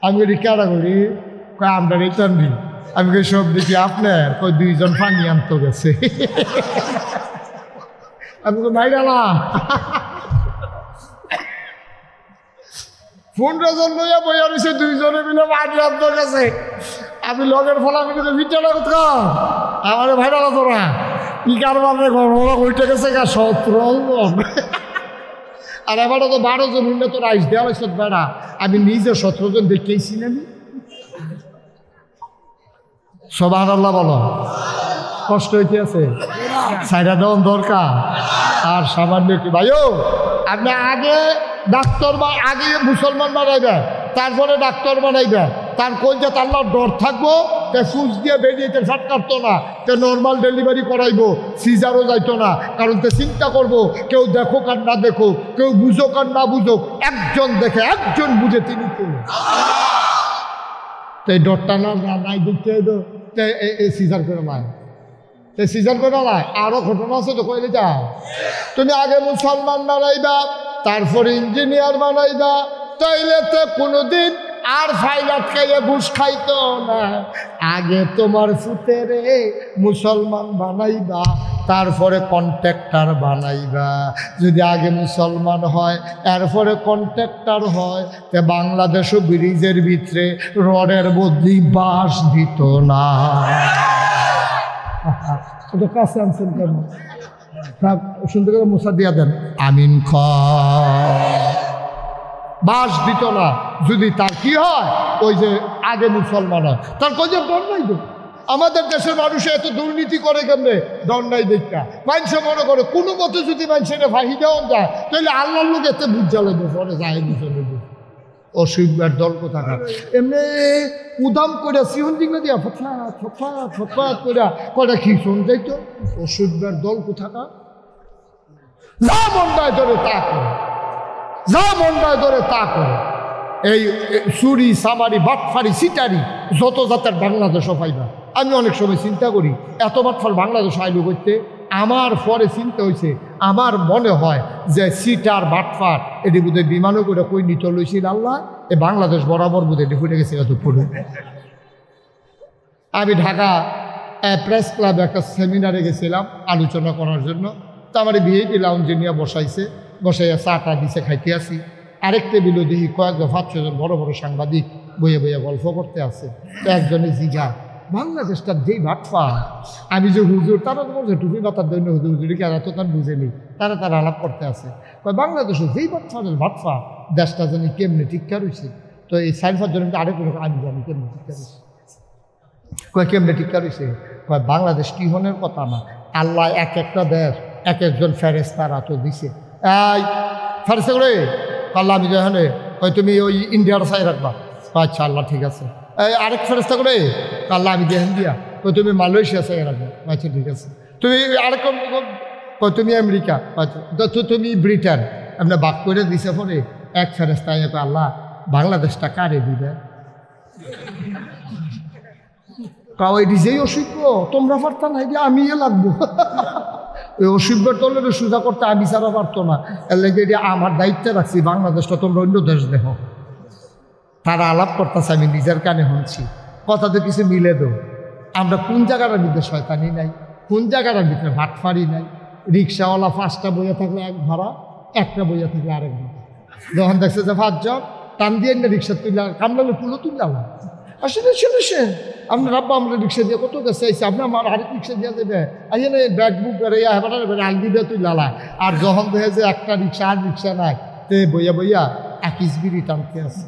A: আমি কই কারা করি, কয় আমরা রিটার্ন দিই। আমি কই সব দেখি আপনার, কই 2 জন পানি আনতে গেছে। আমি কই মাইরালা 15 লইয়া বইয়া রয়েছে, দুইজনে মিলে মাটি রাখতে গেছে। আমি লগের ফলা মিলে ভিটাটা কোথাও আমার ভাইরা তোরা কি কারবার ঘর ওইটা গেছে গা 17 জন। আর এবারও তো 12 জন হইলে তো রাইস দেওয়া হয়েছে বেড়া। আমি নিজে 17 জন দেখেছি না। আমি সুবহানাল্লাহ বলো, কষ্ট হইতে আছে, সাইডা দেওয়ার দরকার। আর সামান্য কি ভাইও, আপনি আগে ডাক্তার বা আগে মুসলমান বানাইবেন, তারপরে ডাক্তার বানাইবেন। তার কলজা আল্লাহর ডর থাকবো, তে সুচ দিয়ে বেরিয়েতে ফাট কাটতো না, তে নর্মাল ডেলিভারি করাইবো, সিজারও যাইতো না। কারণ তে চিন্তা করবো কেউ দেখুক আর না দেখুক, কেউ বুঝুক আর না বুঝুক, একজন দেখে একজন বুঝে তিনি কেউ। তো এই ডরটা না নাই দেখতে সিজার করে নাই, তো সিজন করে নাই। আরো ঘটনা আছে তো কইলে যাও। তুমি আগে মুসলমান বানাইবা, তারপরে ইঞ্জিনিয়ার বানাইবা, তাইলে তো কোনোদিন আর ফাইল আটকাইয়া ঘুষ খাইতো না। আগে তোমার ফুতেরে মুসলমান বানাইবা, তারপরে কন্ট্রাক্টর বানাইবা। যদি আগে মুসলমান হয় এরপরে কন্ট্রাক্টর হয়, তে বাংলাদেশও ব্রিজের ভিতরে রডের বদলি বাঁশ দিত না। কাছে আনছেন কেন? সুন্দর করে মুসা দিয়া দেন, আমিন। বাস দিত না যদি তার কি হয়, ওই যে আগে মুসলমান হয়, তার কই যে ডর নাই। আমাদের দেশের মানুষে এত দুর্নীতি করে কেমনে? ডর নাই দেখা মানুষে মনে করে কোনো মতো যদি মানুষের ফাঁকি দেওয়া যায়, তাহলে আল্লাহর লোক এতে বুঝা লাগবে, পরে যায় মুসলমান অসুবিধার দল কোথাকার। এমনি উদাম করে সিহন দিকে দিয়া ফটফাট ফটফাট ফটফাট করে কটা কি শোন যাইতো। অসুবিধার দল কোথাকার। যা মন্ডায় ধরে তা করে, যা মন্ডায় ধরে তা করে। এই চুরি সামারি বাটফারি সিটারি যত জাতের বাংলাদেশও পাইবা। আমি অনেক সময় চিন্তা করি এত বাটফার বাংলাদেশ আইলো করতে। আমার পরে চিন্তা হয়েছে, আমার মনে হয় যে সিটার বাটফার এটি বোধহয় বিমানও করে কই নিতে লইছিল আল্লাহ, এ বাংলাদেশ বরাবর বোধহয় এটি ফুটে গেছে এত পড়ে। আমি ঢাকা প্রেস ক্লাবে একটা সেমিনারে গেছিলাম আলোচনা করার জন্য। তো আমার ভিআইপি লাউঞ্জে নিয়ে বসাইছে, বসাইয়া চাটা দিছে, খাইতে আসি। আরেক টেবিলও দেখি কয়েকজন 5-6 জন বড় বড় সাংবাদিক বইয়ে বইয়ে গল্প করতে আছে। তো একজনে জিগা, বাংলাদেশটার যেই ভাটফা। আমি যে হুজুর, তারা তো বলছে টুপি মাথার জন্য হুজুর হুজুরিকে আর এত তার বুঝেনি, তারা আলাপ করতে আছে। বাংলাদেশে যেই ভাটফা দেশটা জানি কেমনে টিকা রয়েছে। তো এই সাইনফার জন্য আরেক আমি জানি কেমনে টিকা রয়েছে। কেমনে টিকা রয়েছে? বাংলাদেশ কি হনের কথা না, আল্লাহ এক একটা দেশ এক একজন ফেরেস্তারা তো দিছে। এই ফেরেস্তা করে আল্লাহ আমি যেখানে ওই তুমি ওই ইন্ডিয়ার সাই রাখবা। আচ্ছা আল্লাহ ঠিক আছে। এই আরেক ফেরেস্তা করে আল্লাহ আমি যেখান দিয়া ওই তুমি মালয়েশিয়া সাই রাখবা। আচ্ছা ঠিক আছে। তুমি আরেক তুমি আমেরিকা, আচ্ছা তো তুমি ব্রিটেন। আপনার বাক করে দিছে পরে এক ফেরেস্তা আল্লাহ বাংলাদেশটা কারে দিবে? এটি যেই অসভ্য তোমরা পারতা না, এটি আমি লাগবো। ওই অসভ্যের তলে সোজা করতে আমি ছাড়া পারতো না। এর লেগে এটি আমার দায়িত্বে রাখছি, বাংলাদেশটা তোমরা অন্য দেশ দেখো। তারা আলাপ করতেছে, আমি নিজের কানে শুনছি। কথা তো কিছু মিলে দো। আমরা কোন জায়গাটার ভিতরে শয়তানি নাই, কোন জায়গাটার ভিতরে ভাটফারি নাই। রিক্সাওয়ালা 5টা বইয়া থাকলে এক ভাড়া, একটা বইয়া থাকলে আরেক ভাড়া। যখন দেখছে যে 5 জন টান দিয়ে না রিক্সা তুললে কামলালে পুলো তুললাম। আসলে শুনেছেন আপনার আব্বা আমরা রিক্সা দিয়ে কত গেছে আইসি, আপনি আমার আরেক রিক্সা দিয়ে দেবে আইনে ব্যাগ বুক বেড়াইয়া হেবার আলদি দিয়ে তুই লালা। আর যখন দেখে যে একটা রিক্সা আর রিক্সা নাই, তে বইয়া বইয়া একিস বিড়ি টানতে আছে।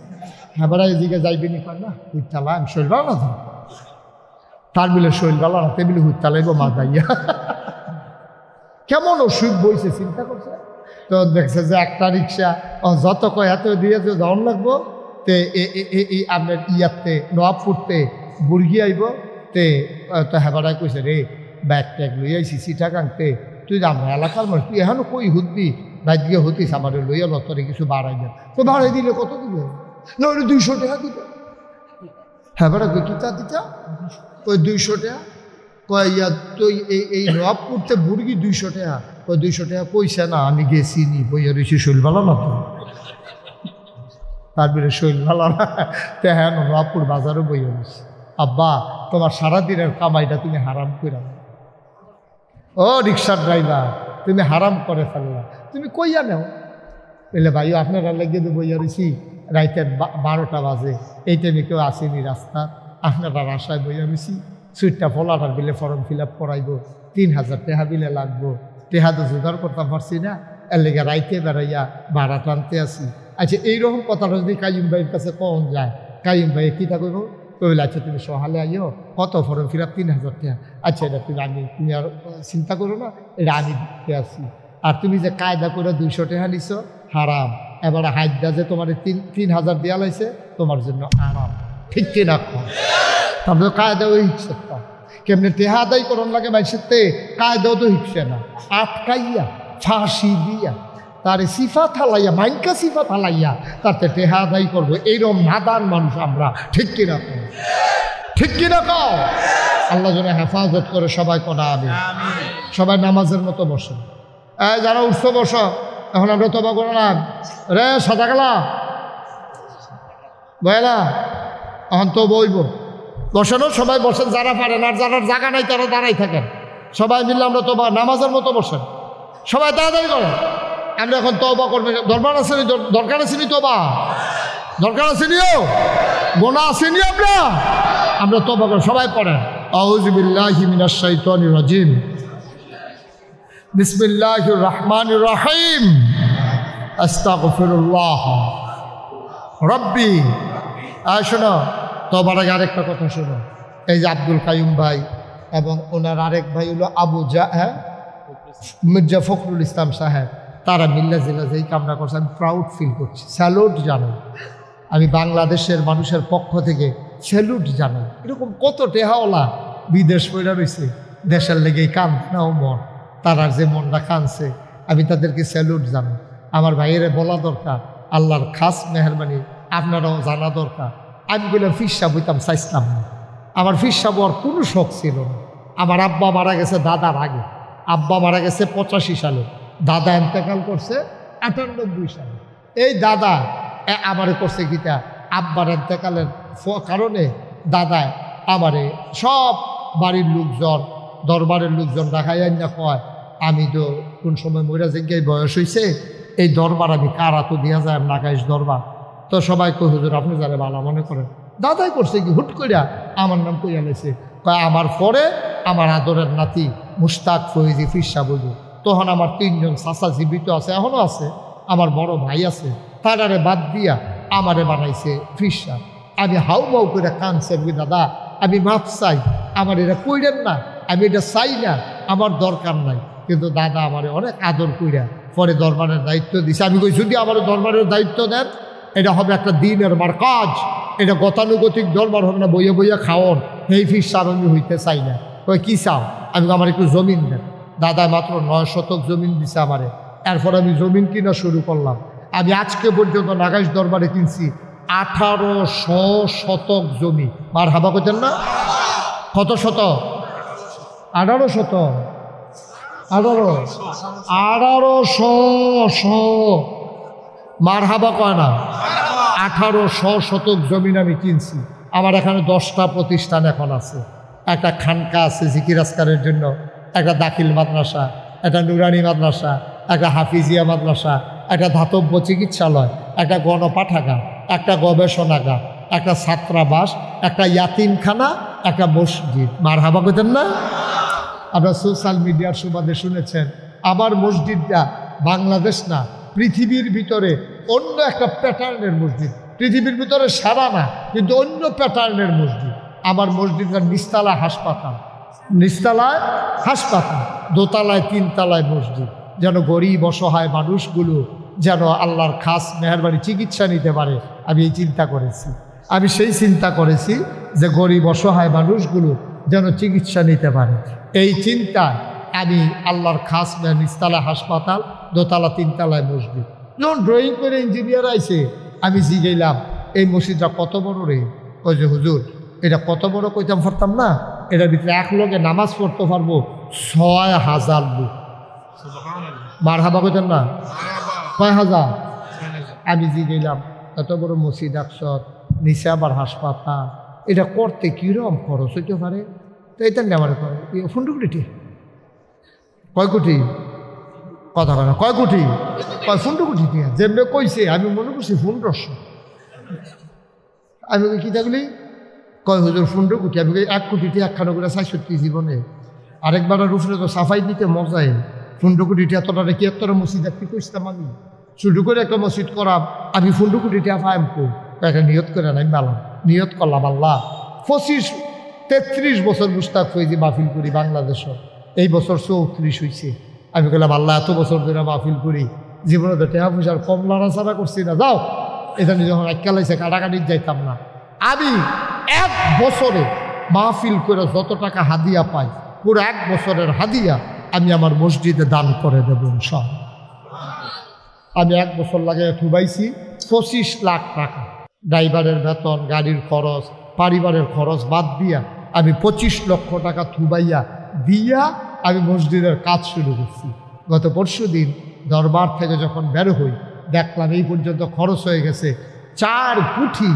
A: হেবারা এদিকে যাইবে নি পার না হুইতালা, আমি শৈল না ধর তার মিলে শৈল গালা না টেবিলে হুইতালাইব মা দাইয়া। কেমন অসুখ বইছে চিন্তা করছে। তো দেখছে যে একটা রিক্সা যত কয় এত দিয়ে যে যাওয়ান লাগবো। তে এই আপনার ইয়াতে নবাবপুরতে বুর্গি আইব। তে তো হেবারায় কইছে রে ব্যাগ ট্যাগ লই আইসি সিটা কাংতে, তুই আমরা এলাকার মানুষ, তুই এখনো কই হুদবি ব্যাগ গিয়ে হতিস আমার লইয়া লতরে কিছু বাড়াই দেন। তো বাড়াই দিলে কত দিবে? না ওই 200 টাকা দিবে। হেবারা কই কিতা দিতা? ওই 200 টাকা। কয় ইয়া তুই এই নবাবপুরতে বুর্গি 200 টাকা। ওই 200 টাকা কইছে না, আমি গেছি নি বইয়া রয়েছি শৈলবালা না তো। তারপরে শৈলবালা না তে হ্যাঁ নবাবপুর বাজারও বইয়া রয়েছি। আব্বা তোমার সারাদিনের কামাইটা তুমি হারাম করে, ও রিক্সার ড্রাইভার তুমি হারাম করে ফেললা, তুমি কইয়া নেও। বলে ভাই আপনারা লেগে বইয়া রয়েছি, রাইতের 12টা বাজে, এই টাইমে কেউ আসেনি রাস্তা, আপনারা আশায় বইয়া রয়েছি সুইটটা ফলাটার বিলে ফর্ম ফিল আপ করাইব, 3000 টাকা বিলে লাগবো, টেহা তো জোগাড় করতে পারছি না, এর লেগে রাইতে বেড়াইয়া ভাড়া টানতে আসি। আচ্ছা এইরকম কথাটা যদি কাইম ভাইয়ের কাছে কখন যায়, কাইম ভাই কীটা করবো, কইলে আচ্ছা তুমি সহালে আইও, কত ফর্ম ফিল আপ 3000 টাকা, আচ্ছা এটা তুমি আর চিন্তা করো না, এটা আমি দিতে আসি। আর তুমি যে কায়দা করে 200 টাকা নিছো হারাম, এবার হাইদা যে তোমার 3000 দেওয়া লাইছে তোমার জন্য আরাম, ঠিক কিনা? তারপরে কায়দা ওই হিসেব কেমনি টেহা আদায় করন লাগে মানুষের তে কায়দাও তো হিসে না, আটকাইয়া ফাঁসি দিয়া তারে সিফা থালাইয়া মাইনকা সিফা থালাইয়া তাতে টেহা আদায় করবো, এইরকম নাদান মানুষ আমরা, ঠিক কিনা? ঠিক কিনা কও? আল্লাহ যেন হেফাজত করে সবাই করা আমি। সবাই নামাজের মতো বসে, যারা উৎসব বস, এখন আমরা তবা করলাম রে সাদা গেলা বয়লা, এখন তো বইব বসানো, সবাই বসেন যারা পারেন, আর যারা জায়গা নাই তারা দাঁড়াই থাকেন, সবাই মিললে আমরা তবা নামাজের মতো বসেন, সবাই তাড়াতাড়ি করেন। আমরা এখন তবা করবে, দরবার আসেনি, দরকার আসেনি, তবা দরকার আসেনিও, গোনা আসেনি, আমরা তবা করেন, সবাই পড়েন আউযু বিল্লাহি মিনাশ শাইতানির রাজিম, বিসমিল্লাহির রহমানির রহিম, আস্তাগফিরুল্লাহ রব্বি। শোনো, তবার আগে আরেকটা কথা শোনো, এই যে আব্দুল কাইয়ুম ভাই এবং ওনার আরেক ভাই হলো মির্জা ফখরুল ইসলাম সাহেব, তারা মিল্লা জেলা যেই কামনা করছে, আমি প্রাউড ফিল করছি, স্যালুট জানাই, আমি বাংলাদেশের মানুষের পক্ষ থেকে স্যালুট জানাই। এরকম কত টেহাওয়ালা বিদেশ পড়া রয়েছে, দেশের লেগেই কান্নাও মন, তারা যে মনটা কানছে, আমি তাদেরকে স্যালুট জানাই। আমার ভাইয়েরা বলা দরকার, আল্লাহর খাস মেহরবানি আপনারাও জানা দরকার। আমি বললাম ফিরসাব হইতাম চাইছিলাম না, আমার ফিরসাব হওয়ার কোনো শখ ছিল না। আমার আব্বা মারা গেছে দাদার আগে, আব্বা মারা গেছে 85 সালে, দাদা এন্তেকাল করছে 98 সালে। এই দাদা আমারে করছে গীতা, আব্বার এন্তেকালের কারণে দাদায় আমারে সব বাড়ির লোকজন, দরবারের লোকজন দেখাই না কয়, আমি তো কোন সময় মহিলা জিজ্ঞায় বয়স হয়েছে, এই দরবার আমি কারা তো দিয়া যায় নাগাইশ দরবার, তো সবাই কই হুজুর আপনি যারা ভালো মনে করেন। দাদাই করছে কি হুট কইরা আমার নাম কইয়া লেছে, কয় আমার পরে আমার আদরের নাতি মুশতাক ফৈজি ফিরসা বলবো। তখন আমার 3 জন চাচা জীবিত আছে, এখনও আছে, আমার বড় ভাই আছে, তারারে বাদ দিয়া আমারে বানাইছে ফিরসা। আমি হাউ মাউ করে কানছেন, দাদা আমি মাপ চাই, আমার এটা কইরেন না, আমি এটা চাই না, আমার দরকার নাই। কিন্তু দাদা আমারে অনেক আদর কইরা পরে দরবারের দায়িত্ব দিছে। আমি কই যদি আমার দরবারের দায়িত্ব দেন, এটা হবে একটা দিনের মারকাজ, এটা গতানুগতিক দরবার হবে না বইয়া বইয়া খাওয়ান, এই ফিরসা আমি হইতে চাই না। কই কি চাও? আমি আমার একটু জমিন দেন। দাদা মাত্র 9 শতক জমিন দিছে আমারে, এরপর আমি জমিন কিনা শুরু করলাম। আমি আজকে পর্যন্ত নাগাইশ দরবারে কিনছি 1800 শতক জমি। মার হাবা করতেন না? কত শতক? 18 শতক, 1800 মার হাবা কয় না, 1800 শতক জমিন আমি কিনছি। আমার এখানে 10টা প্রতিষ্ঠান এখন আছে, একটা খানকা আছে জিকির আজকারের জন্য, একটা দাখিল মাদ্রাসা, একটা নুরানি মাদ্রাসা, একটা হাফিজিয়া মাদ্রাসা, একটা ধাতব্য চিকিৎসালয়, একটা গণপাঠাগার, একটা গবেষণাগার, একটা ছাত্রাবাস, একটা ইয়াতিমখানা, একটা মসজিদ। মার হাবা করতেন না? আপনারা সোশ্যাল মিডিয়ার সুবাদে শুনেছেন, আমার মসজিদটা বাংলাদেশ না পৃথিবীর ভিতরে অন্য একটা প্যাটার্নের মসজিদ, পৃথিবীর ভিতরে সারা না কিন্তু অন্য প্যাটার্নের মসজিদ। আমার মসজিদটা নিচতলায় হাসপাতাল, নিচতলায় হাসপাতাল, দোতলায় 3 তলায় মসজিদ, যেন গরিব অসহায় মানুষগুলো যেন আল্লাহর খাস মেহরবানি চিকিৎসা নিতে পারে। আমি এই চিন্তা করেছি, আমি সেই চিন্তা করেছি যে গরিব অসহায় মানুষগুলো যেন চিকিৎসা নিতে পারে। এই চিন্তা আমি আল্লাহর খাস নিচতলা হাসপাতাল, দোতলা 3 তলায় মসজিদ। যখন ড্রয়িং করে ইঞ্জিনিয়ার আইছে, আমি জিগাইলাম এই মসজিদটা কত বড় রে? ওই যে হুজুর এটা কত বড় কইতাম পারতাম না, এটার ভিতরে এক লোকে নামাজ পড়তে পারবো 6000 লোক। মার হাবা কইতেন না? কয় হাজার? আমি জিগাইলাম এত বড় মসজিদ একশত, নিচে আবার হাসপাতাল, এটা করতে কীরকম খরচ হইতে পারে? তো এটা নেওয়ার করে 15 কোটি। কয় কোটি? কথা কয় না, কয় কোটি? কয় 15 কোটি দিয়ে যেমনি কইছে আমি মনে করছি 1500। আমি ওই কিতাবলি কয় হুজুর 15 কোটি, আমি 1 কোটিতে একখানা করে 64 জীবনে আরেকবার রুফরে তো সাফাই দিতে মজায় 15 কোটিতে এতটা কি এতটা মসজিদ একটি কইতাম আমি শুরু করে একটা মসজিদ করা আমি 15 কোটিতে ফাইম কো একটা নিয়ত করে নাই মেলাম নিয়ত করলাম আল্লাহ 33 বছর মুস্তাক ফৈজি মাহফিল করি বাংলাদেশে, এই বছর 34 হয়েছে। আমি বললাম আল্লাহ এত বছর ধরে মাহফিল করি জীবনে তো টেহা পয়সার কম লড়াচাড়া করছি না, যাও এটা যখন একালাইছে কাটাকাটির যাইতাম না। আমি 1 বছরে মাহফিল করে যত টাকা হাদিয়া পাই পুরো 1 বছরের হাদিয়া আমি আমার মসজিদে দান করে দেব সব। আমি 1 বছর লাগে থুবাইছি 25 লাখ টাকা, ড্রাইভারের বেতন, গাড়ির খরচ, পরিবারের খরচ বাদ দিয়া আমি 25 লক্ষ টাকা থুবাইয়া দিয়া আমি মসজিদের কাজ শুরু করছি। গত পরশুদিন দরবার থেকে যখন বের হই দেখলাম এই পর্যন্ত খরচ হয়ে গেছে 4 কোটি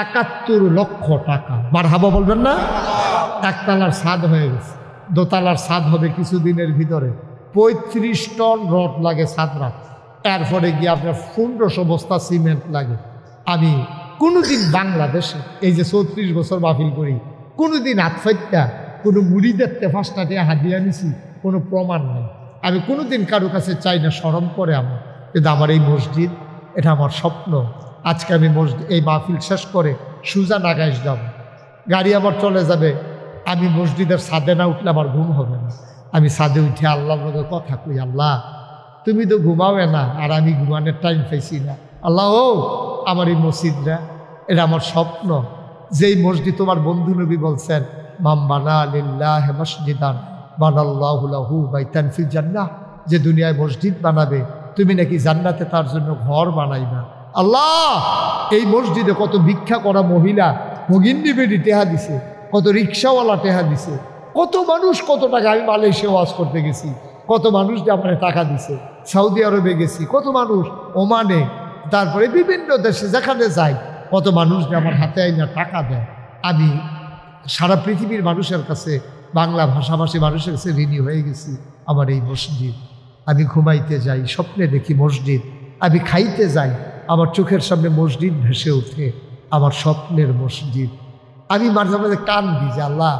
A: 71 লক্ষ টাকা। মারহাবা বলবেন না? একতলার ছাদ হয়ে গেছে, দোতলার ছাদ হবে কিছুদিনের ভিতরে। 35 টন রড লাগে ছাদ রাখতে, এরপরে গিয়ে আপনার 1500 বস্তা সিমেন্ট লাগে। আমি কোনোদিন বাংলাদেশে এই যে 34 বছর মাহফিল করি কোনোদিন আতফাইত্যা কোনো মুড়িদের 5টা টাকা হাদিয়া নিছি কোনো প্রমাণ নেই। আমি কোনোদিন কারো কাছে চাই না, শরম করে আমার। কিন্তু আমার এই মসজিদ এটা আমার স্বপ্ন। আজকে আমি মসজিদ এই মাহফিল শেষ করে সুজা নাগাইশ যাব, গাড়ি আমার চলে যাবে, আমি মসজিদের ছাদে না উঠলে আমার ঘুম হবে না। আমি ছাদে উঠে আল্লাহর লগে কথা কই, আল্লাহ তুমি তো ঘুমাবে না আর আমি ঘুমানোর টাইম পাইছি না। আল্লাহ ও আমার এই মসজিদরা এটা আমার স্বপ্ন। যেই মসজিদ তোমার বন্ধু নবী বলছেন মাম বানা লিল্লাহি মসজিদান বানাল্লাহু লাহু বাইতান ফিল জান্নাহ, যে দুনিয়ায় মসজিদ বানাবে তুমি নাকি জান্নাতে তার জন্য ঘর বানাইবা। আল্লাহ এই মসজিদে কত ভিক্ষা করা মহিলা ভগিন্নি বেডি টেহা দিছে, কত রিক্সাওয়ালা টেহা দিছে, কত মানুষ কত টাকা। আমি মালয়েশিয়া ওয়াজ করতে গেছি, কত মানুষ যে আমার টাকা দিছে। সৌদি আরবে গেছি, কত মানুষ ওমানে, তারপরে বিভিন্ন দেশে যেখানে যাই কত মানুষ যে আমার হাতে আইনা টাকা দেয়। আমি সারা পৃথিবীর মানুষের কাছে, বাংলা ভাষাভাষী মানুষের কাছে ঋণী হয়ে গেছি আমার এই মসজিদ। আমি ঘুমাইতে যাই স্বপ্নে দেখি মসজিদ, আমি খাইতে যাই আমার চোখের সামনে মসজিদ ভেসে ওঠে, আমার স্বপ্নের মসজিদ। আমি মাঝে মাঝে কান দিই যে আল্লাহ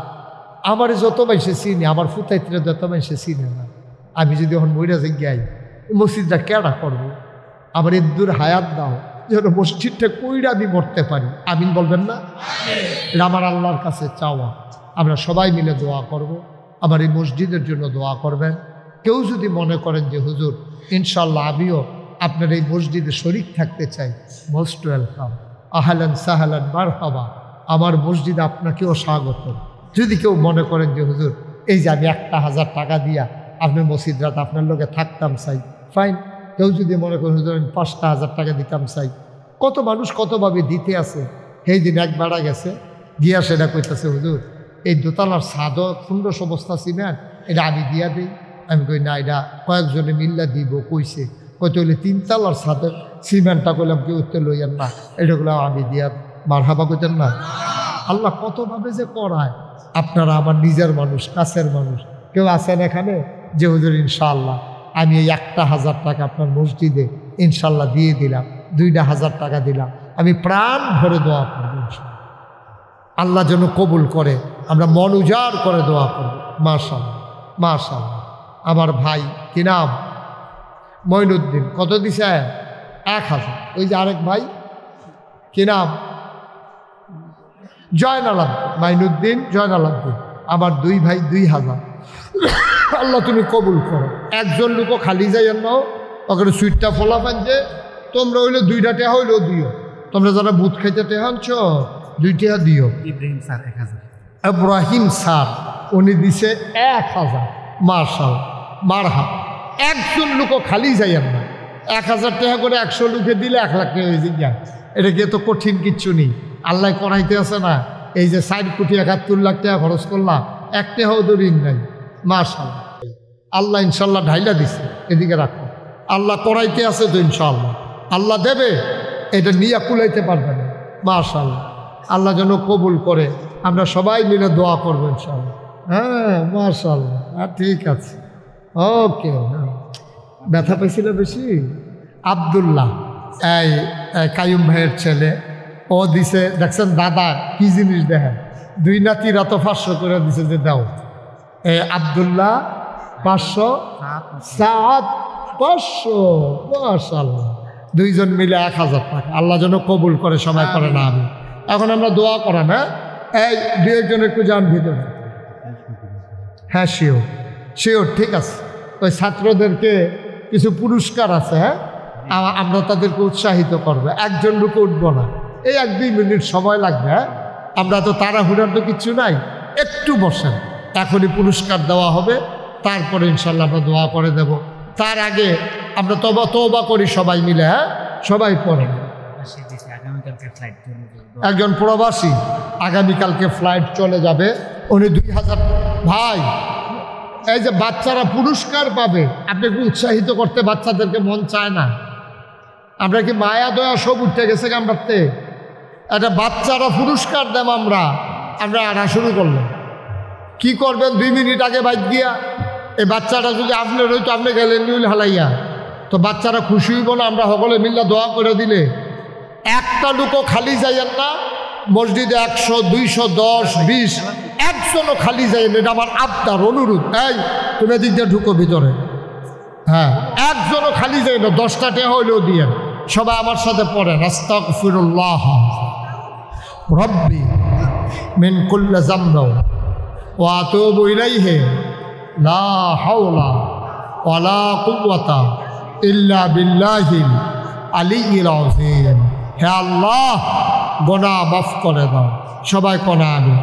A: আমার যত মাইসে চিনি, আমার ফুতাইত্রে যত মাইসে চিনে না, আমি যদি এখন মইরা যাই গাই মসজিদটা কেডা করবো? আমার এদুর হায়াত দাও যেন মসজিদটা কইরা আমি মরতে পারি। আমিন বলবেন না? এটা আমার আল্লাহর কাছে চাওয়া। আমরা সবাই মিলে দোয়া করব, আমার এই মসজিদের জন্য দোয়া করবেন। কেউ যদি মনে করেন যে হুজুর ইনশাল্লাহ আমিও আপনার এই মসজিদে শরীক থাকতে চাই, মোস্ট ওয়েলকাম, আহলান সাহলান মারহাবা, আমার মসজিদে আপনাকেও স্বাগত। যদি কেউ মনে করেন যে হুজুর এই যে আমি 1000 টাকা দিয়া আপনার মসজিদ রাত আপনার লোকে থাকতাম চাই, ফাইন। কেউ যদি মনে করেন হুজুর আমি 5000 টাকা দিতাম চাই, কত মানুষ কতভাবে দিতে আছে। সেই দিন এক বেড়া গেছে গিয়া সেটা কইতেছে হুজুর এই দোতলার ছাদও 1500 বস্তা সিমেন্ট এটা আমি দিয়া দিই। আমি কই না, এটা কয়েকজনে মিল্লা দিব কইছে। কইতে হইলে 3 তলার ছাদের সিমেন্টটা কইলাম কেউ উঠতে লইয়েন না, এটা করলাম আমি দিয়া। মারহাবা কইতেন না? আল্লাহ কতভাবে যে করায়। আপনারা আমার নিজের মানুষ, কাছের মানুষ। কেউ আছেন এখানে যে হুজুর ইনশাআল্লাহ আমি এই 1000 টাকা আপনার মসজিদে ইনশাল্লাহ দিয়ে দিলাম, 2000 টাকা দিলাম, আমি প্রাণ ভরে দোয়া করবো ইনশাল্লাহ, আল্লাহ যেন কবুল করে। আমরা মন উজাড় করে দোয়া করবো। মাশাআল্লাহ মাশাআল্লাহ। আমার ভাই কি নাম? মঈনুদ্দিন। কত দিছে? 1000। ওই যে আরেক ভাই কি নাম? জয়নাল আব্দিন, মাইনুদ্দিন, জয়নাল আব্দিন। আমার 2 ভাই 2000। আল্লাহ তুমি কবুল করো। একজন লোকও খালি যাইয়েন না, ওখানে সুইটটা ফোলা পান যে তোমরা হইলে 2টা টেহা হইলেও দিও। তোমরা যারা বুথ খাইতে টেহা আনছ 2 টেহা দিও।
B: ইব্রাহিম স্যার 1000।
A: ইব্রাহিম স্যার উনি দিছে 1000। মাশাআল্লাহ মারহাবা। একজন লোকও খালি যাইয়েন না। 1000 টাকা করে 100 লোকে দিলে 1 লাখ টাকা হয়ে যায়। এটা গিয়ে তো কঠিন কিচ্ছু নেই, আল্লাহ করাইতে আছে না। এই যে 60 কোটি 71 লাখ টাকা খরচ করলাম, 1 টাকাও তো ঋণ নাই। মাশাআল্লাহ আল্লাহ ইনশাল্লাহ ঢাইলা দিছে। এদিকে রাখো, আল্লাহ করাইতে আছে তো ইনশাআল্লাহ আল্লাহ দেবে, এটা নিয়ে কুলাইতে পারবে না। মাশাআল্লাহ আল্লাহ যেন কবুল করে। আমরা সবাই মিলে দোয়া করবো ইনশাআল্লাহ। হ্যাঁ মাশাআল্লাহ। ঠিক আছে, ওকে। হ্যাঁ ব্যথা পেয়েছিল বেশি? আবদুল্লাহ এই কাইয়ুম ভাইয়ের ছেলে, ও দিছে, দেখছেন দাদা কি জিনিস দেখেন, 2 নাতিরা তো 500 করে দিছে যে দাও। আব্দুল্লাহ 500, সাদ 500, মাশাআল্লাহ, 2 জন মিলে 1000 টাকা। আল্লাহ যেন কবুল করে, সবাই করে না আমি। এখন আমরা দোয়া করাম। হ্যাঁ, এই 2 জন একটু যান ভিতরে। হ্যাঁ শিওর শিওর, ঠিক আছে। ওই ছাত্রদেরকে কিছু পুরস্কার আছে, হ্যাঁ আমরা তাদেরকে উৎসাহিত করবো। একজন লোক উঠবো না, এই 1-2 মিনিট সময় লাগবে। হ্যাঁ, আমরা তো তাড়াহুড়ার তো কিচ্ছু নাই, একটু বসেন, এখনই পুরস্কার দেওয়া হবে, তারপরে ইনশাল্লাহ আমরা দোয়া করে দেব। তার আগে আমরা তওবা করি সবাই মিলে। হ্যাঁ, সবাই পড়েন। একজন প্রবাসী আগামীকালকে ফ্লাইট চলে যাবে, উনি 2000। ভাই, এই যে বাচ্চারা পুরস্কার পাবে, আপনি একটু উৎসাহিত করতে বাচ্চাদেরকে মন চায় না? আমরা কি মায়া দয়া সব উঠে গেছে আমরাতে? একটা বাচ্চারা পুরস্কার দেব আমরা আনা শুরু করলাম। কি করবেন 2 মিনিট আগে বাইক গিয়া? এই বাচ্চাটা যদি আপনার হইতো, আপনি গেলেন নিউল হালাইয়া, তো বাচ্চারা খুশি হইব না? আমরা সকলে মিল্লা দোয়া করে দিলে। একটা লোকও খালি যাইয়েন না মসজিদে, 100, 200, 10, 20, একজনও খালি যাইয়েন, এটা আমার আবদার, অনুরোধ। এই তুমি এদিক দিয়ে ঢুকো ভিতরে। হ্যাঁ, একজনও খালি যাই না, 10টা টাকা হইলেও দিয়েন। সবাই আমার সাথে পড়েন, আস্তাগফিরুল্লাহ রব্বি মিন কুল্লি যামবি ওয়া আতুবু ইলাইহি লা হাওলা ওয়ালা কুওয়াতা ইল্লা বিল্লাহিল আলিয়্যিল আযীম। হে আল্লাহ, গুনাহ মাফ করে দাও। সবাই কোনা আমি।